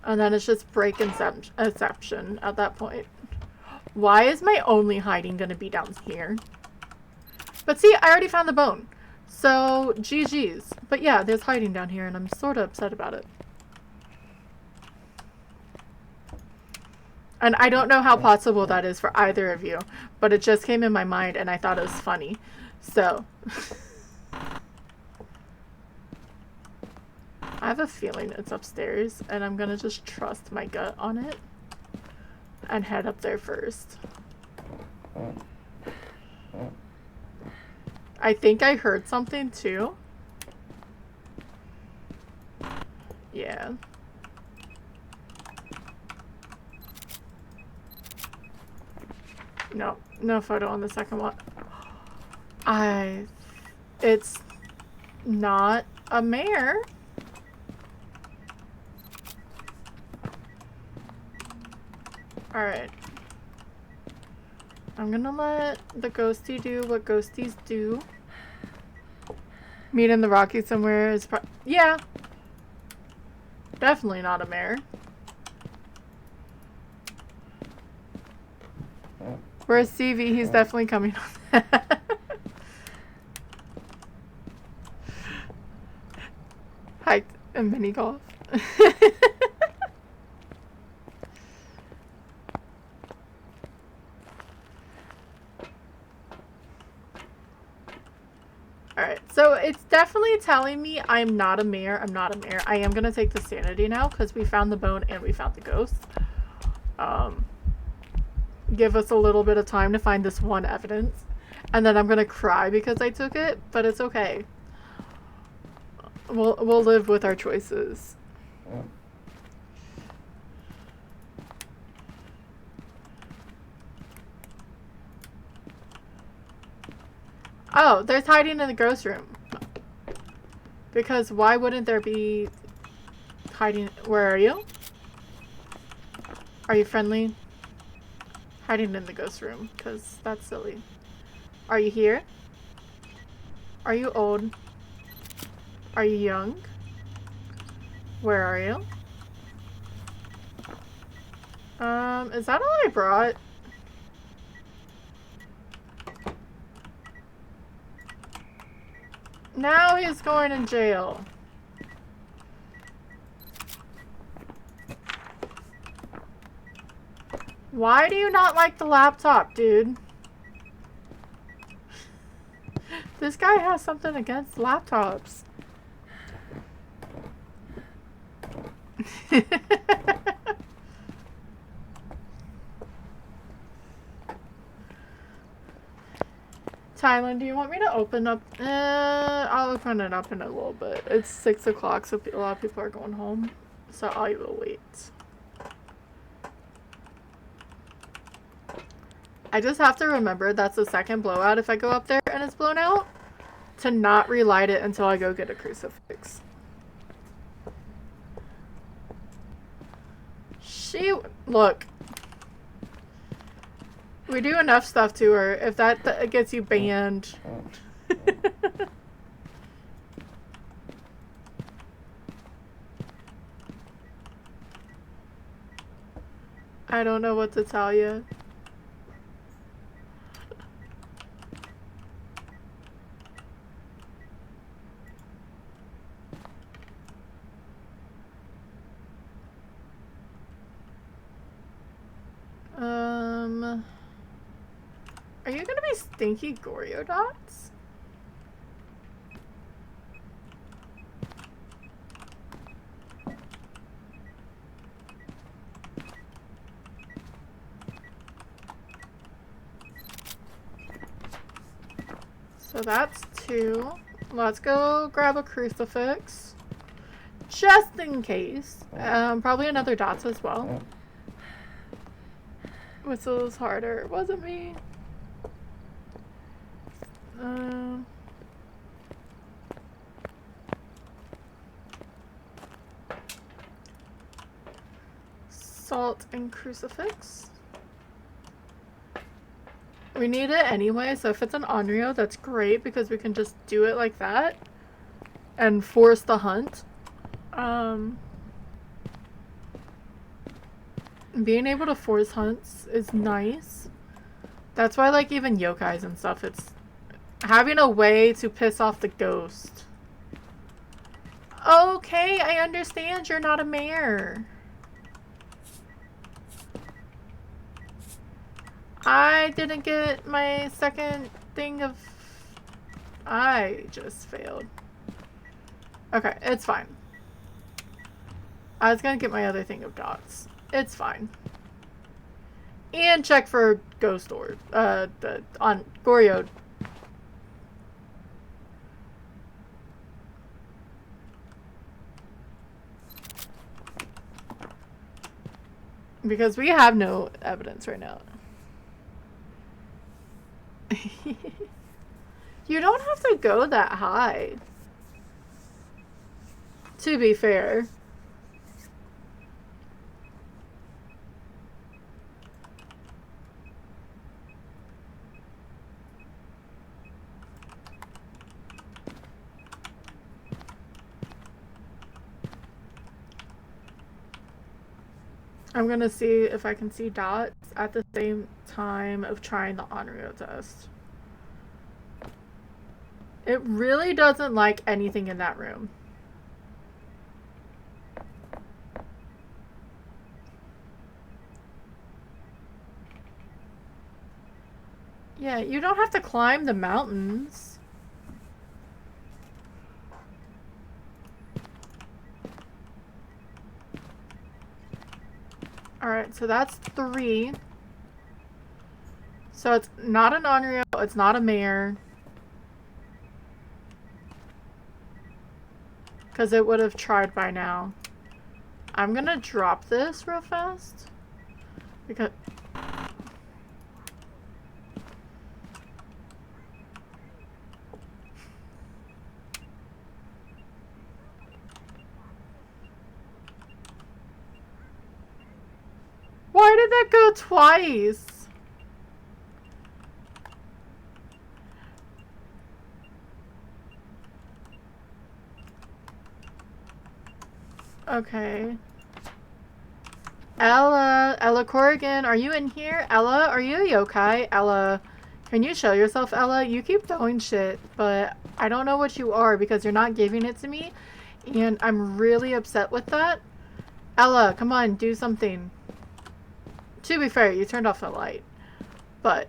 And then it's just Break Inception at that point. Why is my only hiding gonna be down here? But see, I already found the bone. So, GG's. But yeah, there's hiding down here and I'm sort of upset about it. And I don't know how possible that is for either of you, but it just came in my mind and I thought it was funny. So. I have a feeling it's upstairs and I'm gonna just trust my gut on it and head up there first. I think I heard something too. Yeah. No, no photo on the second one. It's not a mare. Alright. I'm gonna let the ghostie do what ghosties do. Meet in the Rockies somewhere is yeah. Definitely not a mare. Where's CV? He's definitely coming on that. Hiked and mini golf. Alright, so it's definitely telling me I'm not a mare. I'm not a mare. I am going to take the sanity now because we found the bone and we found the ghost. Give us a little bit of time to find this one evidence. And then I'm going to cry because I took it, but it's okay. We'll live with our choices. Oh, there's hiding in the ghost room. Because why wouldn't there be hiding? Where are you? Are you friendly? Hiding in the ghost room, because that's silly. Are you here? Are you old? Are you young? Where are you? Is that all I brought? Now he's going in jail. Why do you not like the laptop, dude? This guy has something against laptops. Tylen, do you want me to open up? I'll open it up in a little bit. It's 6 o'clock, so a lot of people are going home. So I will wait. I just have to remember that's the second blowout if I go up there and it's blown out, to not relight it until I go get a crucifix. Look. We do enough stuff to her. If that gets you banned. I don't know what to tell you. Are you gonna be stinky Goryo dots? So that's 2. Let's go grab a crucifix. Just in case. Probably another dots as well. Whistle's harder. It wasn't me. Salt and crucifix. We need it anyway, so if it's an Onryo, that's great because we can just do it like that and force the hunt. Being able to force hunts is nice. That's why, like, even yokais and stuff, it's having a way to piss off the ghost. Okay, I understand you're not a mayor. I didn't get my second thing of... I just failed. Okay, it's fine. I was gonna get my other thing of dots. It's fine. And check for ghost orb. On Goryo. Because we have no evidence right now. You don't have to go that high. To be fair. I'm gonna see if I can see dots at the same time of trying the Onryo test. It really doesn't like anything in that room. Yeah, you don't have to climb the mountains. Alright, so that's 3. So it's not an Onryo, it's not a mare. Because it would have tried by now. I'm gonna drop this real fast. Because... What? did that go twice? Okay. Ella Corrigan, are you in here? Ella, are you a yokai? Ella, can you show yourself, Ella? You keep throwing shit, but I don't know what you are because you're not giving it to me, and I'm really upset with that. Ella, come on, do something. To be fair, you turned off the light, but...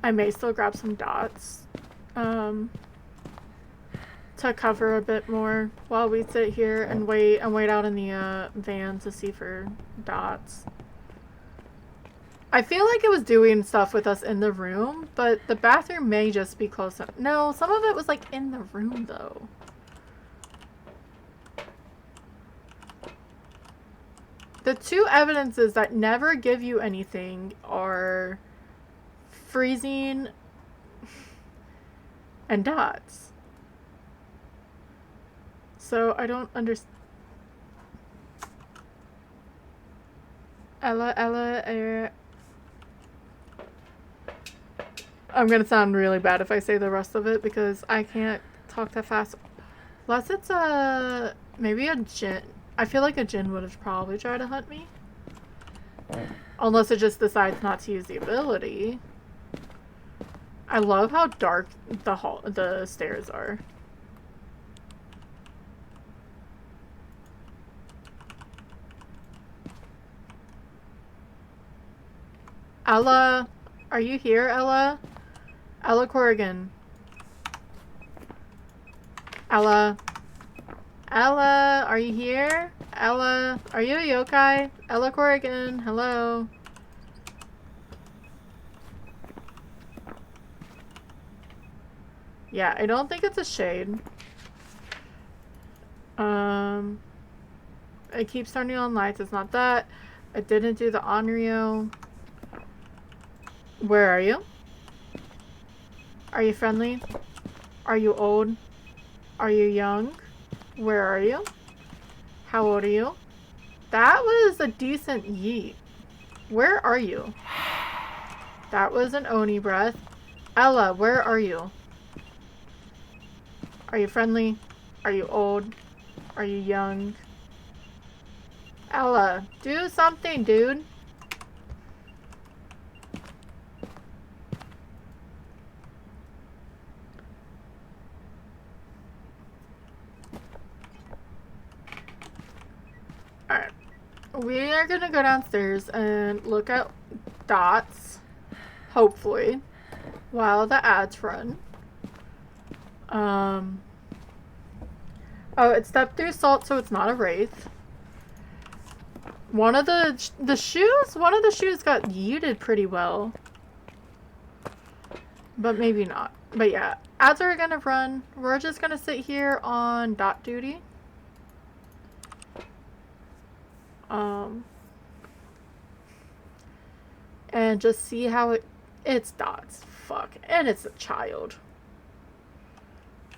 I may still grab some dots, to cover a bit more while we sit here and wait out in the van to see for dots. I feel like it was doing stuff with us in the room, but the bathroom may just be close up. No, some of it was like in the room though. The two evidences that never give you anything are freezing and dots. So I don't understand. Ella, I'm gonna sound really bad if I say the rest of it because I can't talk that fast. Unless it's maybe a djinn. I feel like a djinn would have probably tried to hunt me. Unless it just decides not to use the ability. I love how dark the stairs are. Ella, are you here, Ella? Ella Corrigan. Ella. Ella, are you here? Ella, are you a yokai? Ella Corrigan, hello. Yeah, I don't think it's a shade. It keeps turning on lights. It's not that. I didn't do the Onryo. Where are you? Are you friendly? Are you old? Are you young? Where are you? How old are you? That was a decent yeet. Where are you? That was an Oni breath. Ella, where are you? Are you friendly? Are you old? Are you young? Ella, do something, dude. Alright. We are gonna go downstairs and look at dots, hopefully, while the ads run. Oh, it stepped through salt, so it's not a wraith. One of the shoes got yeeted pretty well. But maybe not. But yeah, ads are gonna run. We're just gonna sit here on dot duty. And just see how it's dots. Fuck. And it's a child.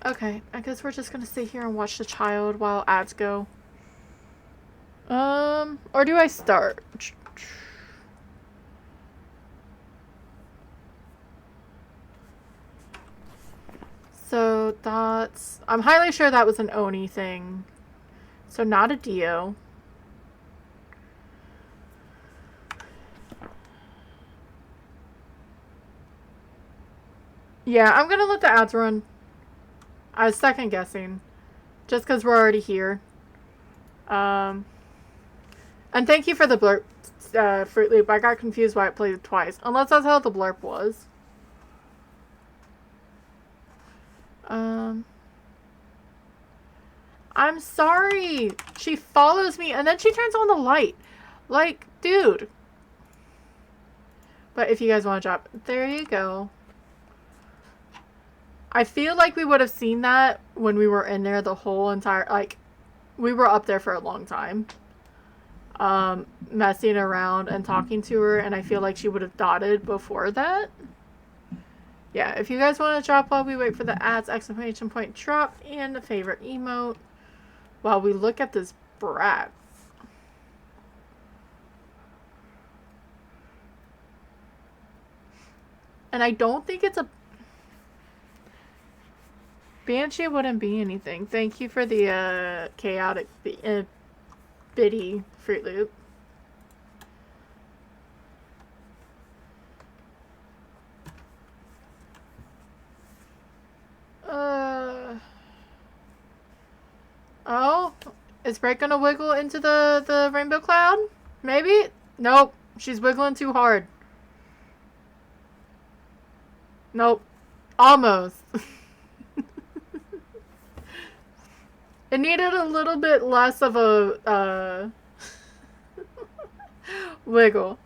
Okay, I guess we're just gonna sit here and watch the child while ads go. Or do I start? So that's... I'm highly sure that was an Oni thing. So not a Dio. Yeah, I'm gonna let the ads run. I was second guessing. Just because we're already here. And thank you for the blurb, Fruit Loop. I got confused why it played twice. Unless that's how the blurb was. I'm sorry. She follows me and then she turns on the light. Like, dude. But if you guys want to drop, there you go. I feel like we would have seen that when we were in there the whole entire, like, we were up there for a long time. Messing around and talking to her, and I feel like she would have dotted before that. Yeah, if you guys want to drop while we wait for the ads, exclamation point drop, and a favorite emote while we look at this brat. And I don't think it's a... Banshee wouldn't be anything. Thank you for the chaotic bitty Fruit Loop. Oh, is Bright gonna wiggle into the rainbow cloud? Maybe? Nope, she's wiggling too hard. Nope, almost. It needed a little bit less of a wiggle.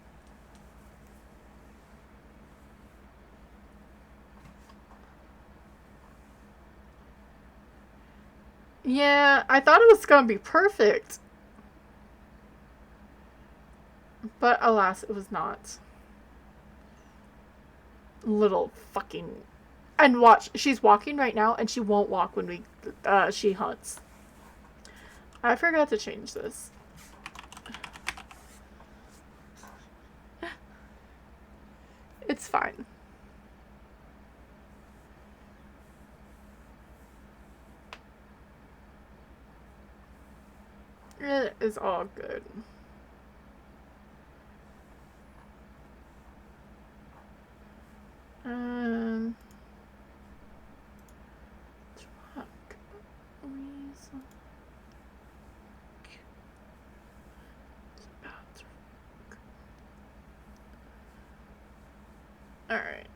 Yeah, I thought it was gonna be perfect. But alas, it was not. Little fucking... And watch, she's walking right now and she won't walk when she hunts. I forgot to change this. It's fine. It is all good. Truck. Weasel. Alright.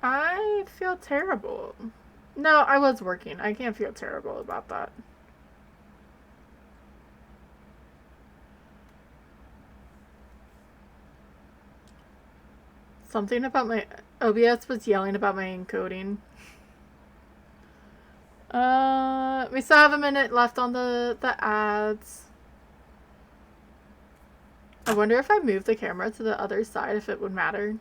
I feel terrible. No, I was working. I can't feel terrible about that. Something about my... OBS was yelling about my encoding. We still have a minute left on the ads. I wonder if I move the camera to the other side if it would matter.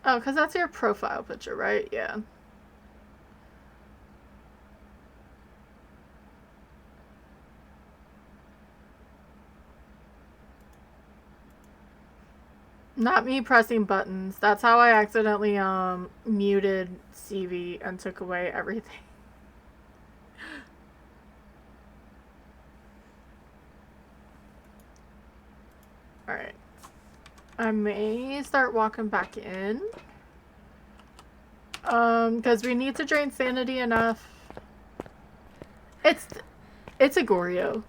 Oh, because that's your profile picture, right? Yeah. Not me pressing buttons. That's how I accidentally muted CV and took away everything. Alright. I may start walking back in. Because we need to drain sanity enough. It's a Goryo.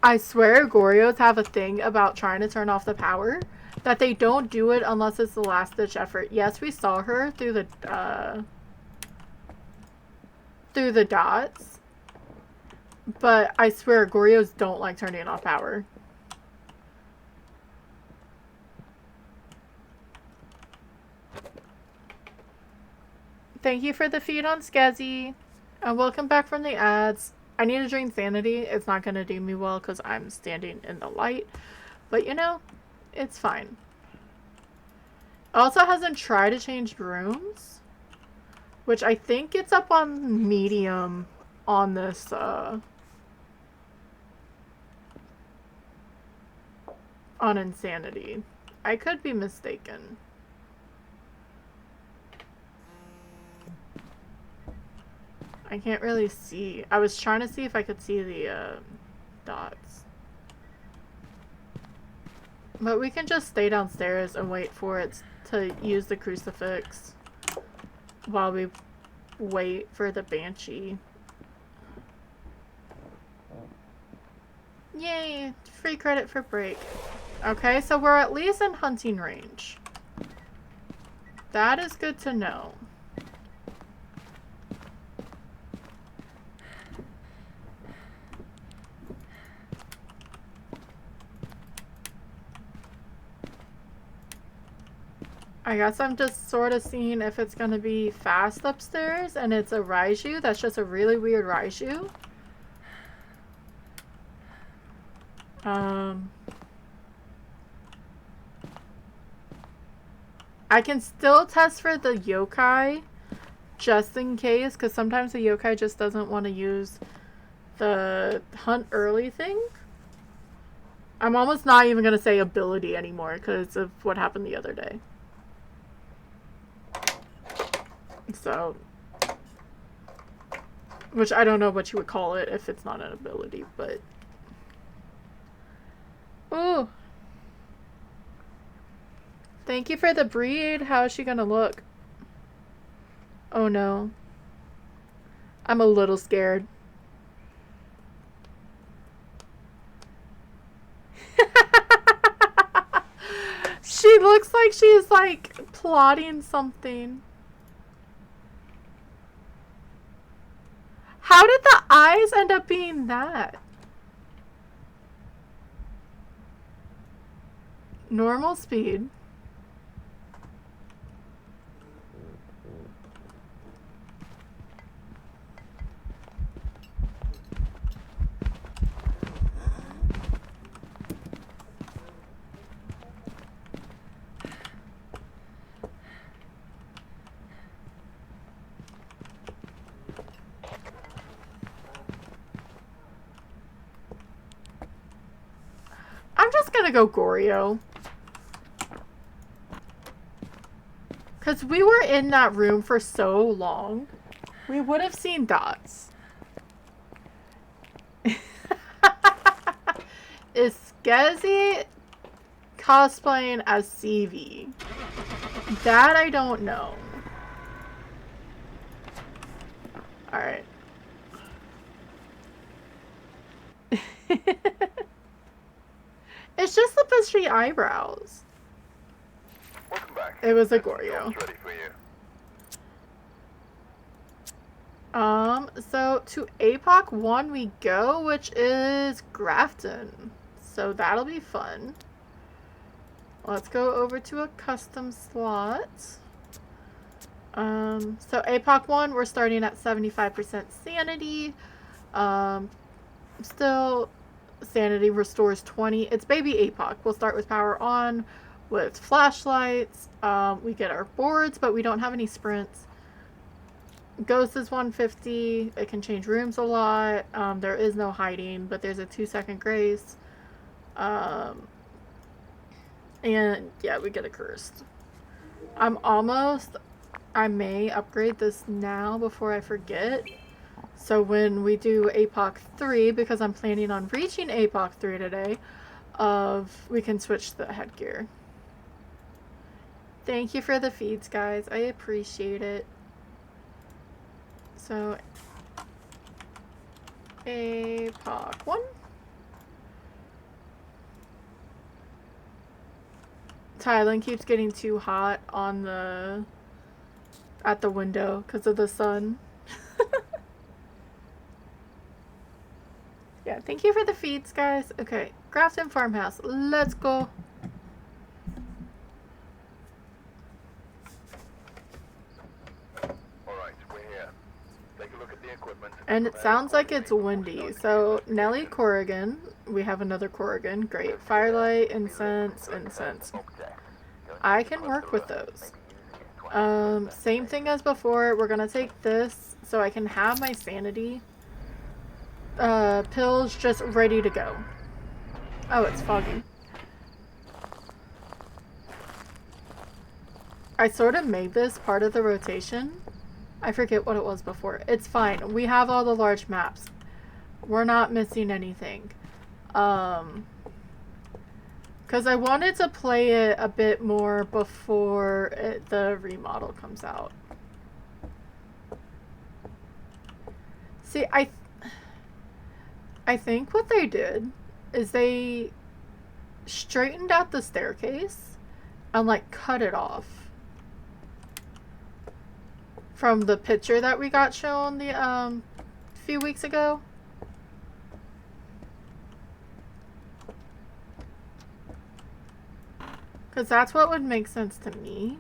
I swear Gorios have a thing about trying to turn off the power. That they don't do it unless it's the last ditch effort. Yes, we saw her through the dots. But I swear Gorios don't like turning off power. Thank you for the feed on Skazzy. And welcome back from the ads. I need to drain sanity. It's not going to do me well because I'm standing in the light. But you know, it's fine. It also hasn't tried to change rooms. Which I think it's up on medium on this, on insanity. I could be mistaken. I can't really see. I was trying to see if I could see the dots. But we can just stay downstairs and wait for it to use the crucifix while we wait for the banshee. Yay! Free credit for break. Okay, so we're at least in hunting range. That is good to know. I guess I'm just sort of seeing if it's gonna be fast upstairs and it's a Raiju. That's just a really weird Raiju. I can still test for the yokai just in case, because sometimes the yokai just doesn't want to use the hunt early thing. I'm almost not even going to say ability anymore because of what happened the other day. So, which I don't know what you would call it if it's not an ability, but... Ooh. Thank you for the breed. How is she gonna look? Oh no. I'm a little scared. She looks like she's like plotting something. How did the eyes end up being that? Normal speed. I'm just gonna go Goryo. Because we were in that room for so long. We would have seen dots. Is Skezzy cosplaying as CV? That I don't know. Alright. It's just the pushy eyebrows. Welcome back. It was a Job's Goryo. ready for you. So to APOC 1 we go, which is Grafton. So that'll be fun. Let's go over to a custom slot. So APOC 1, we're starting at 75% sanity. Still, sanity restores 20. It's baby APOC. We'll start with power on, with flashlights. We get our boards, but we don't have any sprints. Ghost is 150. It can change rooms a lot. There is no hiding, but there's a 2-second grace. And yeah, we get a cursed. I may upgrade this now before I forget. So when we do APOC 3, because I'm planning on reaching APOC 3 today, we can switch the headgear. Thank you for the feeds, guys. I appreciate it. So, APOC 1. Thailand keeps getting too hot on at the window because of the sun. Yeah, thank you for the feeds, guys. Okay, Grafton Farmhouse. Let's go. Alright, we're here. Take a look at the equipment. And it sounds like it's windy. So, Nelly Corrigan. We have another Corrigan. Great. Firelight, incense, incense. I can work with those. Same thing as before. We're gonna take this so I can have my sanity pills just ready to go. Oh, it's foggy. I sort of made this part of the rotation. I forget what it was before. It's fine. We have all the large maps. We're not missing anything. Because I wanted to play it a bit more before the remodel comes out. See, I think what they did is they straightened out the staircase and like cut it off from the picture that we got shown the few weeks ago. Because that's what would make sense to me.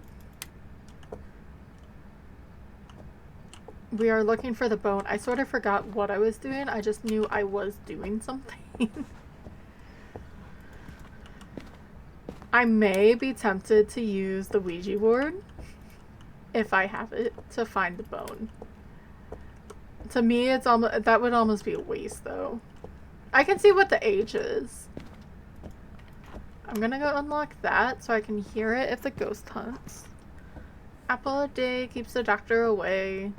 We are looking for the bone. I sort of forgot what I was doing. I just knew I was doing something. I may be tempted to use the Ouija board if I have it to find the bone. To me, it's almost that would almost be a waste, though. I can see what the age is. I'm gonna go unlock that so I can hear it if the ghost hunts. Apple a day keeps the doctor away.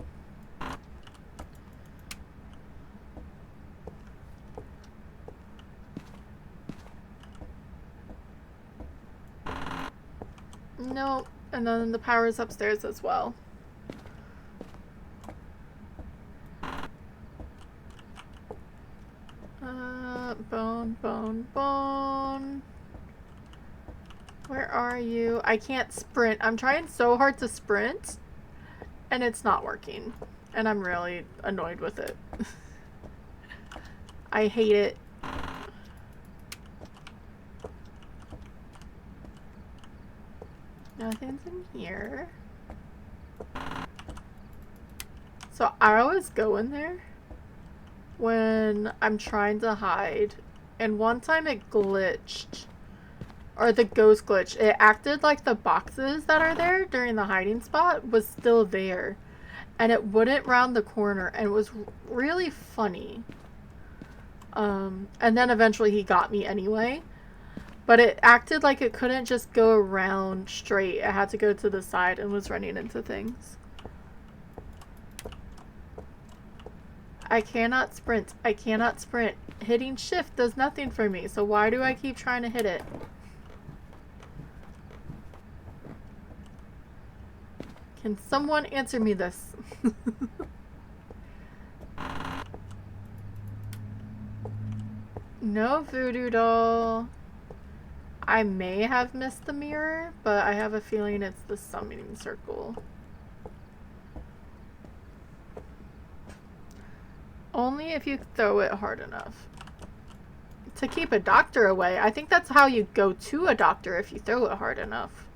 Nope. And then the power's upstairs as well. Bone, bone, bone. Where are you? I can't sprint. I'm trying so hard to sprint, and it's not working. And I'm really annoyed with it. I hate it. Nothing's in here. So I always go in there when I'm trying to hide. And one time it glitched. Or the ghost glitched. It acted like the boxes that are there during the hiding spot was still there. And it wouldn't round the corner. And it was really funny. And then eventually he got me anyway. But it acted like it couldn't just go around straight. It had to go to the side and was running into things. I cannot sprint. I cannot sprint. Hitting shift does nothing for me. So why do I keep trying to hit it? Can someone answer me this? No voodoo doll. I may have missed the mirror, but I have a feeling it's the summoning circle. Only if you throw it hard enough. To keep a doctor away, I think that's how you go to a doctor, if you throw it hard enough.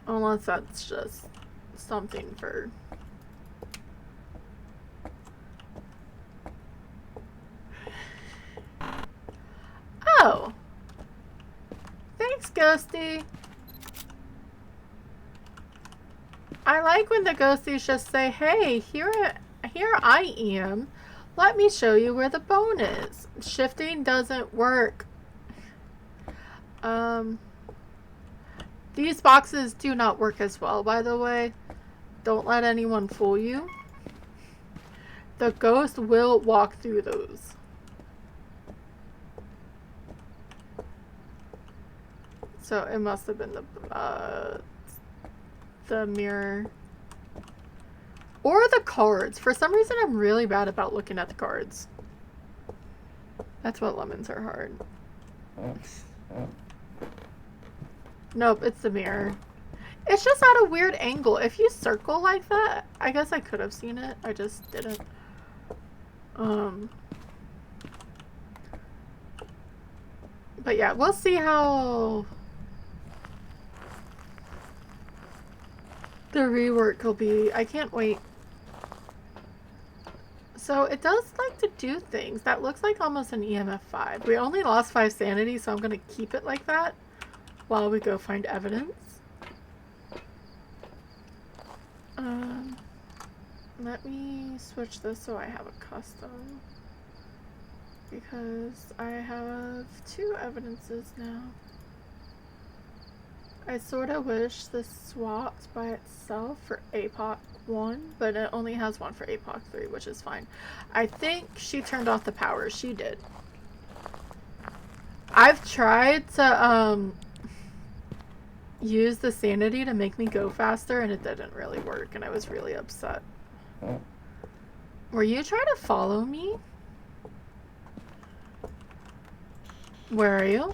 Unless that's just something for... Oh! Thanks, Ghosty! I like when the ghosties just say, hey, here I am. Let me show you where the bone is. Shifting doesn't work. These boxes do not work as well, by the way. Don't let anyone fool you. The ghost will walk through those. So it must have been the mirror. Or the cards. For some reason, I'm really bad about looking at the cards. That's what lemons are hard. Nope, it's the mirror. It's just at a weird angle. If you circle like that, I guess I could have seen it. I just didn't. But yeah, we'll see how the rework will be. I can't wait. So it does like to do things. That looks like almost an EMF 5. We only lost 5 sanity, so I'm going to keep it like that while we go find evidence. Let me switch this so I have a custom. Because I have 2 evidences now. I sort of wish this swapped by itself for APOC 1, but it only has one for APOC 3, which is fine. I think she turned off the power. She did. I've tried to use the sanity to make me go faster, and it didn't really work, and I was really upset. Were you trying to follow me? Where are you?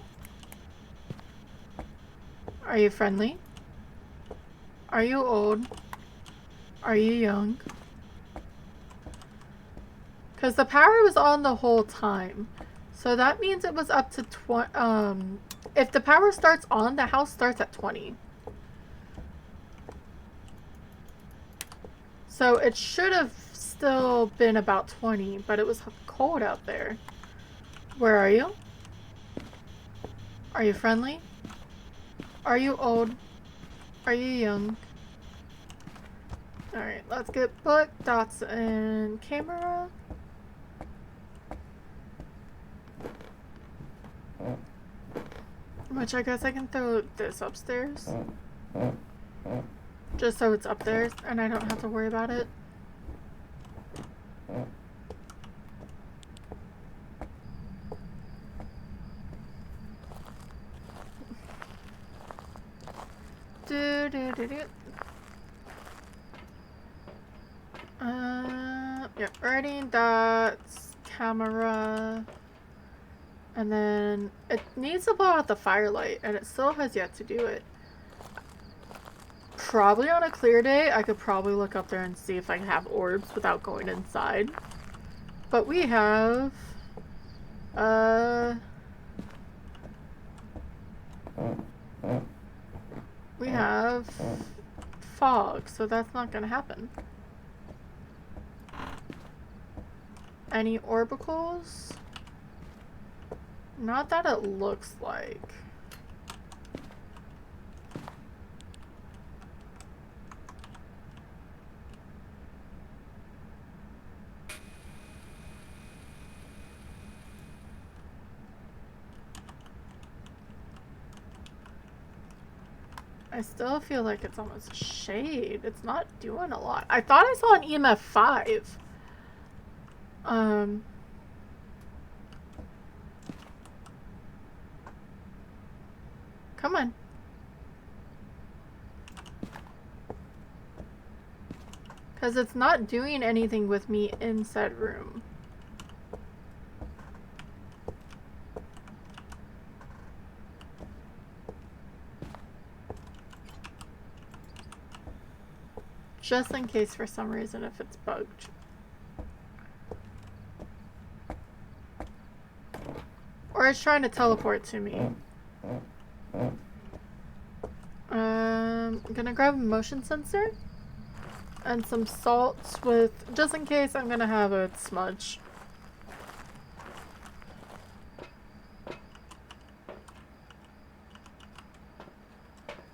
Are you friendly? Are you old? Are you young? Because the power was on the whole time. So that means it was up to 20. If the power starts on, the house starts at 20. So it should have still been about 20, but it was cold out there. Where are you? Are you friendly? Are you old? Are you young? Alright, let's get book, dots, and camera. Which I guess I can throw this upstairs. Just so it's up there and I don't have to worry about it. Yep, writing dots, camera, and then it needs to blow out the firelight, and it still has yet to do it. Probably on a clear day, I could probably look up there and see if I can have orbs without going inside. But we have, we have fog, so that's not gonna happen. Any orbicals? Not that it looks like. I still feel like it's almost a shade. It's not doing a lot. I thought I saw an EMF 5. Come on. Because it's not doing anything with me in said room. Just in case for some reason if it's bugged. Or it's trying to teleport to me. I'm gonna grab a motion sensor and some salts with, just in case I'm gonna have a smudge.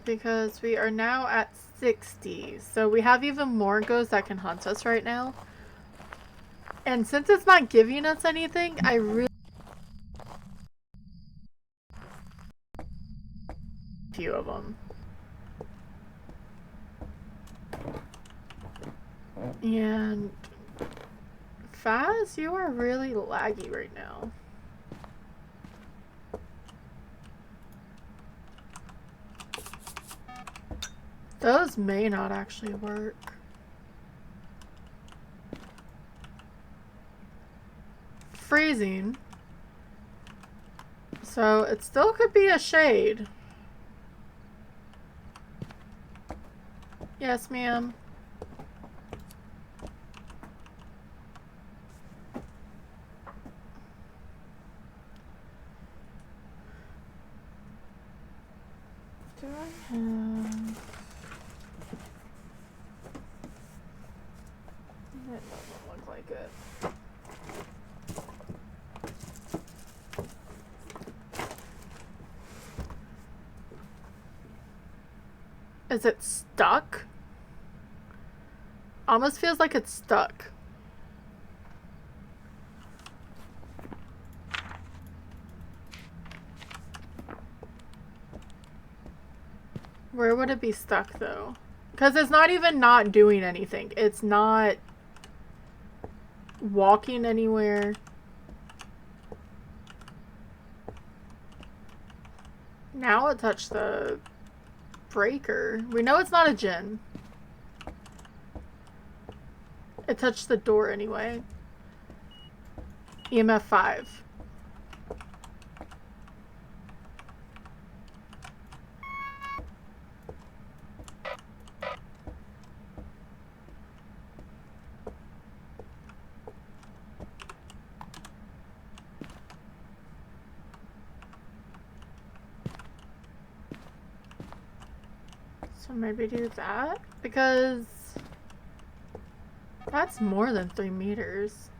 Because we are now at 60, so we have even more ghosts that can hunt us right now. And since it's not giving us anything, I really few of them. And Faz, you are really laggy right now. Those may not actually work. Freezing. So it still could be a shade. Yes, ma'am. Do I have... It doesn't look like it. Is it stuck? Almost feels like it's stuck. Where would it be stuck though? Because it's not even not doing anything. It's not walking anywhere. Now it touched the breaker. We know it's not a djinn. It touched the door anyway. EMF 5. So maybe do that, because that's more than 3 meters.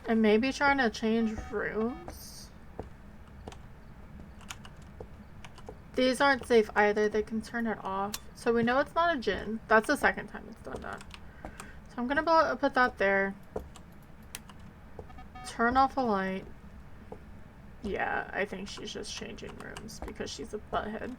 And maybe trying to change rooms. These aren't safe either. They can turn it off. So we know it's not a djinn. That's the second time it's done that. So I'm gonna put that there. Turn off a light. Yeah, I think she's just changing rooms because she's a butthead.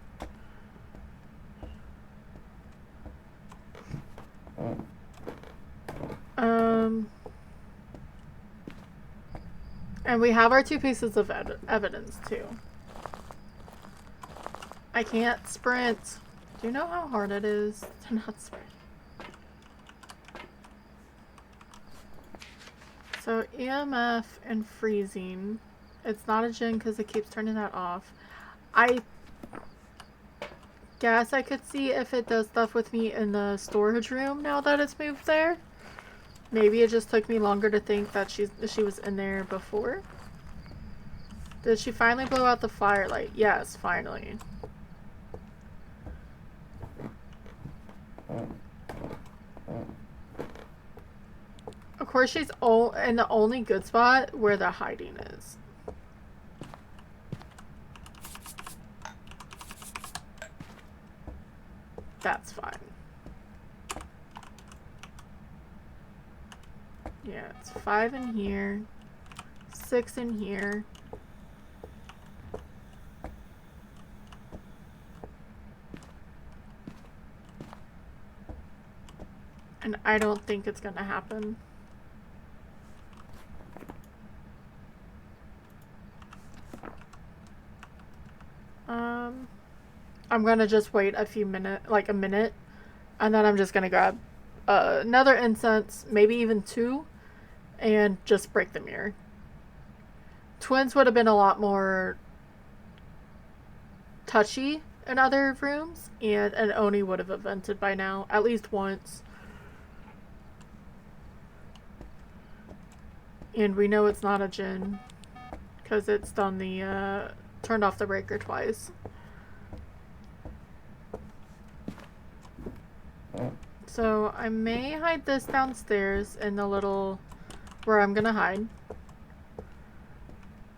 And we have our 2 pieces of evidence too. I can't sprint. Do you know how hard it is to not sprint? So EMF and freezing. It's not a djinn because it keeps turning that off. I guess I could see if it does stuff with me in the storage room now that it's moved there. Maybe it just took me longer to think that she was in there before. Did she finally blow out the firelight? Yes, finally. Of course, she's in the only good spot where the hiding is. That's fine. Yeah, it's 5 in here, 6 in here. And I don't think it's gonna happen. I'm gonna just wait a few minutes, like a minute, and then I'm just gonna grab another incense, maybe even 2, and just break the mirror. Twins would have been a lot more touchy in other rooms, and an Oni would have evented by now, at least once. And we know it's not a djinn, because it's done the, turned off the breaker twice. So I may hide this downstairs in the little, where I'm gonna hide.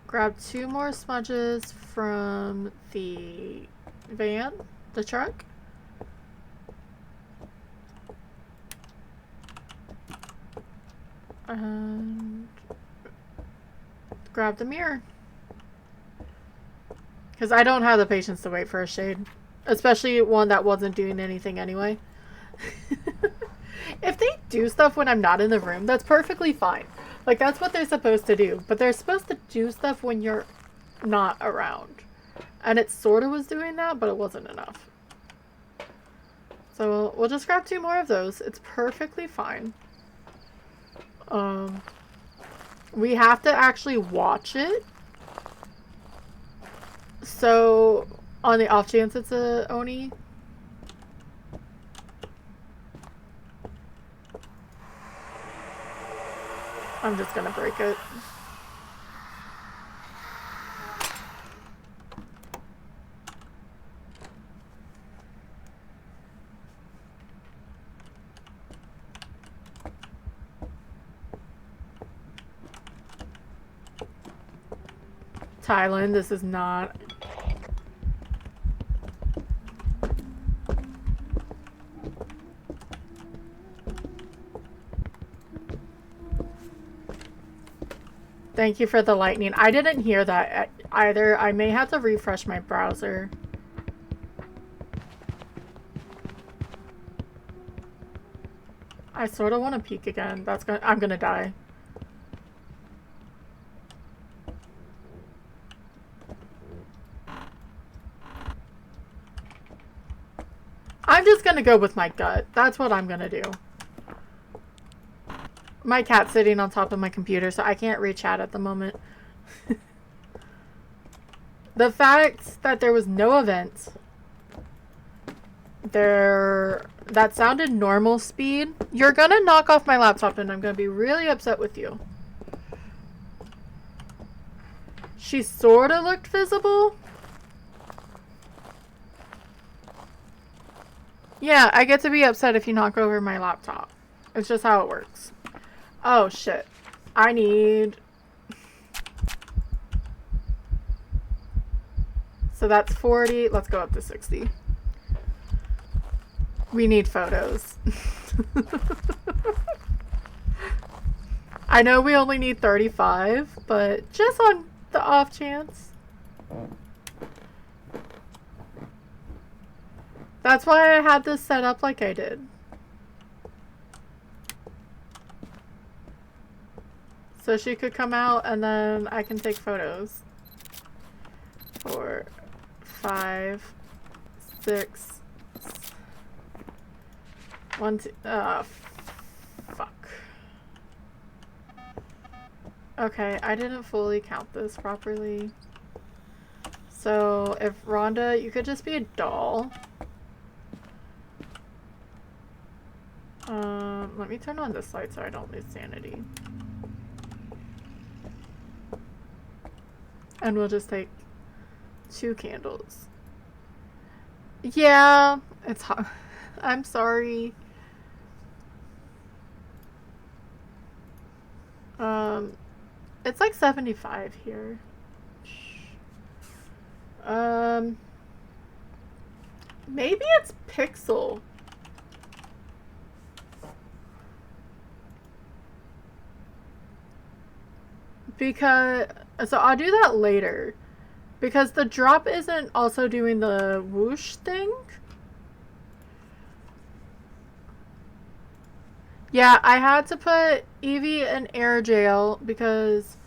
Grab 2 more smudges from the van, the truck. And grab the mirror. Because I don't have the patience to wait for a shade. Especially one that wasn't doing anything anyway. If they do stuff when I'm not in the room, that's perfectly fine. Like, that's what they're supposed to do. But they're supposed to do stuff when you're not around. And it sort of was doing that, but it wasn't enough. So we'll just grab 2 more of those. It's perfectly fine. We have to actually watch it. So, on the off chance it's a Oni. I'm just gonna break it. Thailand, this is not... Thank you for the lightning. I didn't hear that either. I may have to refresh my browser. I sort of want to peek again. I'm gonna die. I'm just gonna go with my gut. That's what I'm gonna do. My cat's sitting on top of my computer, so I can't reach out at the moment. The fact that there was no event, that sounded normal speed, you're gonna knock off my laptop and I'm gonna be really upset with you. She sorta looked visible. Yeah, I get to be upset if you knock over my laptop. It's just how it works. Oh shit. I need... So that's 40. Let's go up to 60. We need photos. I know we only need 35, but just on the off chance. That's why I had this set up like I did. So she could come out and then I can take photos. 4, 5, 6, 1, 2, fuck. Okay, I didn't fully count this properly. So if Rhonda, you could just be a doll. Let me turn on this light so I don't lose sanity. And we'll just take 2 candles. Yeah, it's hot. I'm sorry. It's like 75 here. Maybe it's Pixel. Because, so I'll do that later. Because the drop isn't also doing the whoosh thing. Yeah, I had to put Evie in air jail because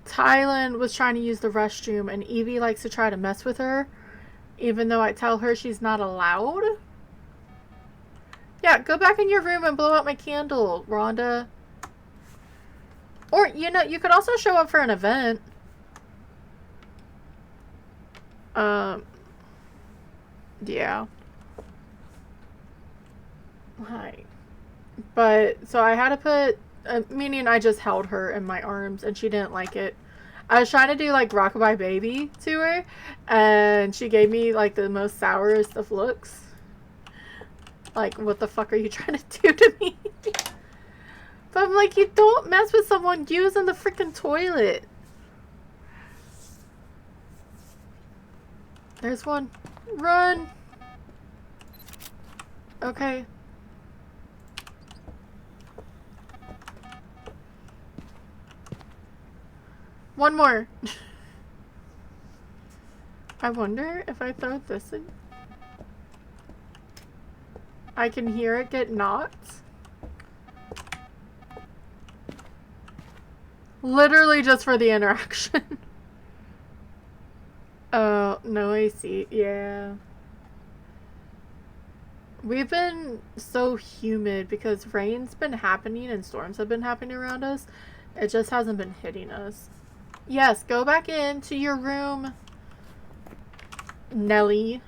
Tylen was trying to use the restroom and Evie likes to try to mess with her, even though I tell her she's not allowed. Yeah, go back in your room and blow out my candle, Rhonda. Or, you know, you could also show up for an event. Yeah. Hi. But, so I had to put, meaning I just held her in my arms and she didn't like it. I was trying to do like Rockabye Baby to her and she gave me like the most sourest of looks. Like, what the fuck are you trying to do to me? But I'm like, you don't mess with someone using the freaking toilet. There's one. Run! Okay. One more. I wonder if I throw this in. I can hear it get knocked. Literally just for the interaction. Oh, no AC. Yeah. We've been so humid because rain's been happening and storms have been happening around us. It just hasn't been hitting us. Yes, go back into your room, Nelly.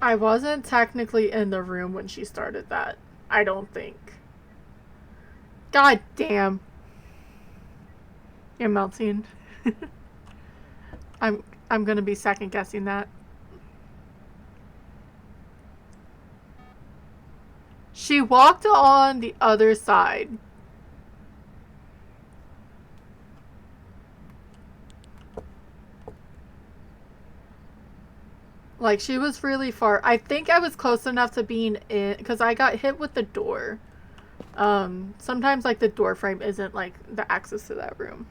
I wasn't technically in the room when she started that. I don't think. God damn. You're melting. I'm gonna be second guessing that. She walked on the other side. Like, she was really far. I think I was close enough to being in, because I got hit with the door. Sometimes, like, the door frame isn't, like, the access to that room.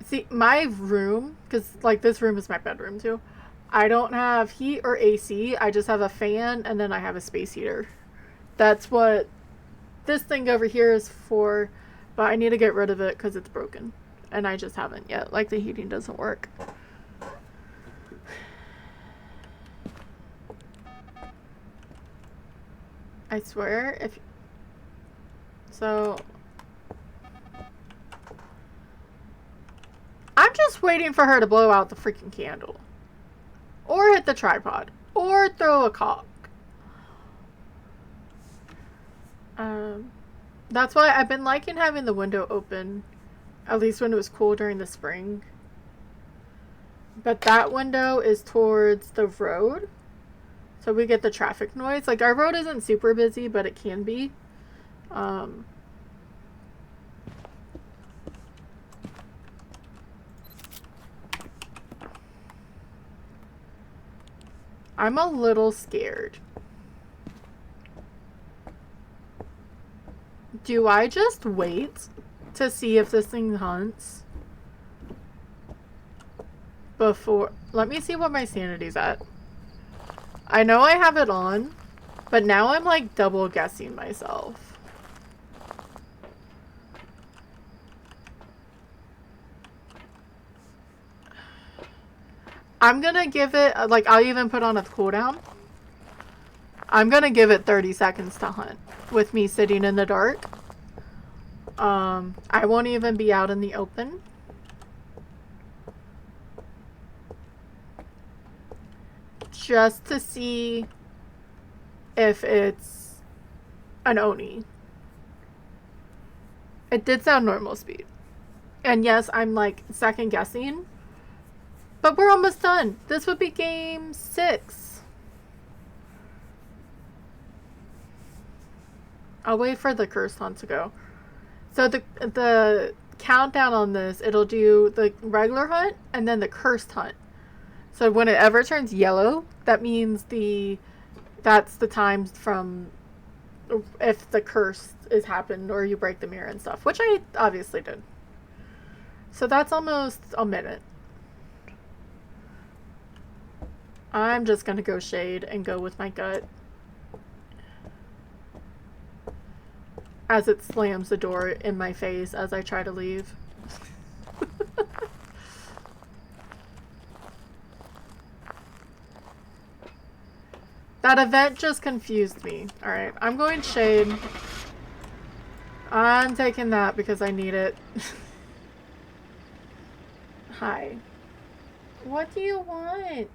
See, my room, because, like, this room is my bedroom, too. I don't have heat or AC. I just have a fan, and then I have a space heater. That's what this thing over here is for, but I need to get rid of it because it's broken. and I just haven't yet. Like, the heating doesn't work. I swear, if... So... I'm just waiting for her to blow out the freaking candle. Or hit the tripod. Or throw a cock. That's why I've been liking having the window open. At least when it was cool during the spring. But that window is towards the road. So we get the traffic noise. Like, our road isn't super busy, but it can be. I'm a little scared. Do I just wait to see if this thing hunts? Before... Let me see what my sanity's at. I know I have it on, but now I'm like double guessing myself. I'm gonna give it, like, I'll even put on a cooldown. I'm gonna give it 30 seconds to hunt with me sitting in the dark. I won't even be out in the open. Just to see if it's an Oni. It did sound normal speed. And yes, I'm like second guessing. But we're almost done. This would be game 6. I'll wait for the cursed hunt to go. So the countdown on this, it'll do the regular hunt and then the cursed hunt. So when it ever turns yellow, that means that's the time from if the curse is happened or you break the mirror and stuff, which I obviously did. So that's almost a minute. I'm just gonna go shade and go with my gut as it slams the door in my face as I try to leave. That event just confused me. Alright, I'm going shade. I'm taking that because I need it. Hi. What do you want?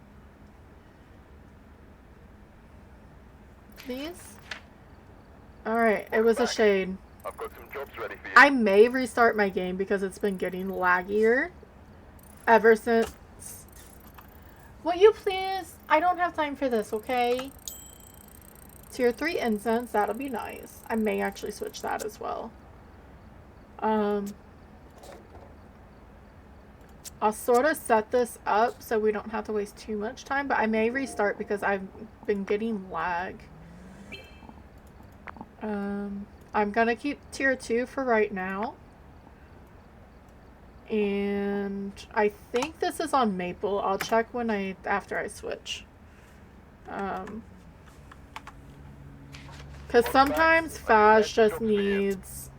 Please? Alright, it was a shade. I've got some jobs ready for you. I may restart my game because it's been getting laggier ever since. Will you please? I don't have time for this, okay? Tier 3 incense, that'll be nice. I may actually switch that as well. I'll sort of set this up so we don't have to waste too much time, but I may restart because I've been getting lag. I'm gonna keep tier 2 for right now. And I think this is on Maple. I'll check after I switch. Because sometimes Phas just needs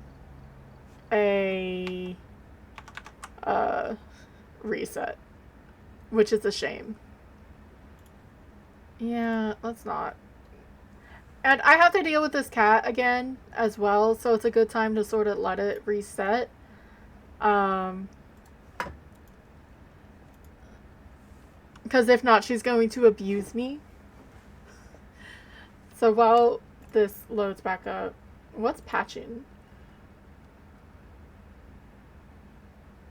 a reset, which is a shame. Yeah, let's not. And I have to deal with this cat again as well, so it's a good time to sort of let it reset. Because if not, she's going to abuse me. So while this loads back up, what's patching?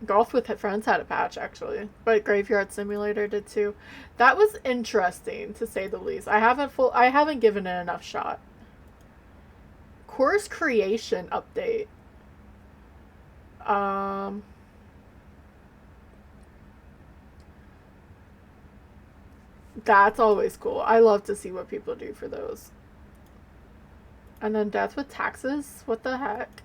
Golf with Friends had a patch, actually. But Graveyard Simulator did too. That was interesting, to say the least. I haven't given it enough shot. Course creation update. That's always cool. I love to see what people do for those. And then death with taxes? What the heck?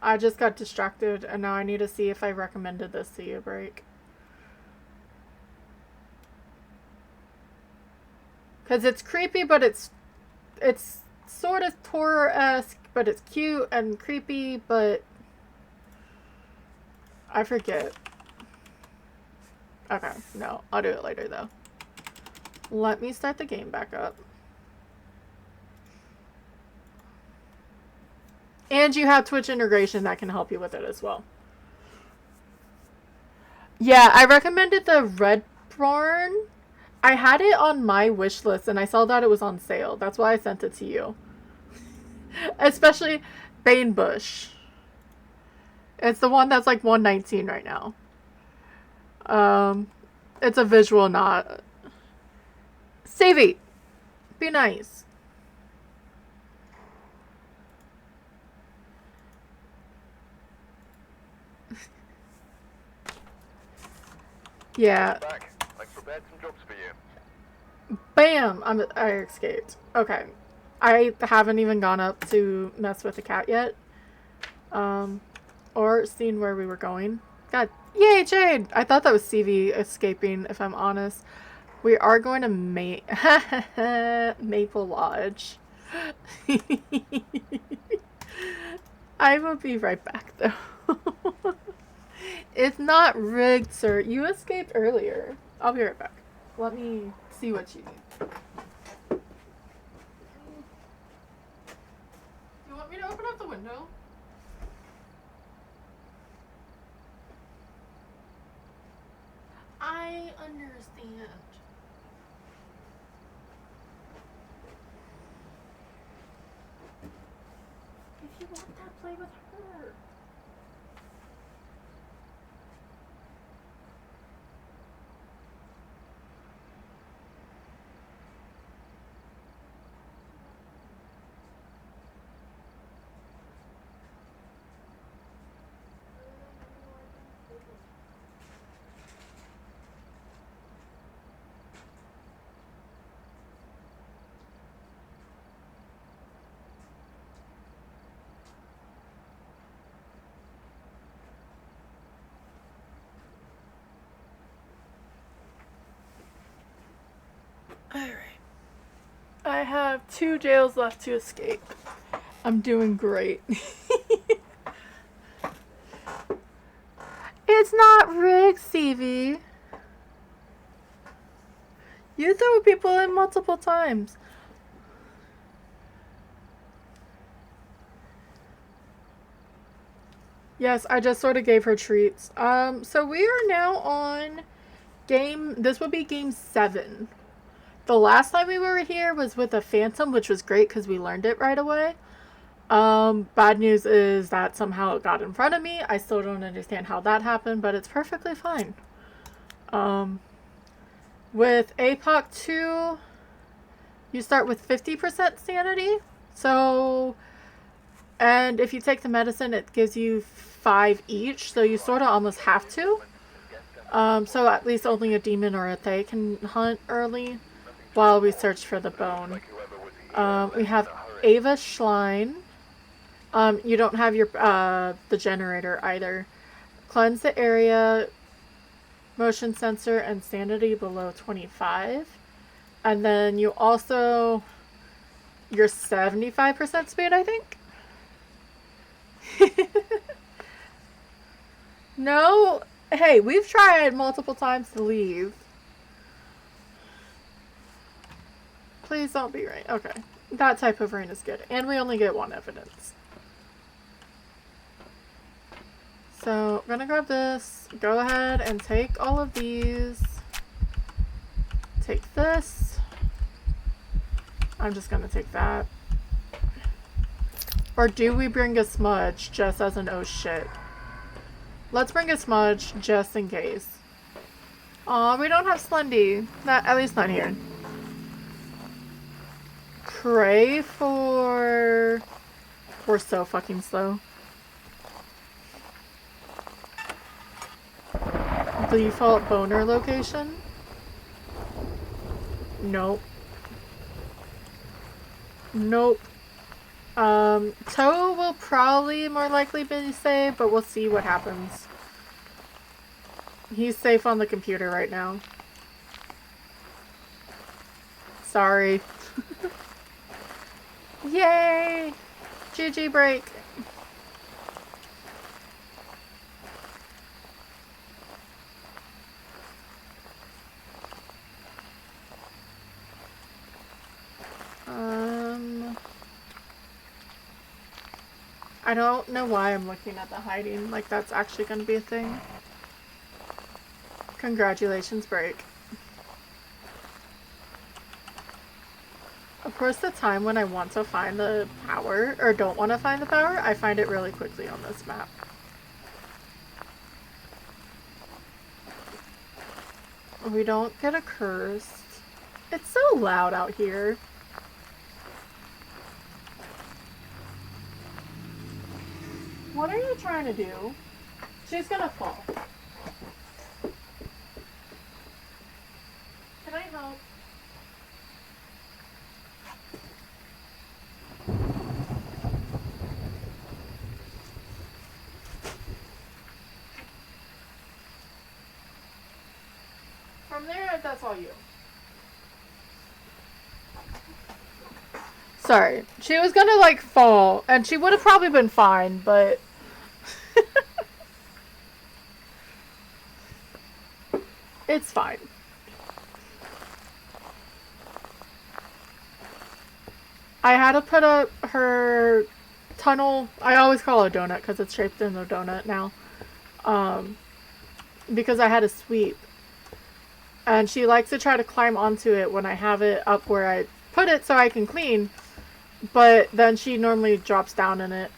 I just got distracted and now I need to see if I recommended this to you, Break. Because it's creepy, but it's sort of horror-esque, but it's cute and creepy, but I forget. Okay, no, I'll do it later though. Let me start the game back up. And you have Twitch integration that can help you with it as well. Yeah, I recommended the Red Barn. I had it on my wish list and I saw that it was on sale. That's why I sent it to you. Especially Banebush. It's the one that's like $119 right now. It's a visual not. Savvy, be nice. Yeah. Back. I've prepared some jobs for you. Bam! I escaped. Okay. I haven't even gone up to mess with the cat yet. Or seen where we were going. God. Yay, Jade! I thought that was CV escaping, if I'm honest. We are going to Maple Lodge. I will be right back, though. It's not rigged, sir. You escaped earlier. I'll be right back. Let me see what you need. You want me to open up the window? I understand. If you want that, play with her. Alright. I have 2 jails left to escape. I'm doing great. It's not rigged, CV. You throw people in multiple times. Yes, I just sort of gave her treats. So we are now on this would be game 7. The last time we were here was with a phantom, which was great because we learned it right away. Bad news is that somehow it got in front of me. I still don't understand how that happened, but it's perfectly fine. With APOC 2, you start with 50% sanity. So, and if you take the medicine, it gives you 5 each. So you sort of almost have to. So at least only a demon or a Thay can hunt early while we search for the bone. We have Ava Schlein. You don't have your the generator either. Cleanse the area, motion sensor, and sanity below 25. And then you also, your 75% speed, I think? No? Hey, we've tried multiple times to leave. Please don't be rain. Okay. That type of rain is good. And we only get 1 evidence. So, I'm gonna grab this. Go ahead and take all of these. Take this. I'm just gonna take that. Or do we bring a smudge just as an oh shit? Let's bring a smudge just in case. Aw, we don't have Slendy. Not, at least not here. Pray for... We're so fucking slow. Default boner location? Nope. Nope. Toe will probably more likely be safe, but we'll see what happens. He's safe on the computer right now. Sorry. Yay! GG break. I don't know why I'm looking at the hiding like that's actually going to be a thing. Congratulations, break. Of course, the time when I want to find the power, or don't want to find the power, I find it really quickly on this map. We don't get a cursed. It's so loud out here. What are you trying to do? She's gonna fall. Can I help? From there, that's all you. Sorry. She was gonna, like, fall, and she would have probably been fine, but... It's fine. I had to put up her tunnel. I always call it a donut because it's shaped in a donut now. Because I had a sweep. And she likes to try to climb onto it when I have it up where I put it so I can clean. But then she normally drops down in it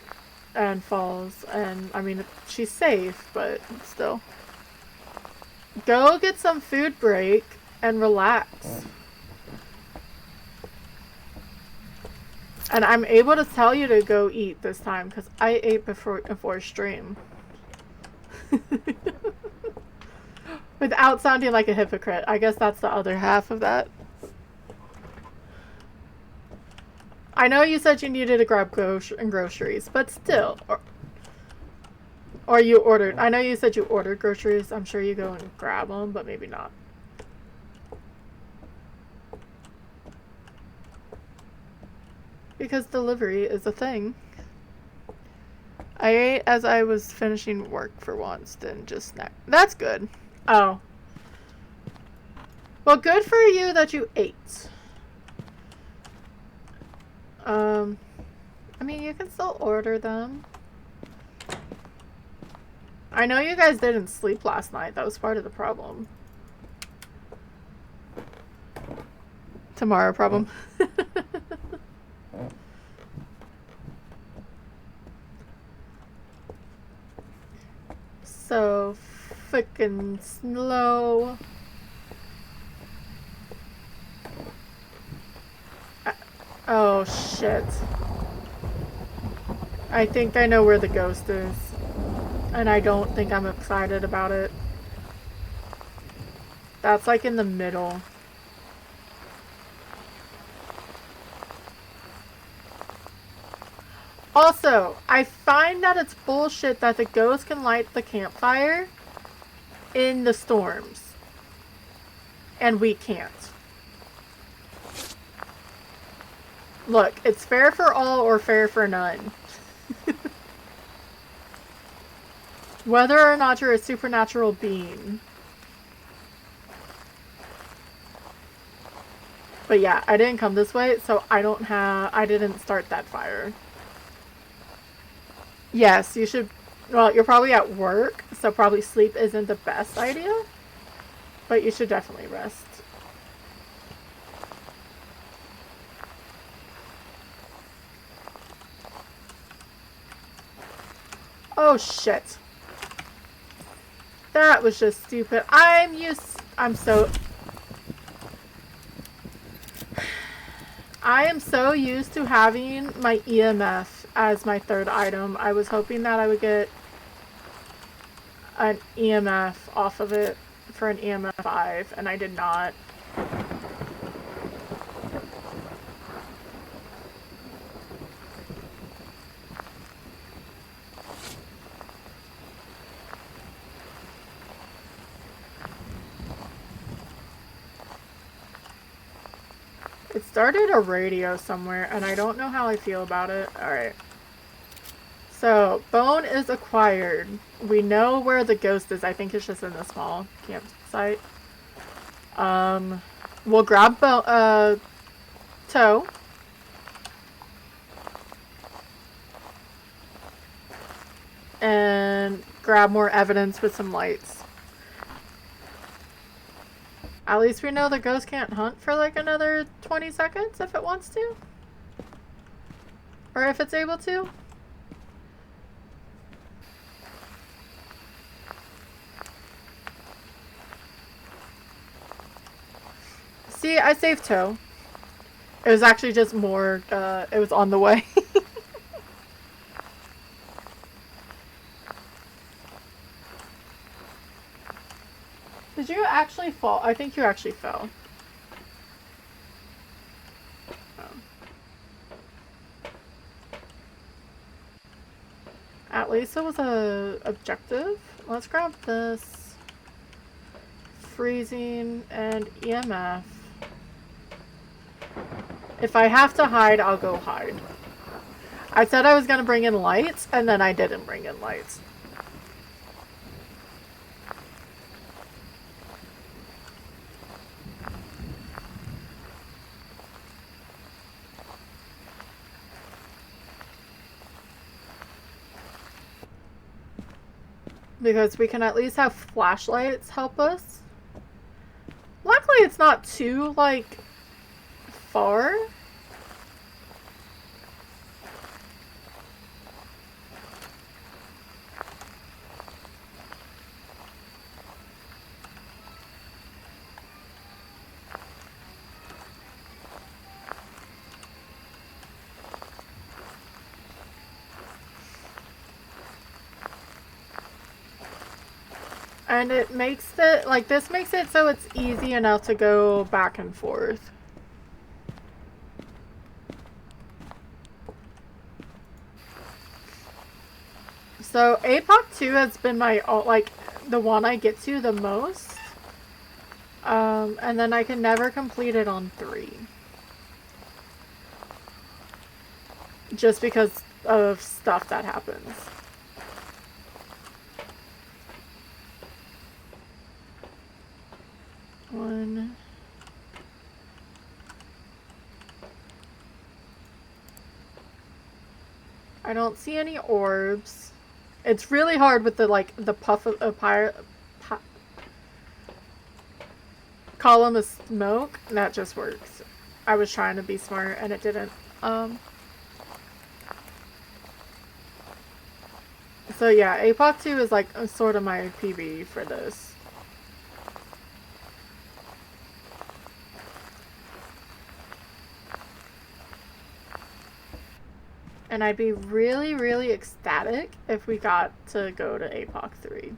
and falls. And, I mean, she's safe, but still. Go get some food break and relax. And I'm able to tell you to go eat this time because I ate before stream. Without sounding like a hypocrite. I guess that's the other half of that. I know you said you needed to grab groceries, but still. Or you ordered. I know you said you ordered groceries. I'm sure you go and grab them, but maybe not. Because delivery is a thing. I ate as I was finishing work for once, then just snack. That's good. Oh. Well, good for you that you ate. I mean, you can still order them. I know you guys didn't sleep last night. That was part of the problem. Tomorrow problem. So freaking slow. Oh shit. I think I know where the ghost is. And I don't think I'm excited about it. That's like in the middle. Also, I find that it's bullshit that the ghost can light the campfire in the storms. And we can't. Look, it's fair for all or fair for none. Whether or not you're a supernatural being. But yeah, I didn't come this way, so I didn't start that fire. Yes, you should, well, you're probably at work, so probably sleep isn't the best idea. But you should definitely rest. Oh shit. That was just stupid. I'm so used to having my EMF as my third item. I was hoping that I would get an EMF off of it for an EMF 5, and I did not. It started a radio somewhere, and I don't know how I feel about it. Alright. So, bone is acquired. We know where the ghost is. I think it's just in the small campsite. We'll grab toe. And grab more evidence with some lights. At least we know the ghost can't hunt for like another 20 seconds if it wants to. Or if it's able to. See, I saved toe. It was actually just more, it was on the way. Did you actually fall? I think you actually fell. Oh. At least it was a objective. Let's grab this. Freezing and EMF. If I have to hide, I'll go hide. I said I was gonna bring in lights, and then I didn't bring in lights. Because we can at least have flashlights help us. Luckily, it's not too, like, far. And it makes it, like, this makes it so it's easy enough to go back and forth. So, APOC 2 has been my, like, the one I get to the most. And then I can never complete it on 3. Just because of stuff that happens. One. I don't see any orbs. It's really hard with the, like, the puff of column of smoke. That just works. I was trying to be smart and it didn't. So yeah, APOC 2 is like sort of my PB for this. And I'd be really, really ecstatic if we got to go to APOC 3.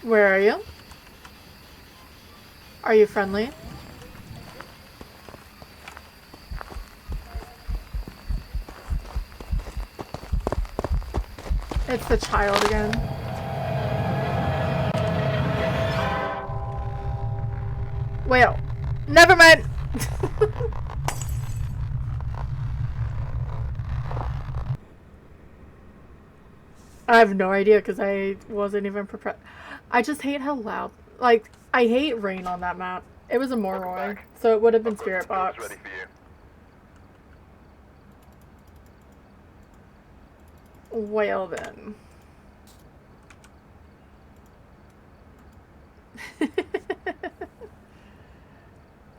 Where are you? Are you friendly? It's the child again. Well, never mind. I have no idea because I wasn't even prepared. I just hate how loud. Like, I hate rain on that map. It was a Moroi, so it would have been Spirit Box. Ready for you. Well then.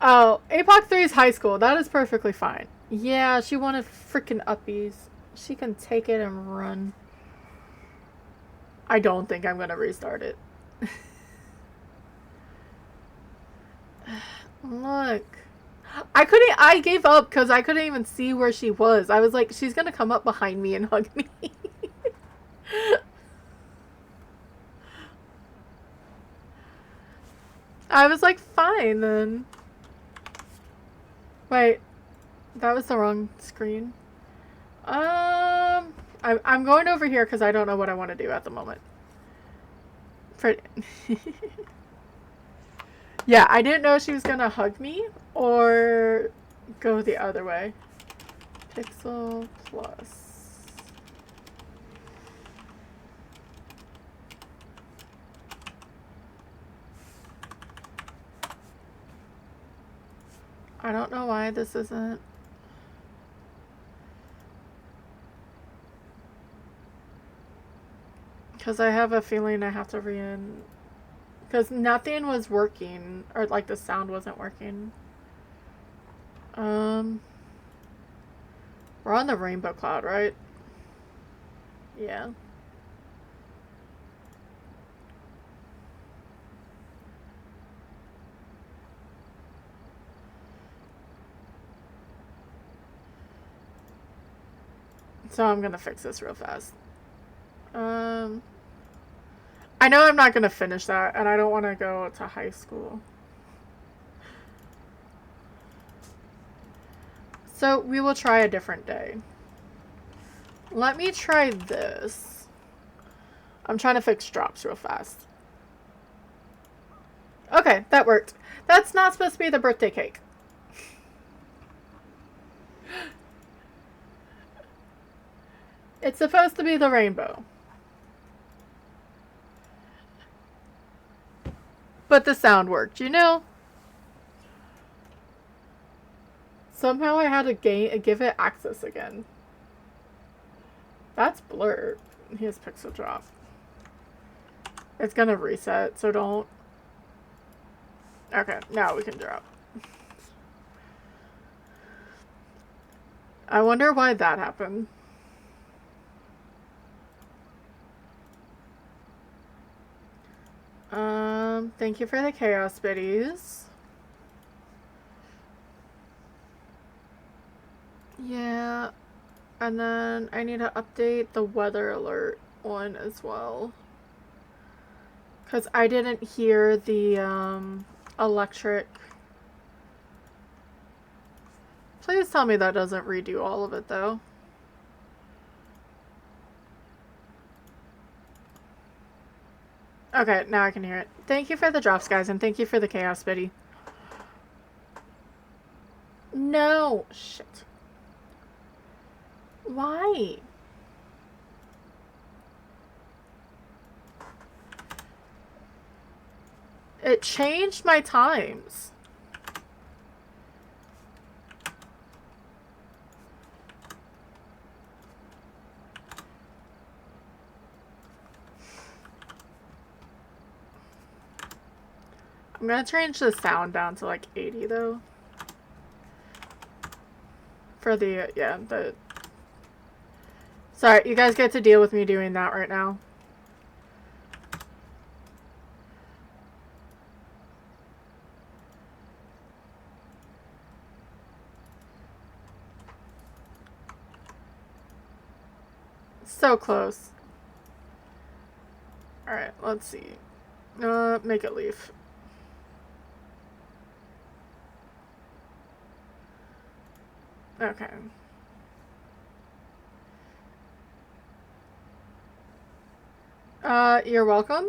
Oh, APOC 3 is high school. That is perfectly fine. Yeah, she wanted freaking uppies. She can take it and run. I don't think I'm gonna restart it. Look. I gave up because I couldn't even see where she was. I was like, she's gonna come up behind me and hug me. I was like, fine then. Wait, that was the wrong screen. I'm going over here because I don't know what I want to do at the moment. Yeah, I didn't know she was gonna hug me or go the other way. Pixel plus. I don't know why this isn't. Because I have a feeling I have to re-in. Because nothing was working. Or like the sound wasn't working. We're on the rainbow cloud, right? Yeah. So I'm gonna fix this real fast. I know I'm not gonna finish that, and I don't want to go to high school. So we will try a different day. Let me try this. I'm trying to fix drops real fast. Okay, that worked. That's not supposed to be the birthday cake. It's supposed to be the rainbow. But the sound worked, you know? Somehow I had to give it access again. That's blur. Here's pixel drop. It's gonna reset, so don't. Okay, now we can drop. I wonder why that happened. Thank you for the chaos biddies. Yeah, and then I need to update the weather alert one as well. Because I didn't hear the, electric. Please tell me that doesn't redo all of it, though. Okay, now I can hear it. Thank you for the drops, guys, and thank you for the chaos biddy. No! Shit. Why? It changed my times. I'm gonna change the sound down to like 80 though. For the, yeah, the... Sorry, you guys get to deal with me doing that right now. So close. Alright, let's see. Make it leaf. Okay. You're welcome.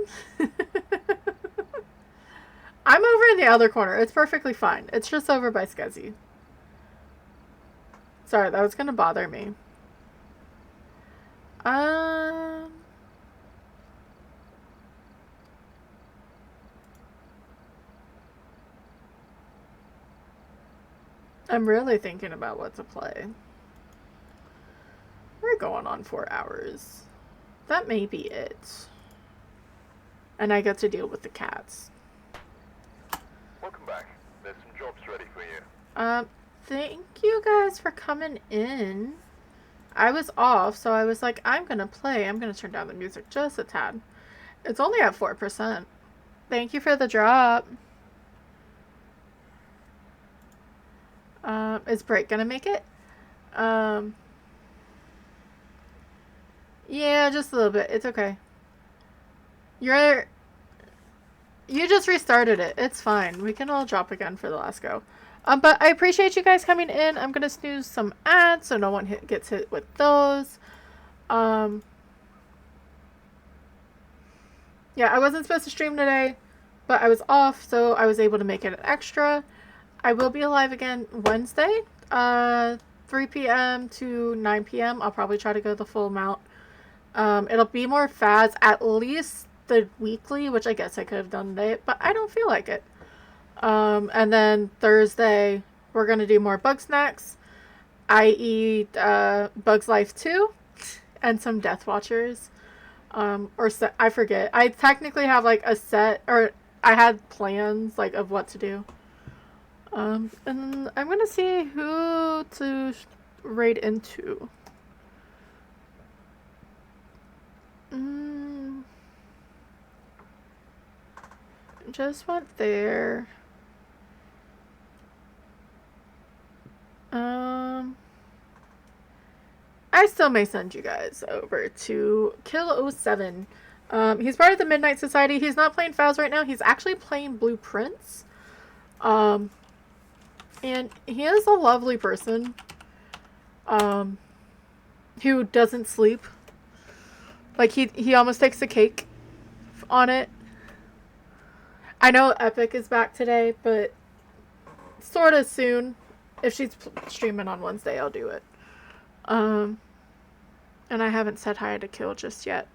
I'm over in the other corner. It's perfectly fine. It's just over by Skezzy. Sorry, that was gonna bother me. I'm really thinking about what to play. We're going on 4 hours. That may be it. And I get to deal with the cats. Welcome back. There's some jobs ready for you. Thank you guys for coming in. I was off, so I was like, I'm gonna play. I'm gonna turn down the music just a tad. It's only at 4%. Thank you for the drop. Is Break gonna make it? Yeah, just a little bit. It's okay. You just restarted it. It's fine. We can all drop again for the last go. But I appreciate you guys coming in. I'm gonna snooze some ads so no one gets hit with those. Yeah, I wasn't supposed to stream today, but I was off, so I was able to make it an extra. I will be live again Wednesday, 3 p.m. to 9 p.m. I'll probably try to go the full amount. It'll be more Phas, at least the weekly, which I guess I could have done today, but I don't feel like it. And then Thursday, we're going to do more Bug Snacks, i.e. Bug's Life 2, and some Death Watchers. I forget. I technically have like a set, or I had plans like of what to do. And I'm going to see who to raid into. Just went there. I still may send you guys over to Kill07. He's part of the Midnight Society. He's not playing Phas right now. He's actually playing Blueprints. And he is a lovely person. Who doesn't sleep. Like, he almost takes the cake on it. I know Epic is back today, but sort of soon. If she's streaming on Wednesday, I'll do it. And I haven't said hi to Kill just yet.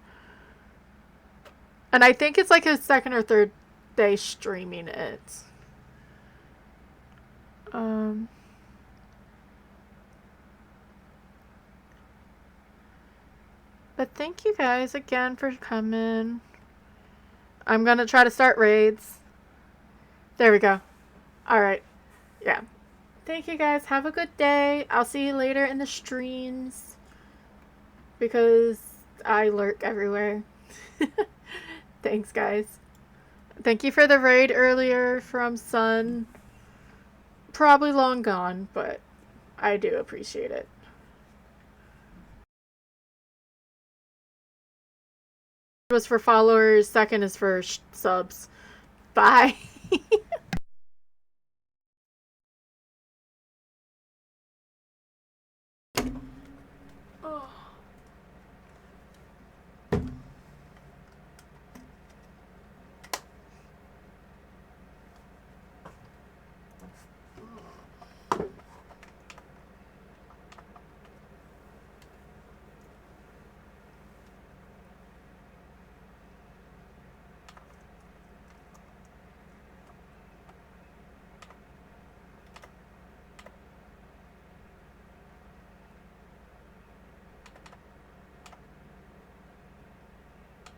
And I think it's like his second or third day streaming it. But thank you guys again for coming. I'm gonna try to start raids. There we go. Alright. Yeah. Thank you guys. Have a good day. I'll see you later in the streams. Because I lurk everywhere. Thanks, guys. Thank you for the raid earlier from Sun. Probably long gone, but I do appreciate it. Was for followers, second is for subs. Bye.